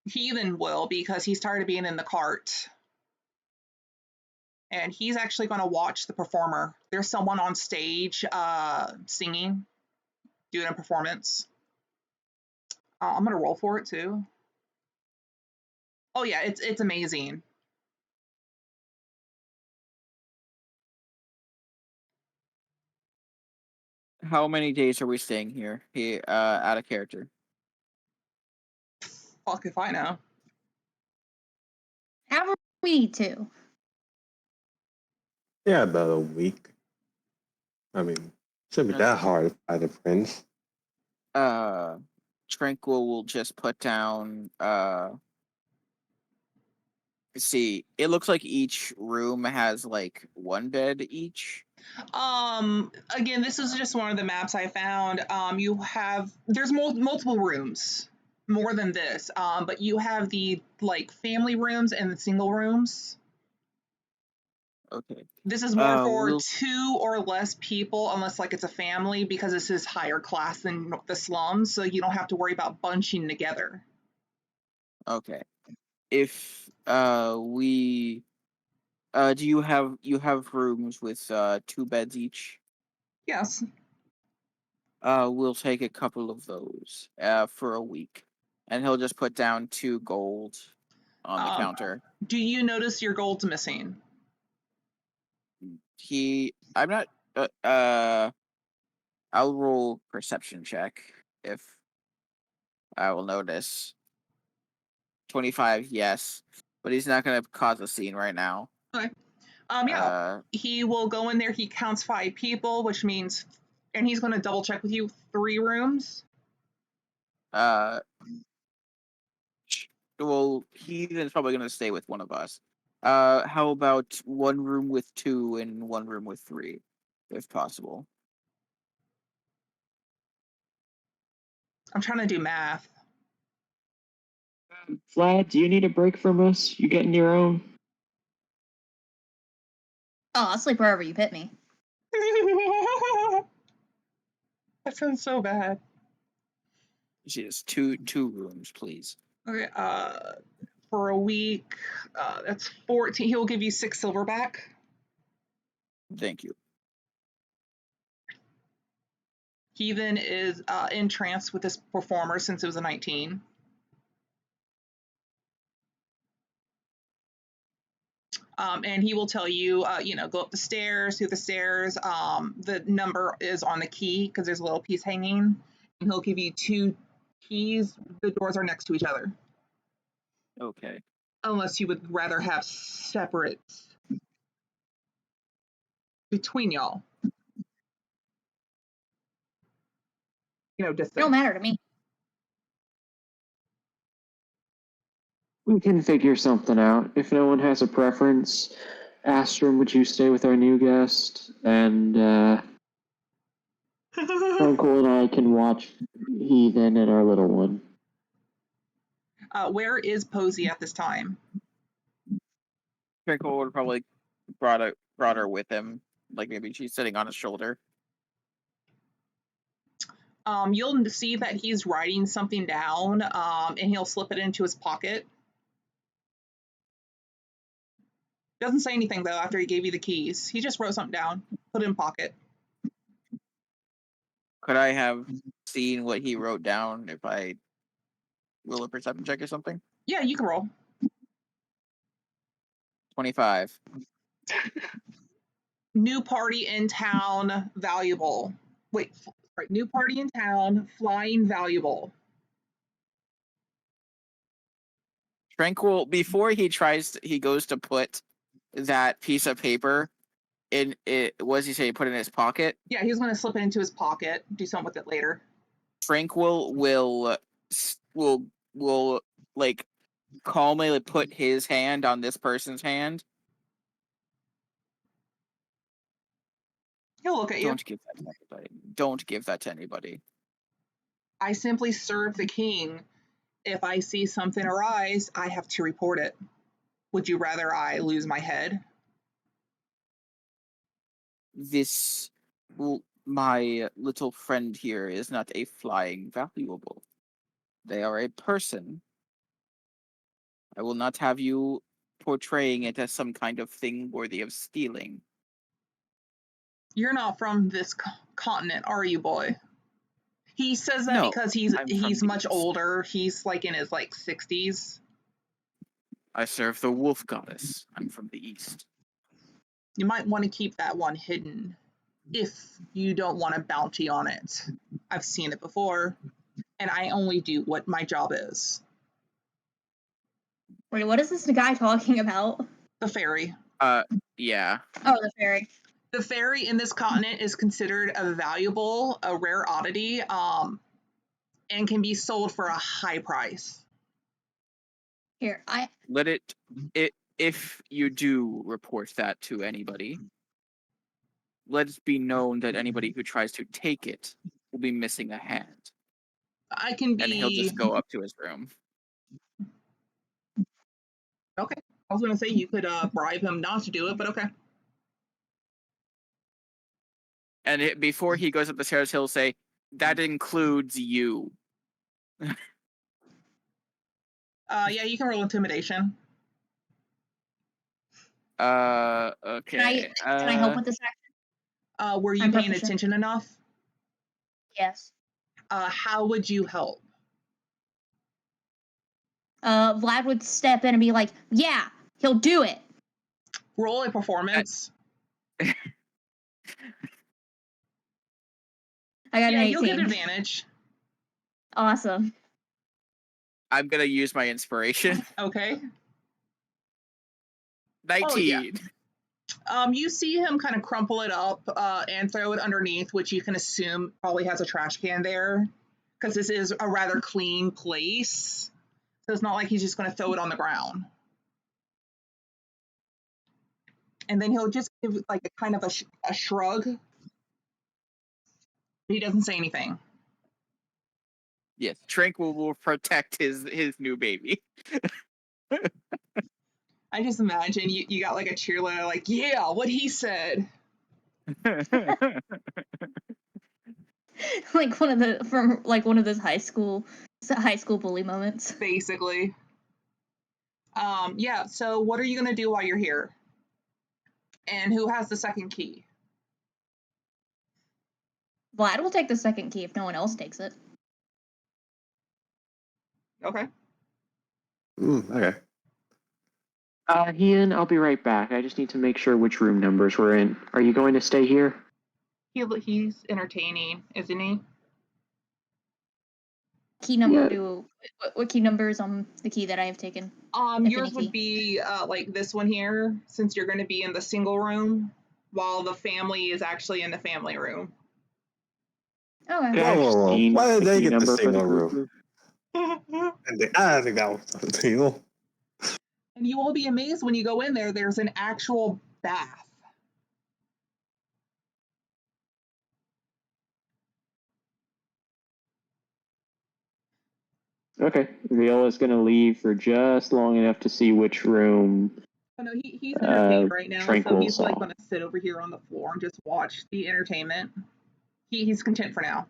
Heathen will because he's tired of being in the cart. And he's actually going to watch the performer. There's someone on stage singing, doing a performance. I'm going to roll for it too. Oh yeah, it's amazing. How many days are we staying here? He out of character. Fuck if I know. However we need to. Yeah, about a week. I mean, shouldn't be that hard by the prince. Tranquil will just put down see, it looks like each room has like one bed each. Again, this is just one of the maps I found. There's multiple rooms, more than this. But you have the like family rooms and the single rooms. Okay. This is more for We'll 2 or less people, unless like it's a family, because this is higher class than the slums, so you don't have to worry about bunching together. okay. If we do you have rooms with 2 beds each? Yes. We'll take a couple of those for a week. And he'll just put down 2 gold on the Um, counter. do you notice your gold's missing? I'm not I'll roll perception check if I will notice. 25, yes. But he's not gonna cause a scene right now. Okay. Yeah. He will go in there. He counts 5 people, which means, and he's going to double check with you 3 rooms. Uh, well, he's probably gonna stay with one of us. How about 1 room with 2 and 1 room with 3, if possible? I'm trying to do math. Vlad, do you need a break from us? You getting your own? Oh, I'll sleep wherever you put me. That sounds so bad. She has two rooms, please. Okay, for a week, that's 14. He'll give you 6 silver back. Thank you. He then is entranced with this performer since it was a 19. And he will tell you, go up the stairs, through the stairs. The number is on the key because there's a little piece hanging. And he'll give you 2 keys. The doors are next to each other. Okay. Unless you would rather have separate between y'all. It Distance. don't matter to me. We can figure something out. If no one has a preference, Astrum, would you stay with our new guest? And Uncle and I can watch Heathen and our little one. Where is Posey at this time? Trinkle would probably brought her with him. Like maybe she's sitting on his shoulder. You'll see that he's writing something down, and he'll slip it into his pocket. Doesn't say anything though after he gave you the keys. He just wrote something down, put it in pocket. Could I have seen what he wrote down if I roll a perception check or something? Yeah, you can roll. 25. New party in town, valuable. Wait, right, new party in town, flying, valuable. Tranquil, before he goes to put that piece of paper in it. What does he say? Put it in his pocket. Yeah, he's going to slip it into his pocket. Do something with it later. Tranquil will like calmly put his hand on this person's hand. He'll look at you. Don't give that to anybody. Don't give that to anybody. I simply serve the king. If I see something arise, I have to report it. Would you rather I lose my head? My little friend here is not a flying valuable. They are a person. I will not have you portraying it as some kind of thing worthy of stealing. You're not from this continent, are you, boy? He says that No, because I'm from he's the much East. older. He's like in his 60s. I serve the wolf goddess. I'm from the East. You might want to keep that one hidden if you don't want a bounty on it. I've seen it before, and I only do what my job is. Wait, what is this guy talking about? The fairy. Yeah. Oh, the fairy. The fairy in this continent is considered a valuable, a rare oddity, and can be sold for a high price. Here, Let it if you do report that to anybody, let it be known that anybody who tries to take it will be missing a hand. I can be. And he'll just go up to his room. Okay. I was going to say you could bribe him not to do it, but okay. And before he goes up the stairs, he'll say, "That includes you." Yeah, you can roll intimidation. Okay. Can I help with this action? Were you I'm paying proficient. attention enough? Yes. How would you help? Vlad would step in and be like, "Yeah, he'll do it." Roll a performance. I got an 18. You'll get advantage. Awesome. I'm gonna use my inspiration. Okay. 19. You see him kind of crumple it up and throw it underneath, which you can assume probably has a trash can there, because this is a rather clean place. So it's not like he's just going to throw it on the ground. And then he'll just give like a kind of a shrug. He doesn't say anything. Yes, Tranquil will protect his new baby. I just imagine you got like a cheerleader like, yeah, what he said. Like one of those high school bully moments. Basically. Yeah, so what are you going to do while you're here? And who has the second key? Vlad will take the second key if no one else takes it. Okay. Okay. Ian, I'll be right back. I just need to make sure which room numbers we're in. Are you going to stay here? He's entertaining, isn't he? Key number Yeah. what key number is on the key that I have taken? Yours would be like this one here, since you're going to be in the single room, while the family is actually in the family room. Okay. Whoa. Why did they get the single room? And I think that was the deal. you will be amazed when you go in there, there's an actual bath. Okay. Viola's going to leave for just long enough to see which room. Oh, no, he's entertained right now, Tranquil so he's saw. like going to sit over here on the floor and just watch the entertainment. He's content for now.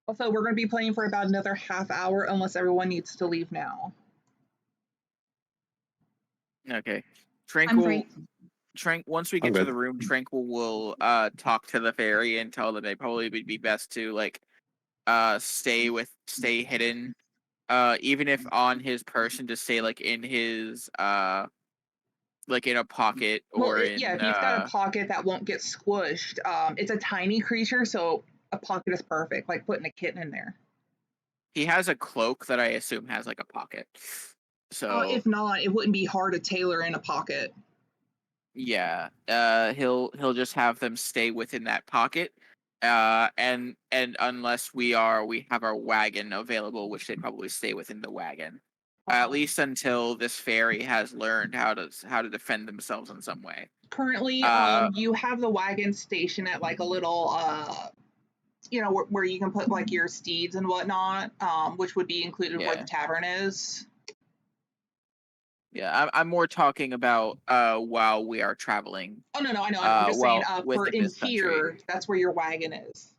Also, we're going to be playing for about another half hour unless everyone needs to leave now. Okay. I'm free. Once we get to the room, Tranquil will talk to the fairy and tell them they probably would be best to like stay hidden. Even if on his person, to stay like in his like in a pocket or yeah, if you've got a pocket that won't get squished, it's a tiny creature, so a pocket is perfect, like putting a kitten in there. He has a cloak that I assume has like a pocket. So if not, it wouldn't be hard to tailor in a pocket. Yeah, he'll just have them stay within that pocket, and unless we have our wagon available, which they'd probably stay within the wagon, at least until this fairy has learned how to defend themselves in some way. Currently, you have the wagon stationed at like a little where you can put like your steeds and whatnot, which would be included where the tavern is. Yeah, I'm more talking about while we are traveling. Oh no, I know. I'm just saying for in here, country. that's where your wagon is.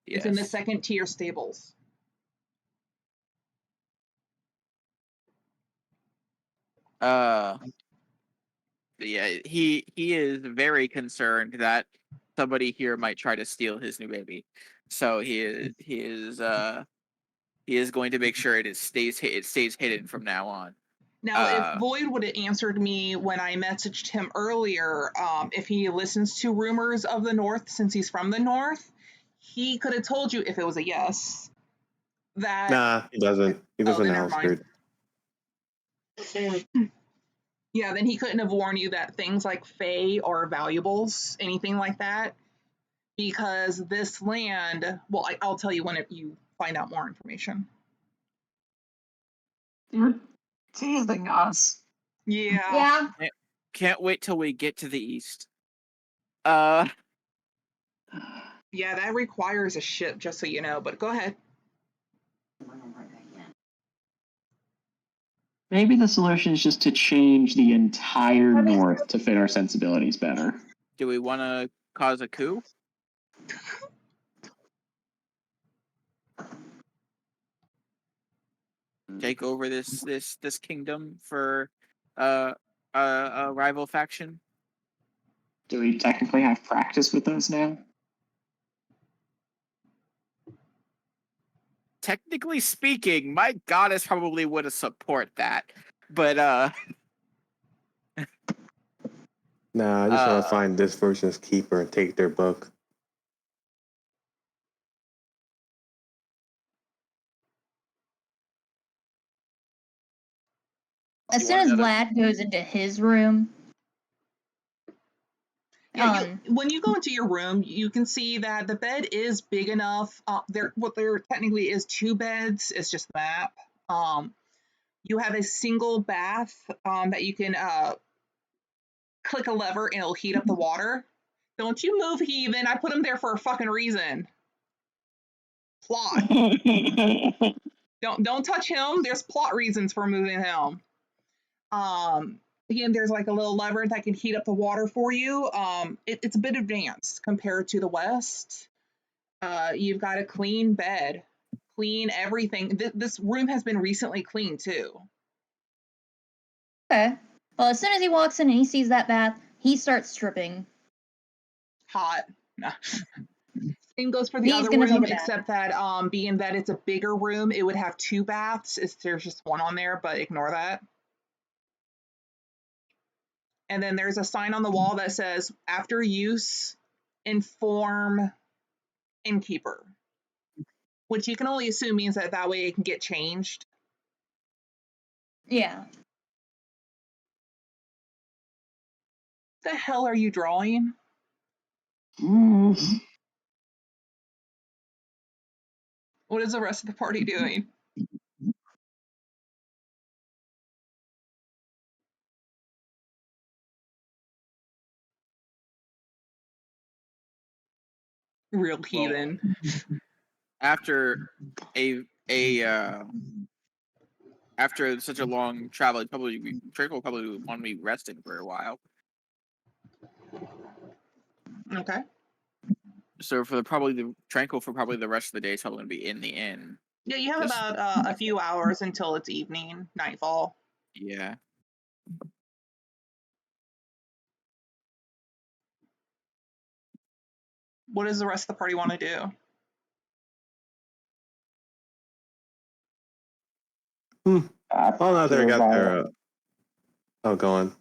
Yes. It's in the second tier stables. Yeah, he is very concerned that somebody here might try to steal his new baby. So he is going to make sure it stays hidden from now on. Now, if Void would have answered me when I messaged him earlier, if he listens to rumors of the North, since he's from the North, he could have told you, if it was a yes, that... Nah, he doesn't. He doesn't know. Yeah, then he couldn't have warned you that things like Fae are valuables, anything like that, because this land... Well, I'll tell you when you find out more information. You're teasing us. Yeah. Can't wait till we get to the east. Yeah, that requires a ship, just so you know, but go ahead. Maybe the solution is just to change the entire North to fit our sensibilities better. Do we want to cause a coup? Take over this kingdom for a rival faction? Do we technically have practice with those now? Technically speaking, my goddess probably would have support that. But Nah, I just want to find this person's keeper and take their book. As soon as Vlad goes into his room, when you go into your room, you can see that the bed is big enough. There technically is two beds. It's just the map. You have a single bath that you can click a lever and it'll heat up the water. Don't you move, heathen! I put him there for a fucking reason. Plot. Don't touch him. There's plot reasons for moving him. Again, there's like a little lever that can heat up the water for you. It's a bit advanced compared to the West. You've got a clean bed, clean everything. This room has been recently cleaned too. Okay. Well, as soon as he walks in and he sees that bath, he starts stripping. Hot. No. Same goes for the He's other gonna take room, a bath. except that being that it's a bigger room, it would have 2 baths. There's just one on there, but ignore that. And then there's a sign on the wall that says, after use, inform innkeeper, which you can only assume means that way it can get changed. Yeah. The hell are you drawing? What is the rest of the party doing? Real heathen. After after such a long travel, Drake will probably want me resting for a while. Okay. So for probably the rest of the day, it's probably gonna be in the inn. Yeah, you have Just- about a few hours until it's evening, nightfall. Yeah. What does the rest of the party want to do? Oh, no, they got their. Oh, go on.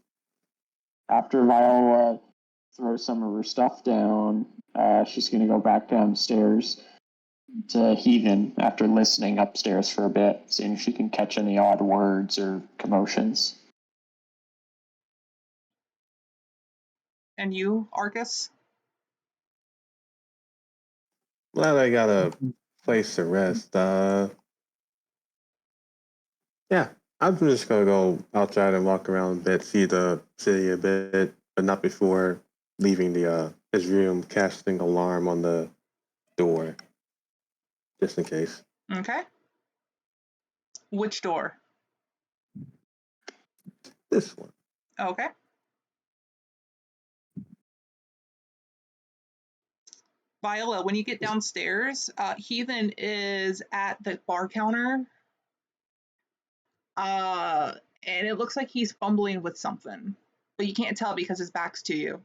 After Viola throws some of her stuff down, she's going to go back downstairs to Heathen after listening upstairs for a bit, seeing if she can catch any odd words or commotions. And you, Arcus? Glad I got a place to rest. Yeah, I'm just gonna go outside and walk around a bit, see the city a bit, but not before leaving the his room, casting alarm on the door, just in case. Okay. Which door? This one. Okay. Viola, when you get downstairs, Heathen is at the bar counter. And it looks like he's fumbling with something, but you can't tell because his back's to you.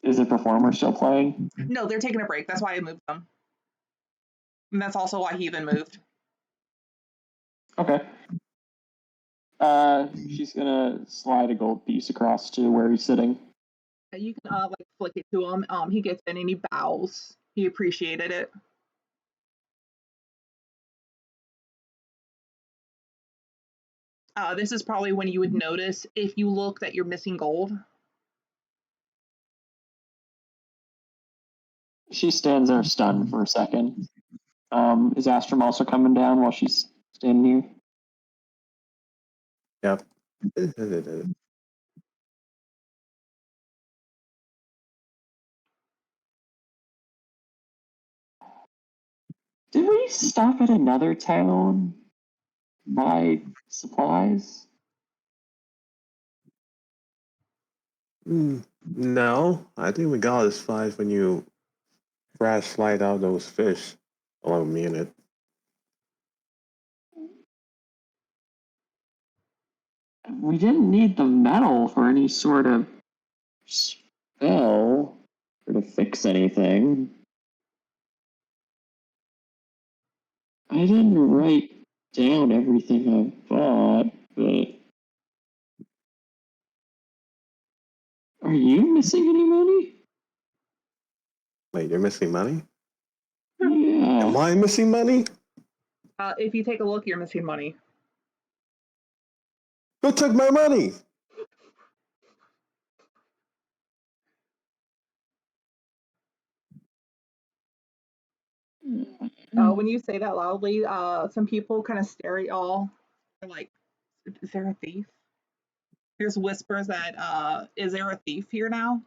Is the performer still playing? No, they're taking a break. That's why I moved them. And that's also why Heathen moved. Okay. She's gonna slide a gold piece across to where he's sitting. You can like flick it to him. He gets in and he bows. He appreciated it. This is probably when you would notice if you look that you're missing gold. She stands there stunned for a second. Is Astrom also coming down while she's standing here? Yep. Did we stop at another town? Buy supplies? No, I think we got as far as when you crash slide out those fish along me in it. We didn't need the metal for any sort of spell or to fix anything. I didn't write down everything I bought, but are you missing any money? Wait, you're missing money? Yeah. Am I missing money? If you take a look, you're missing money. Who took my money? When you say that loudly, some people kind of stare at y'all. They're like, "Is there a thief?" There's whispers that, "Is there a thief here now?"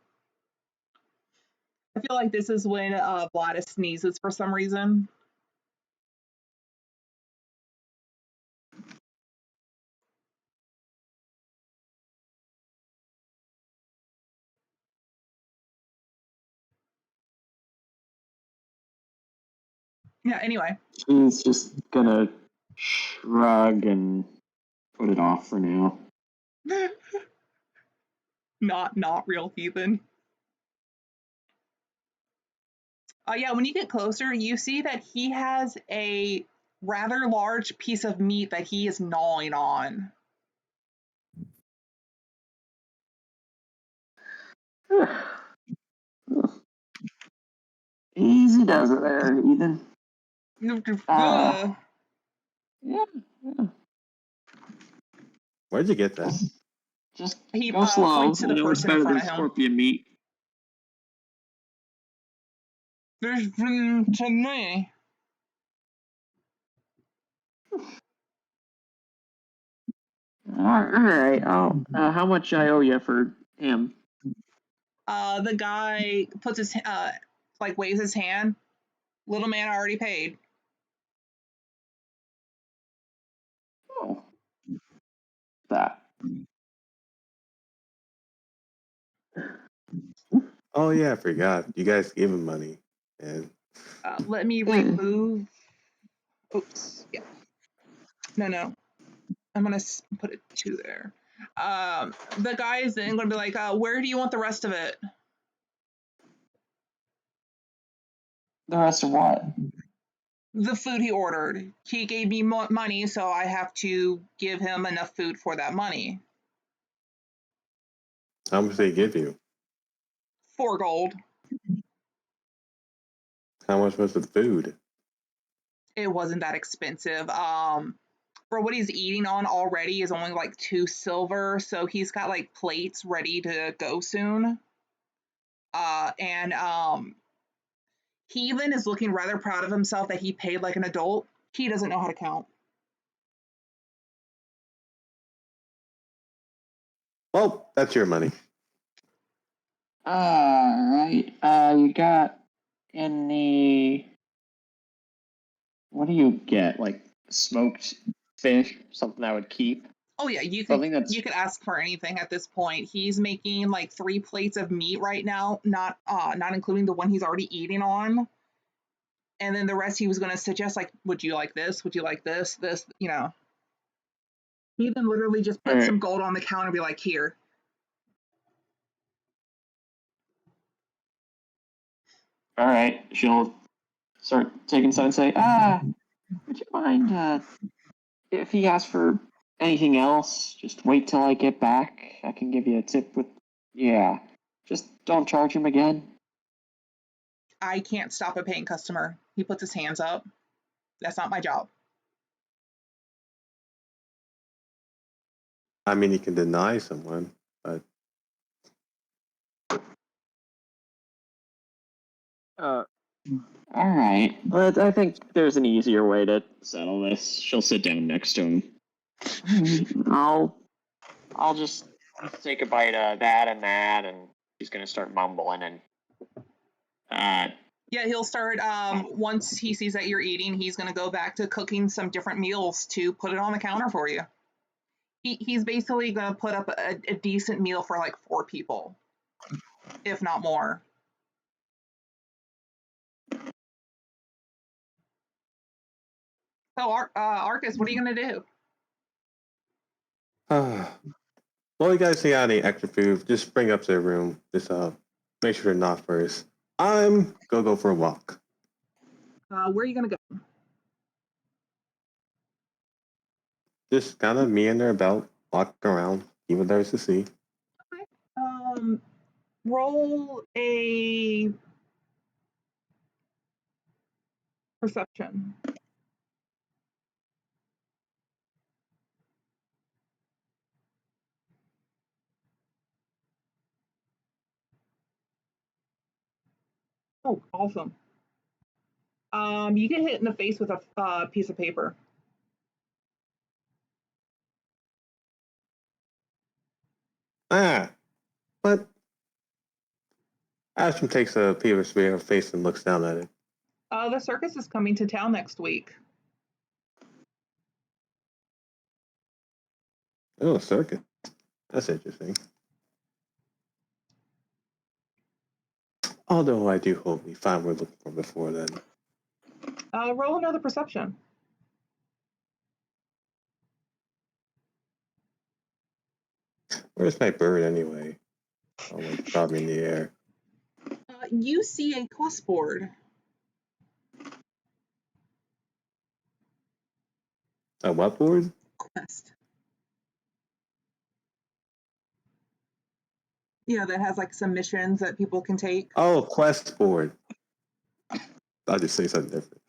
I feel like this is when Vladis sneezes for some reason. Yeah, anyway. She's just gonna shrug and put it off for now. Not real heathen. Yeah, when you get closer, you see that he has a rather large piece of meat that he is gnawing on. Easy does it there, Ethan. Ugh. Yeah. Where'd you get that? Just He go slow. points to I the know it's person in better front than of him. scorpion meat. There's to me. All right. How much I owe you for him? The guy puts his like waves his hand. Little man already paid. Oh, that. Oh yeah, I forgot. You guys gave him money, and Let me remove. Oops. Yeah. No. I'm gonna put it 2 there. The guy is then gonna be like, where do you want the rest of it? The rest of what? The food he ordered. He gave me money, so I have to give him enough food for that money. how much they give you? 4 gold. How much was the food? It wasn't that expensive. For what he's eating on already is only like 2 silver, so he's got like plates ready to go soon. And Heathen is looking rather proud of himself that he paid like an adult. He doesn't know how to count. Well, that's your money. All right. You got any? What do you get? Like smoked fish, something I would keep. Oh yeah, you Something could that's you could ask for anything at this point. He's making like 3 plates of meat right now, not including the one he's already eating on. And then the rest he was going to suggest like, would you like this? Would you like this? This, you know. He then literally just all put right. some gold on the counter and be like, here. All right. She'll start taking some and say, would you mind if he asks for anything else? Just wait till I get back. I can give you a tip with. Yeah. Just don't charge him again. I can't stop a paying customer. He puts his hands up. That's not my job. I mean, you can deny someone, but Uh, All right. Well, I think there's an easier way to settle this. She'll sit down next to him. I'll just take a bite of that, and she's gonna start mumbling and. Yeah, he'll start once he sees that you're eating, he's going to go back to cooking some different meals to put it on the counter for you. He's basically going to put up a decent meal for like 4 people, if not more. So, Arcus, what are you going to do? well, you guys see any extra food? Just bring up to their room. Just make sure they're not first. I'm gonna go for a walk. Where are you going to go? Just kind of meander about, walk around, see what there's to see. Okay. Roll a perception. Oh, awesome. You get hit in the face with a piece of paper. But Ashton takes a paper spray in her face and looks down at it. The circus is coming to town next week. Oh, a circus. That's interesting. Although I do hope we find what we're looking for before then. Roll another perception. Where's my bird anyway? Oh, like probably in the air. You see a quest board. A what board? Quest. Yeah, that has like some missions that people can take. Oh, quest board. I'll just say something different.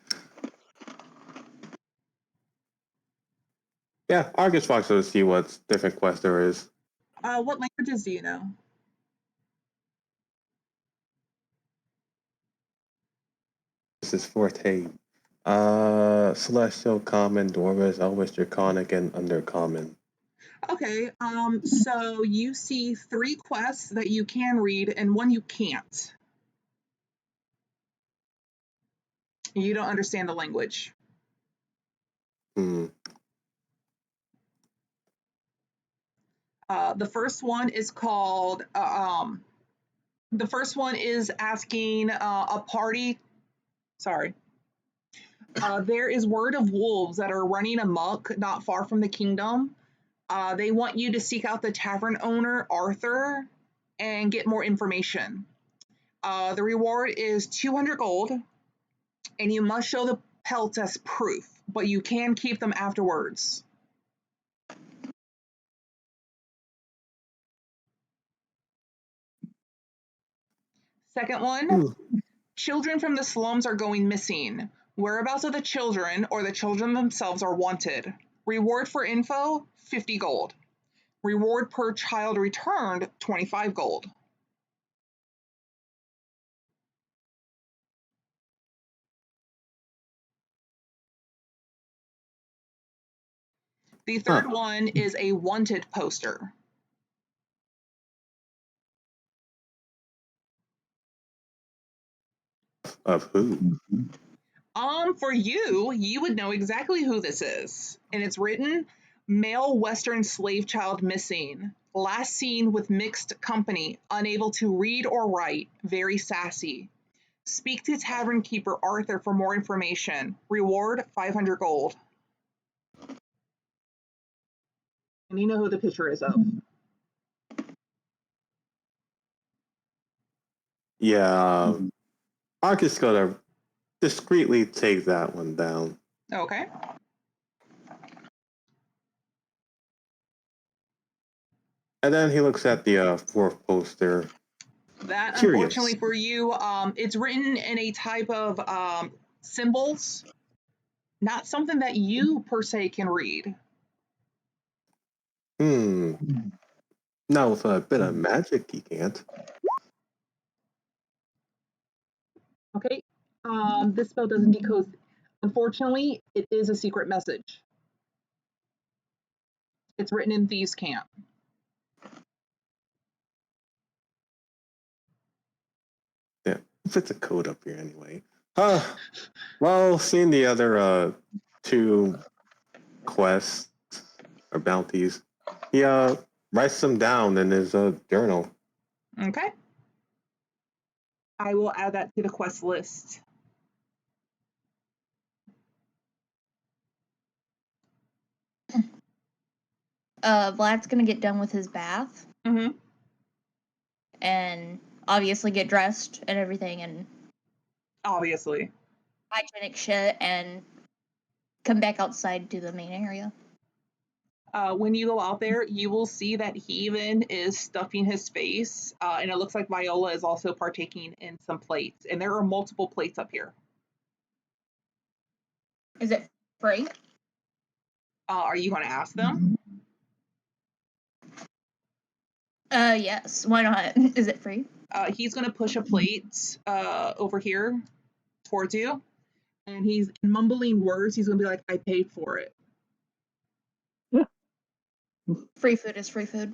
Yeah, Argus walks to see what different quest there is. What languages do you know? This is Forte. Celestial, Common, Dwarvish, Elvish, Draconic, and Undercommon. Okay, so you see 3 quests that you can read and 1 you can't. You don't understand the language. Hmm. The first one is called, the first one is asking a party, sorry. There is word of wolves that are running amok not far from the kingdom. They want you to seek out the tavern owner, Arthur, and get more information. The reward is 200 gold, and you must show the pelts as proof, but you can keep them afterwards. Second one, Ooh. children from the slums are going missing. Whereabouts of the children or the children themselves are wanted. Reward for info, 50 gold. Reward per child returned, 25 gold. The third one is a wanted poster. Of who? For you, you would know exactly who this is. And it's written, male Western slave child missing. Last seen with mixed company, unable to read or write, very sassy. Speak to tavern keeper Arthur for more information. Reward 500 gold. And you know who the picture is of. Yeah, Argus gonna discreetly take that one down. Okay. And then he looks at the fourth poster. That, Curious. unfortunately for you, it's written in a type of symbols, not something that you per se can read. Now with a bit of magic, he can't. Okay. This spell doesn't decode. Unfortunately, it is a secret message. It's written in Thieves' Camp. Yeah, fits a code up here anyway. Well, seeing the other 2 quests or bounties, he writes them down in his journal. Okay. I will add that to the quest list. Vlad's gonna get done with his bath Mm-hmm. and obviously get dressed and everything and Obviously. hygienic shit and come back outside to the main area. When you go out there, you will see that Heathen is stuffing his face, and it looks like Viola is also partaking in some plates. And there are multiple plates up here. Is it free? Are you going to ask them? Yes. Why not? Is it free? He's going to push a plate over here towards you, and he's mumbling words. He's going to be like, I paid for it. Free food is free food.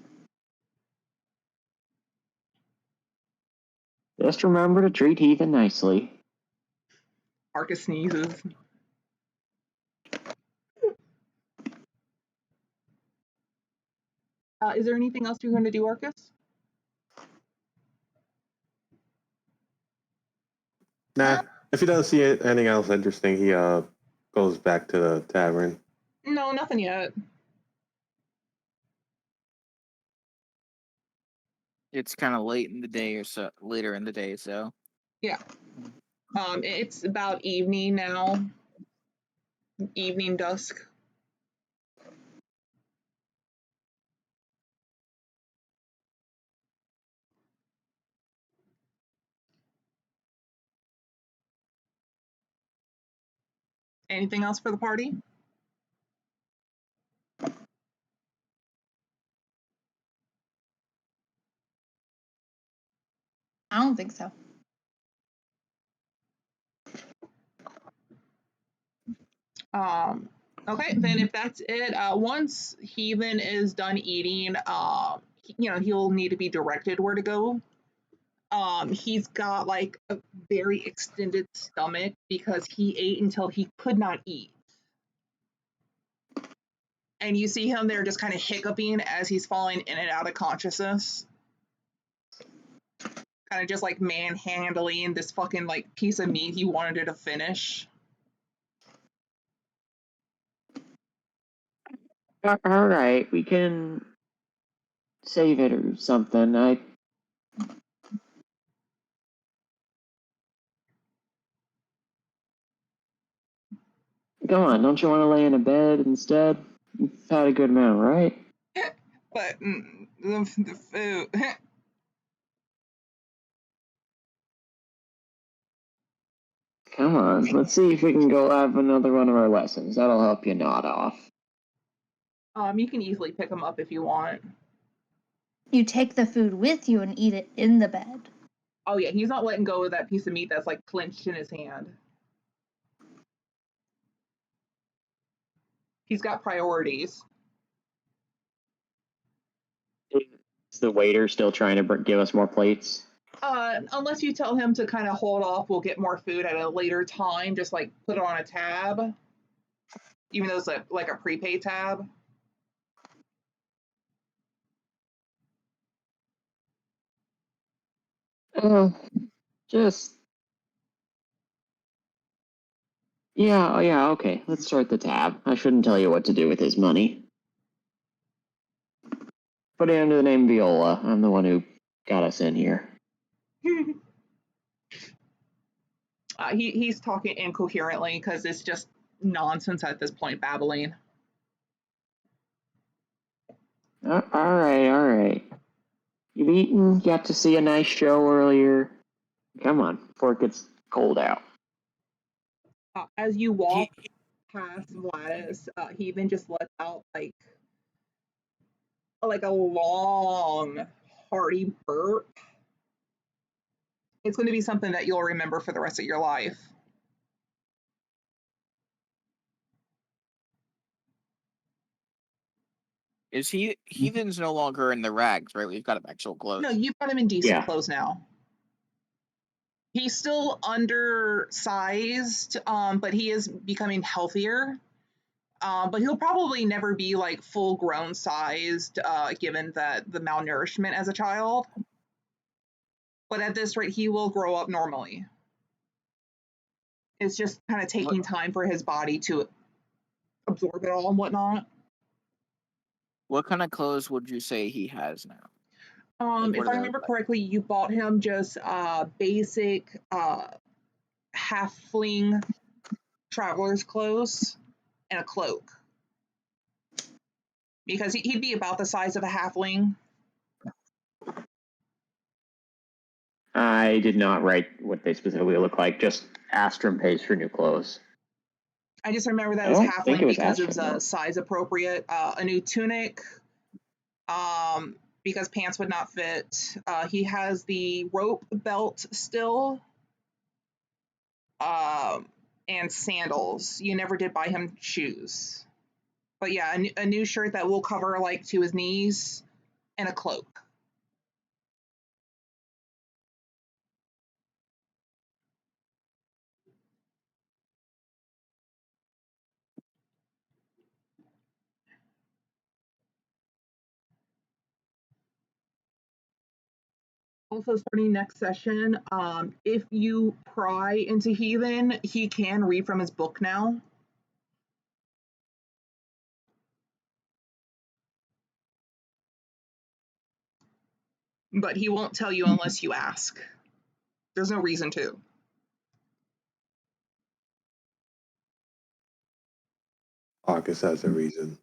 Just remember to treat heathen nicely. Arcus sneezes. Is there anything else you're going to do, Arcus? Nah, If he doesn't see anything else interesting, he goes back to the tavern. No, nothing yet. It's kind of late in the day or so, later in the day, so. Yeah. It's about evening now. Evening dusk. Anything else for the party? I don't think so. Okay, then if that's it, once Heathen is done eating, he'll need to be directed where to go. He's got like a very extended stomach because he ate until he could not eat. And you see him there just kind of hiccuping as he's falling in and out of consciousness. Kind of just like manhandling this fucking like piece of meat he wanted to finish. All right, we can save it or something. Come on, don't you want to lay in a bed instead? You've had a good amount, right? But the food. Come on, let's see if we can go have another one of our lessons. That'll help you nod off. You can easily pick him up if you want. You take the food with you and eat it in the bed. Oh yeah, he's not letting go of that piece of meat that's like clenched in his hand. He's got priorities. Is the waiter still trying to give us more plates? Unless you tell him to kind of hold off, we'll get more food at a later time. Just like put it on a tab, even though it's like a prepaid tab. Oh, just yeah, oh yeah, okay. Let's start the tab. I shouldn't tell you what to do with his money. Put it under the name Viola. I'm the one who got us in here. He's talking incoherently because it's just nonsense at this point, babbling. All right. You've eaten, got to see a nice show earlier. Come on, before it gets cold out. As you walk past Vladis, he then just lets out like a long, hearty burp. It's going to be something that you'll remember for the rest of your life. Is Heathen's no longer in the rags, right? We've got him actual clothes. No, you've got him in decent Yeah. clothes now. He's still undersized, but he is becoming healthier. But he'll probably never be like full grown sized, given that the malnourishment as a child. But at this rate, he will grow up normally. It's just kind of taking time for his body to absorb it all and whatnot. What kind of clothes would you say he has now? If I remember correctly, you bought him just basic halfling traveler's clothes and a cloak. Because he'd be about the size of a halfling. I did not write what they specifically look like, just Astrum pays for new clothes. I just remember that I as don't think halfling it was because it Astrum, was though. size appropriate. A new tunic, because pants would not fit. He has the rope belt still, and sandals. You never did buy him shoes. But yeah, a new shirt that will cover like to his knees and a cloak. Also, starting next session, if you pry into Heathen, he can read from his book now. But he won't tell you unless you ask. There's no reason to. August has a reason.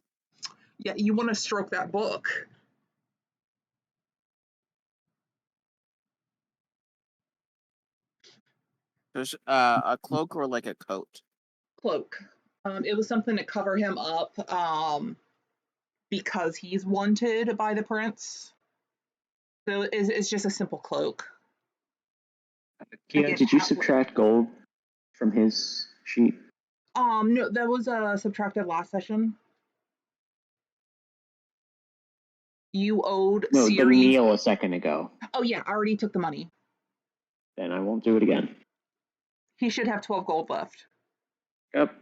Yeah, you want to stroke that book. There's a cloak or like a coat. Cloak. It was something to cover him up because he's wanted by the prince. So it's just a simple cloak. Keon, Again, did you half- subtract gold from his sheet? No, that was subtracted last session. You owed No, the Siri. meal a second ago. Oh yeah, I already took the money. Then I won't do it again. He should have 12 gold left. Yep.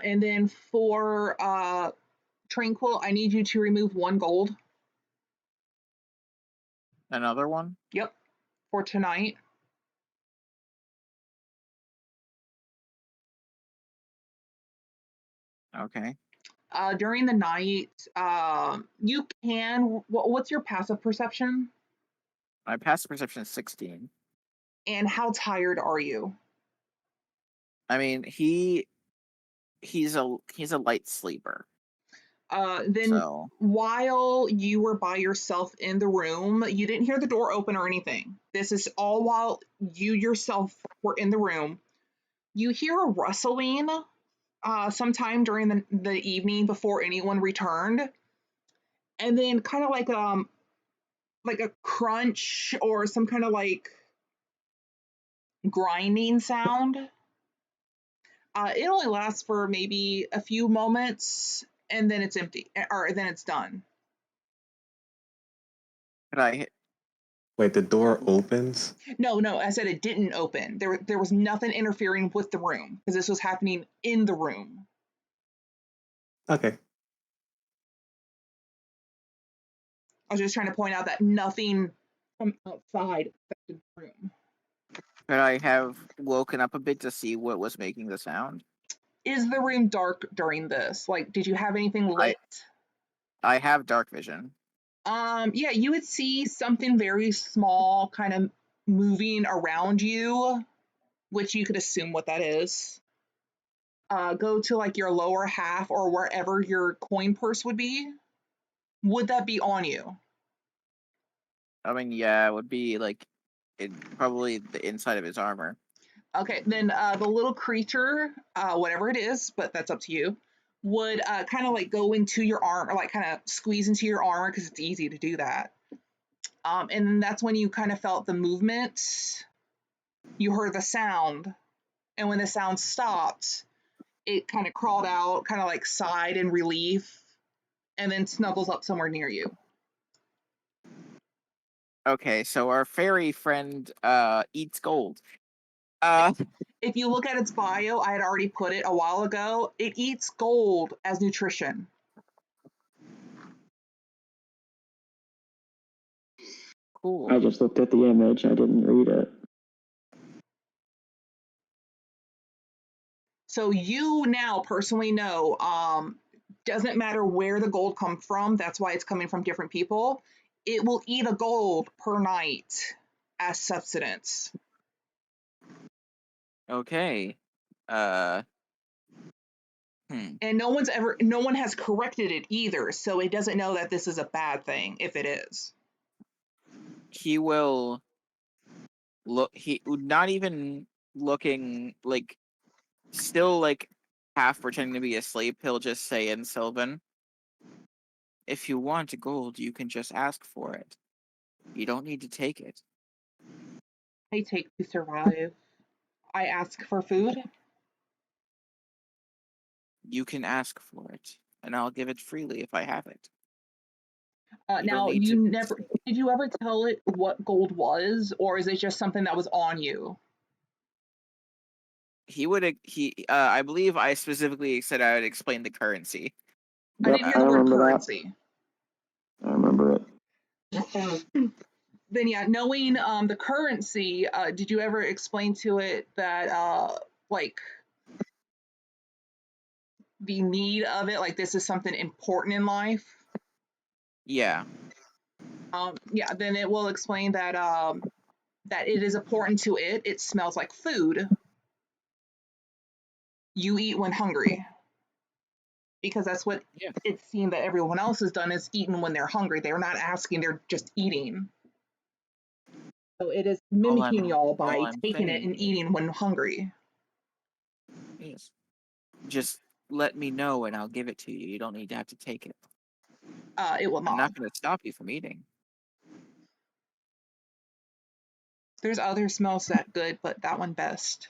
And then for Tranquil, I need you to remove 1 gold. Another one? Yep, for tonight. Okay. During the night, you can. What's your passive perception? My passive perception is 16. And how tired are you? I mean, he's a light sleeper. Then So while you were by yourself in the room, you didn't hear the door open or anything. This is all while you yourself were in the room. You hear a rustling sometime during the evening before anyone returned, and then kind of like a crunch or some kind of like grinding sound. It only lasts for maybe a few moments, and then it's empty, or then it's done. could I Wait, the door opens? No, I said it didn't open. There was nothing interfering with the room because this was happening in the room. Okay. I was just trying to point out that nothing from outside affected the room. could I have woken up a bit to see what was making the sound? Is the room dark during this? Like, did you have anything lit? I have dark vision. Yeah, you would see something very small kind of moving around you, which you could assume what that is. Go to like your lower half or wherever your coin purse would be. Would that be on you? I mean, yeah, it would be like probably the inside of his armor. Okay, then the little creature, whatever it is, but that's up to you, would kind of like go into your arm or like kind of squeeze into your armor because it's easy to do that. And then that's when you kind of felt the movement. You heard the sound, and when the sound stopped, it kind of crawled out, kind of like sighed in relief, and then snuggles up somewhere near you. Okay, so our fairy friend eats gold. If you look at its bio, I had already put it a while ago. It eats gold as nutrition. Cool. I just looked at the image. I didn't read it. So you now personally know, doesn't matter where the gold comes from, that's why it's coming from different people. It will eat a gold per night as subsistence. Okay. And no one has corrected it either, so it doesn't know that this is a bad thing if it is. He will look. He not even looking like, still like half pretending to be asleep. He'll just say in Sylvan, "If you want gold, you can just ask for it. You don't need to take it." I take to survive. I ask for food. You can ask for it, and I'll give it freely if I have it. You don't Now, need to. did you ever tell it what gold was, or is it just something that was on you? I believe I specifically said I would explain the currency. I Yep, didn't hear the I word remember that. currency. I remember it. Then yeah, knowing the currency, did you ever explain to it that like the need of it, like this is something important in life? Yeah. Yeah, then it will explain that that it is important to it. It smells like food. You eat when hungry. Because that's what Yeah. it's seen that everyone else has done is eaten when they're hungry. They're not asking, they're just eating. So it is mimicking y'all all by I'm taking it saying and is, eating when hungry. yes, just let me know and I'll give it to you. You don't need to have to take it. It will I'm not. not going to stop you from eating. There's other smells that good, but that one best.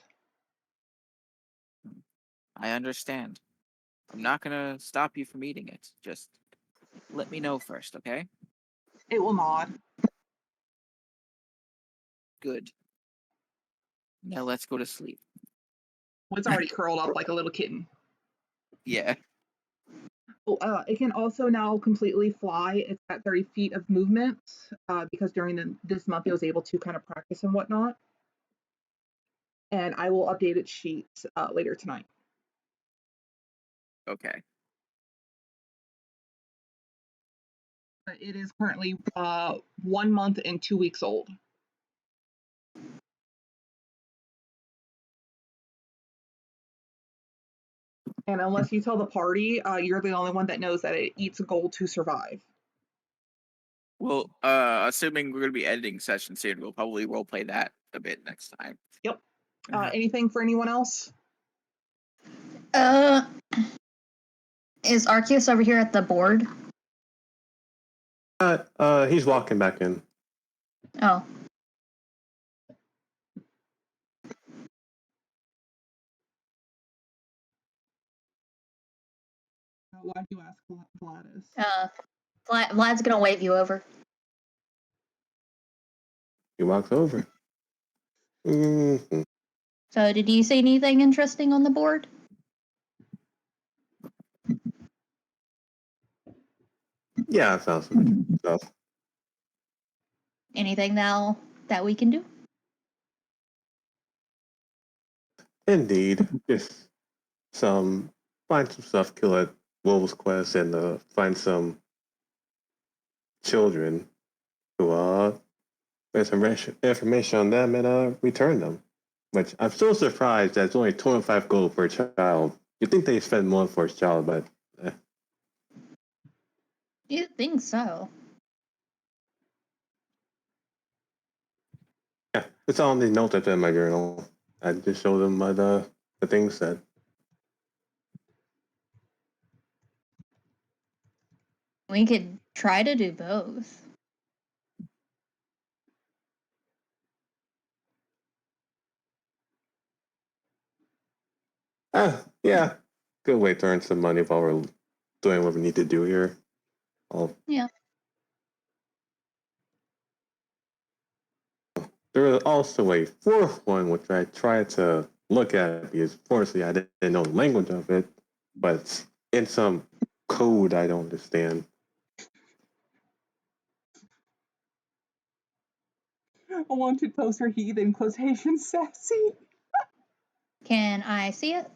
I understand. I'm not going to stop you from eating it. Just let me know first, okay? It will nod. Good. Now let's go to sleep. It's already curled up like a little kitten. Yeah. Oh, it can also now completely fly. It's at 30 feet of movement because during this month it was able to kind of practice and whatnot. And I will update its sheets later tonight. Okay. But it is currently 1 month and 2 weeks old. And unless you tell the party, you're the only one that knows that it eats gold to survive. Well, assuming we're going to be editing session soon, we'll probably roleplay that a bit next time. Yep. Anything for anyone else? Is Arceus over here at the board? He's walking back in. Oh. Why do you ask Gladys? Vlad's gonna wave you over. He walks over. Mm-hmm. So, did you see anything interesting on the board? Yeah, I found some stuff. Anything now that we can do? Indeed, just find some stuff, kill at Wolves Quest, and find some children who there's some information on them and return them. Which I'm still surprised that it's only 25 gold per child. You'd think they spend more for a child, but You think so? yeah, it's all in the notes in my journal. I just showed them what the thing said. We could try to do both. Yeah, good way to earn some money while we're doing what we need to do here. Yeah. There was also a fourth one, which I tried to look at because, fortunately, I didn't know the language of it, but it's in some code I don't understand. A wanted poster, heathen quotation sassy. Can I see it?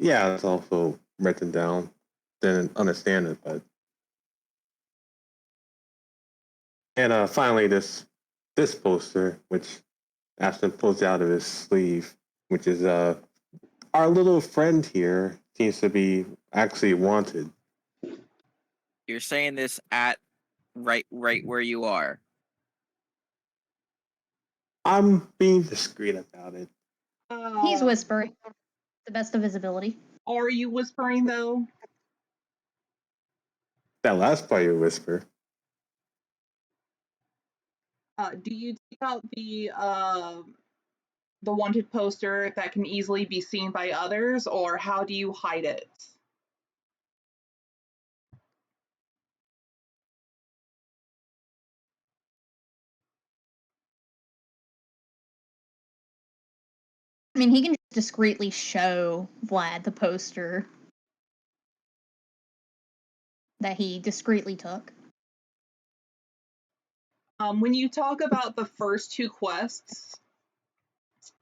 Yeah, it's also written down. Didn't understand it, but and finally this poster, which Ashton pulls out of his sleeve, which is our little friend here seems to be actually wanted. You're saying this at right where you are. I'm being discreet about it. He's whispering. The best of his ability. Are you whispering though? That last part you whisper. Do you take out the wanted poster that can easily be seen by others, or how do you hide it? I mean, he can just discreetly show Vlad the poster that he discreetly took. When you talk about the first two quests,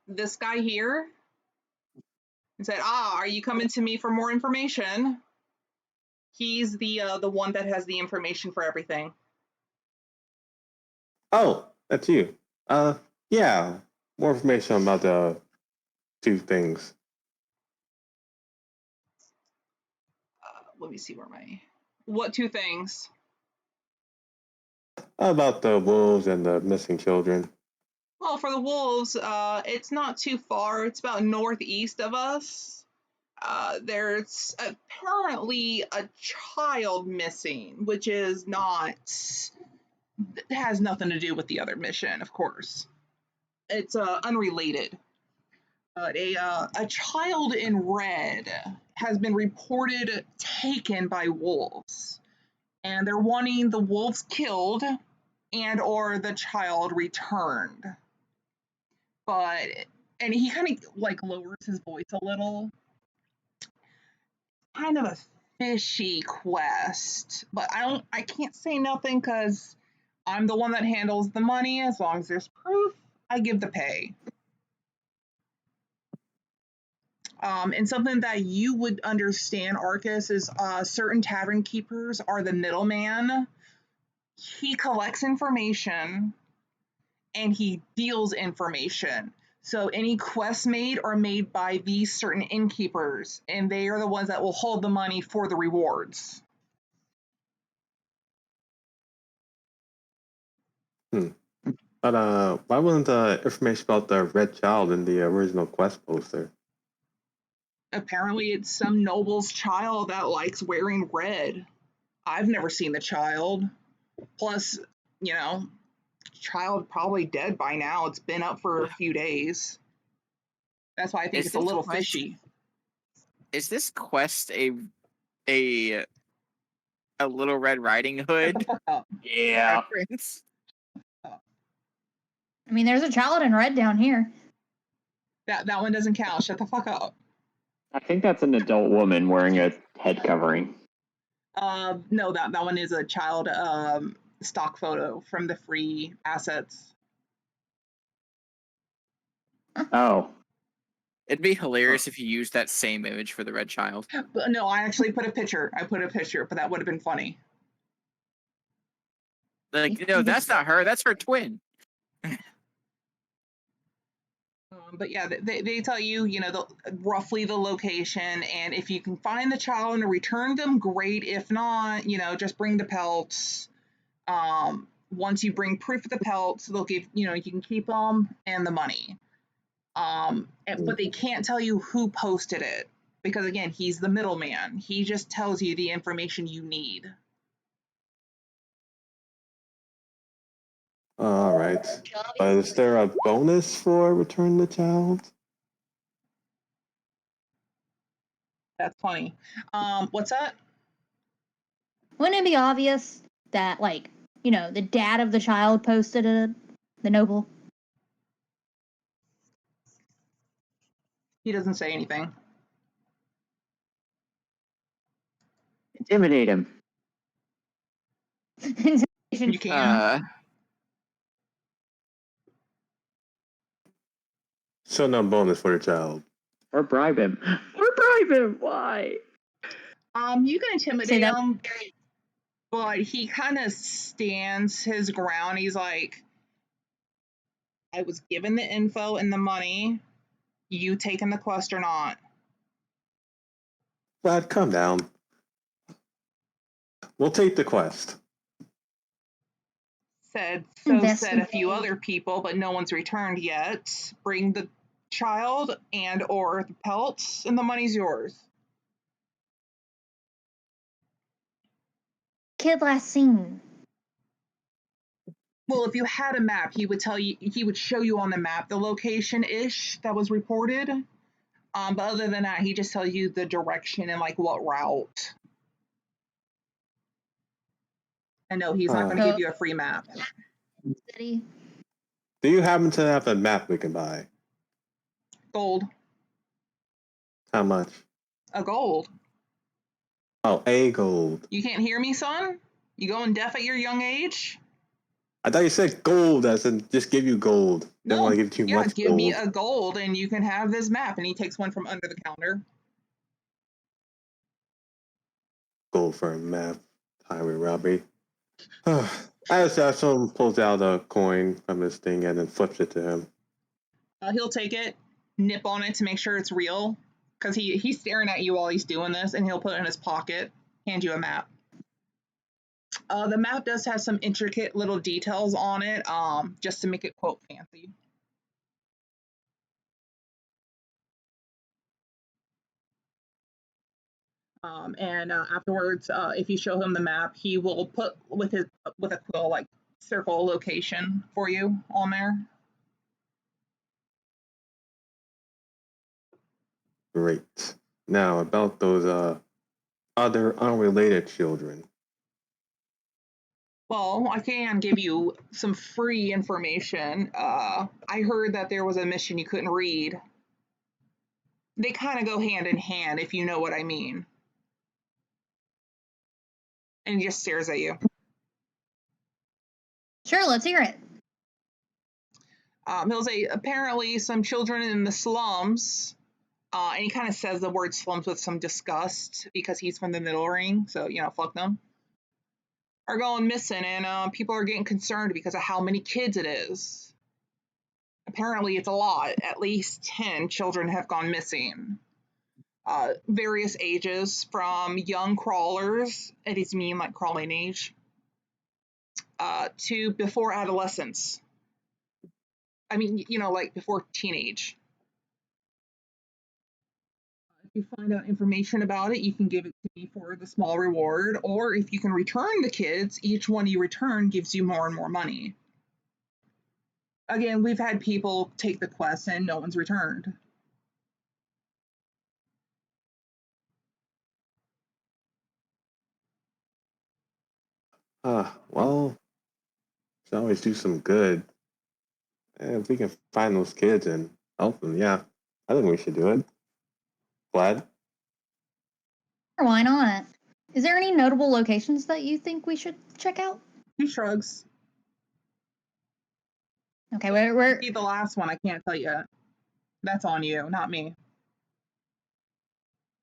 this guy here said, are you coming to me for more information? He's the one that has the information for everything. Oh, that's you. Yeah. More information about the two things. Let me see what two things? About the wolves and the missing children. Well, for the wolves, it's not too far. It's about northeast of us. There's apparently a child missing, which is not has nothing to do with the other mission, of course. It's unrelated. But a child in red has been reported taken by wolves, and they're wanting the wolves killed and or the child returned. But and he kind of like lowers his voice a little. Kind of a fishy quest, but I can't say nothing because I'm the one that handles the money. As long as there's proof, I give the pay. And something that you would understand, Arcus, is certain tavern keepers are the middleman. He collects information and he deals information. So any quests made are made by these certain innkeepers, and they are the ones that will hold the money for the rewards. But why wasn't the information about the red child in the original quest poster? Apparently, it's some noble's child that likes wearing red. I've never seen the child. Plus, you know, child probably dead by now. It's been up for a few days. That's why I think Is it's a this little quest- fishy. Is this quest a Little Red Riding Hood Yeah. reference? I mean, there's a child in red down here. That one doesn't count. Shut the fuck up. I think that's an adult woman wearing a head covering. No, that one is a child stock photo from the free assets. Oh. It'd be hilarious if you used that same image for the red child. But no, I actually put a picture. But that would have been funny. Like, no, that's not her. That's her twin. But yeah, they tell you, roughly the location, and if you can find the child and return them, great. If not, just bring the pelts. Once you bring proof of the pelts, they'll give, you can keep them and the money. But they can't tell you who posted it because, again, he's the middleman. He just tells you the information you need. All right. But is there a bonus for return the child? That's funny. What's that? Wouldn't it be obvious that, like, the dad of the child posted it, the noble? He doesn't say anything. Intimidate him. You can. So no bonus for the child. Or bribe him. Or bribe him. Why? You can intimidate him, but he kind of stands his ground. He's like, I was given the info and the money. You taking the quest or not? Vlad, calm down. We'll take the quest. Said a few other people, but no one's returned yet. Bring the child and or the pelts, and the money's yours. Kid last seen. Well, if you had a map, he would show you on the map the location-ish that was reported. But other than that, he just tells you the direction and like what route. And no, he's not going to give you a free map. City. Do you happen to have a map we can buy? Gold. How much? A gold. Oh, a gold. You can't hear me, son? You going deaf at your young age? I thought you said gold, as in just give you gold. Don't want to give too Yeah, much give me gold. a gold and you can have this map. And he takes one from under the counter. Gold for a map. Highway robbery. As someone pulls out a coin from his thing and then flips it to him. He'll take it, nip on it to make sure it's real, because he's staring at you while he's doing this, and he'll put it in his pocket, hand you a map. The map does have some intricate little details on it, just to make it, quote, fancy. And afterwards, if you show him the map, he will put with a quill, like, circle location for you on there. Great. Now, about those other unrelated children. Well, I can give you some free information. I heard that there was a mission you couldn't read. They kind of go hand in hand, if you know what I mean. And he just stares at you. Sure, let's hear it. He'll say, apparently some children in the slums, and he kind of says the word slums with some disgust because he's from the middle ring, so, fuck them, are going missing, and people are getting concerned because of how many kids it is. Apparently it's a lot. At least 10 children have gone missing. Various ages, from young crawlers, it is mean like crawling age, to before adolescence. I mean, like before teenage. If you find out information about it, you can give it to me for the small reward, or if you can return the kids, each one you return gives you more and more money. Again, we've had people take the quest and no one's returned. Well, should always do some good. And if we can find those kids and help them, yeah, I think we should do it. Glad. Or why not? Is there any notable locations that you think we should check out? He shrugs. Okay, we're Be the last one, I can't tell you. That's on you, not me.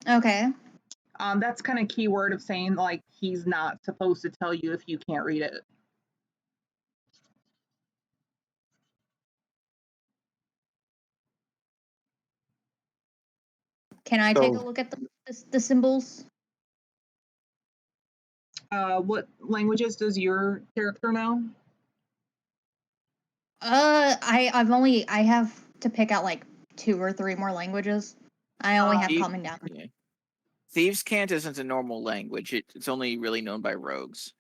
okay. That's kind of keyword of saying, like, he's not supposed to tell you if you can't read it. Can I take a So- look at the symbols? What languages does your character know? I have to pick out like 2 or 3 more languages. I only have common down. Yeah. Thieves' Cant isn't a normal language. It's only really known by rogues.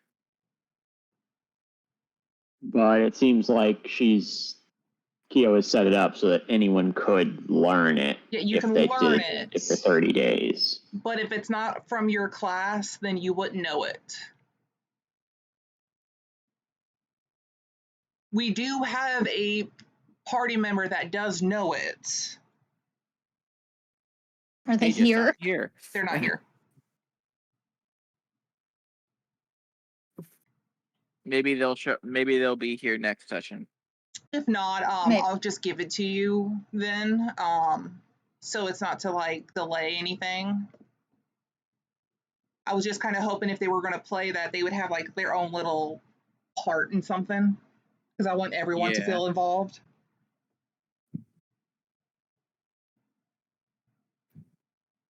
But it seems like Kyo has set it up so that anyone could learn it. Yeah, you if can they learn did it. for 30 days. But if it's not from your class, then you wouldn't know it. We do have a party member that does know it. Are they They just here? not here. They're not here. Maybe they'll be here next session. If not, Maybe. I'll just give it to you then. So it's not to like delay anything. I was just kind of hoping if they were going to play that they would have like their own little part in something, because I want everyone to Yeah. feel involved.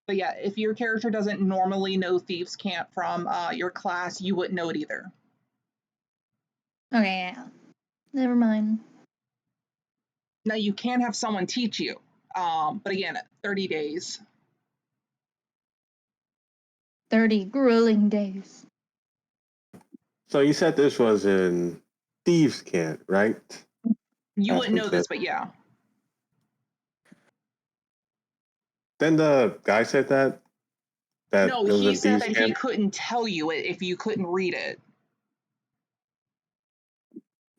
But yeah, if your character doesn't normally know Thieves' Camp from your class, you wouldn't know it either. Okay, yeah. Never mind. Now you can have someone teach you, but again, 30 days. 30 grueling days. So you said this was in Thieves' Cant, right? You wouldn't know Aspen this, said. but yeah. Then the guy said that No, it was he in said Thieves' that he Camp. couldn't tell you it if you couldn't read it.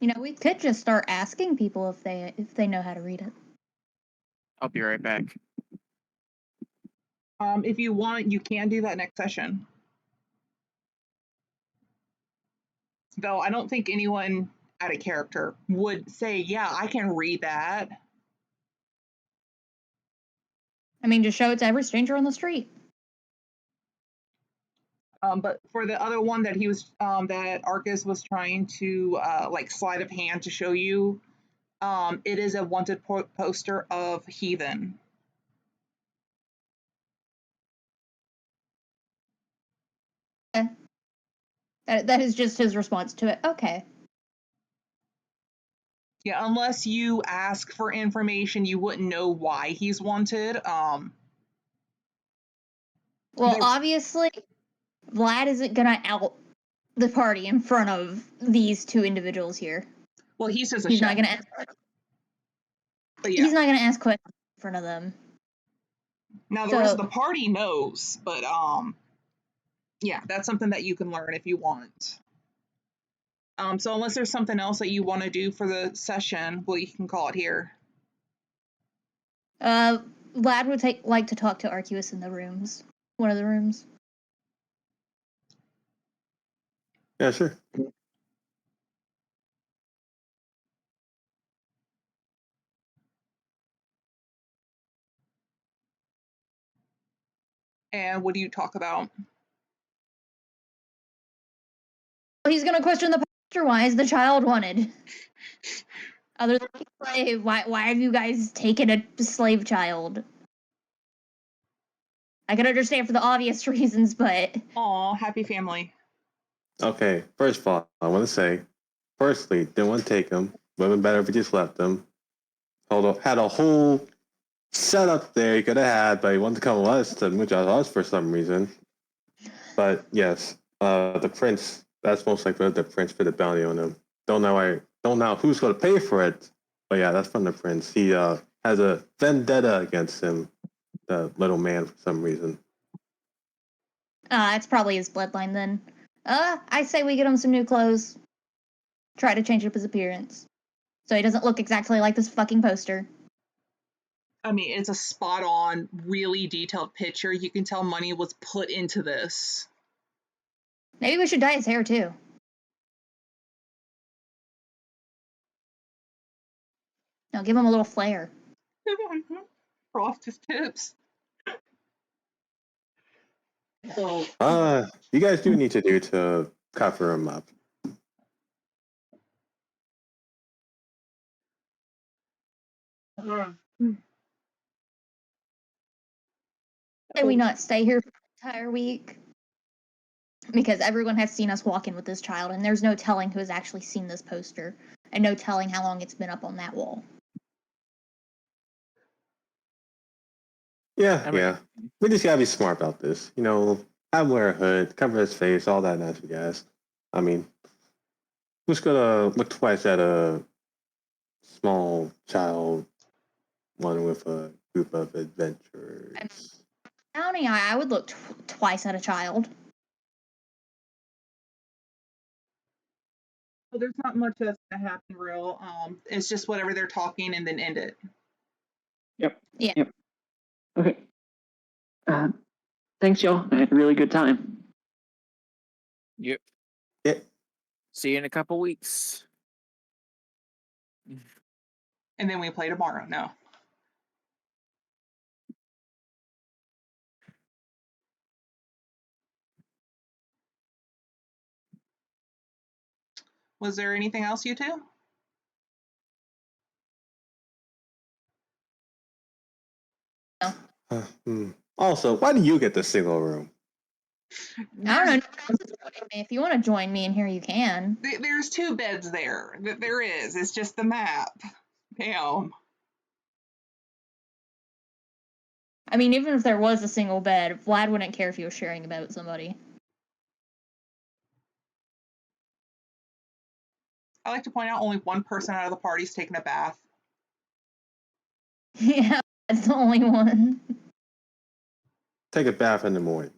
You know, we could just start asking people if they know how to read it. I'll be right back. If you want, you can do that next session. Though I don't think anyone out of character would say, yeah, I can read that. I mean, just show it to every stranger on the street. But for the other one that he was, that Arcus was trying to, like sleight of hand to show you, it is a wanted poster of Heathen. That is just his response to it. Okay. Yeah, unless you ask for information, you wouldn't know why he's wanted. Well, There- obviously, Vlad isn't gonna out the party in front of these two individuals here. well, he's just a He's chef. not gonna ask. But yeah. He's not gonna ask questions in front of them. Now the rest of the party knows, but yeah, that's something that you can learn if you want. So unless there's something else that you want to do for the session, well, you can call it here. Vlad would like to talk to Arceus in the rooms. One of the rooms. Yeah, sure. And what do you talk about? Well, he's gonna question the poster. Why is the child wanted? Other than slave, why have you guys taken a slave child? I can understand for the obvious reasons, but Aw, happy family. Okay, first of all, I want to say, firstly, didn't want to take them. Would have been better if we just left them. Had a whole setup there you could have had, but he wanted to come with us to mooch out us for some reason. But yes, the prince, that's most likely the prince put a bounty on him. Don't know who's going to pay for it, but yeah, that's from the prince. He has a vendetta against him, the little man, for some reason. it's probably his bloodline then. I say we get him some new clothes. Try to change up his appearance. So he doesn't look exactly like this fucking poster. I mean, it's a spot on, really detailed picture. You can tell money was put into this. Maybe we should dye his hair too. Now give him a little flair. Frost his tips. You guys do need to do to cover him up. Say we not stay here for the entire week? Because everyone has seen us walk in with this child, and there's no telling who has actually seen this poster, and no telling how long it's been up on that wall. Yeah. We just gotta be smart about this. You know, have him wear a hood, cover his face, all that nice jazz. I mean, who's gonna look twice at a small child, one with a group of adventurers? County, I would look twice at a child. Well, there's not much that's gonna happen real. It's just whatever they're talking and then end it. Yep. Yeah. Yep. Okay. Thanks, y'all. I had a really good time. Yep. Yeah. See you in a couple weeks. And then we play tomorrow. No. Was there anything else, you two? Also, why do you get the single room? I don't know. If you want to join me in here, you can. There's 2 beds there. There is. It's just the map. Damn. I mean, even if there was a single bed, Vlad wouldn't care if he was sharing a bed with somebody. I like to point out only one person out of the party's taking a bath. Yeah, that's the only one. Take a bath in the morning.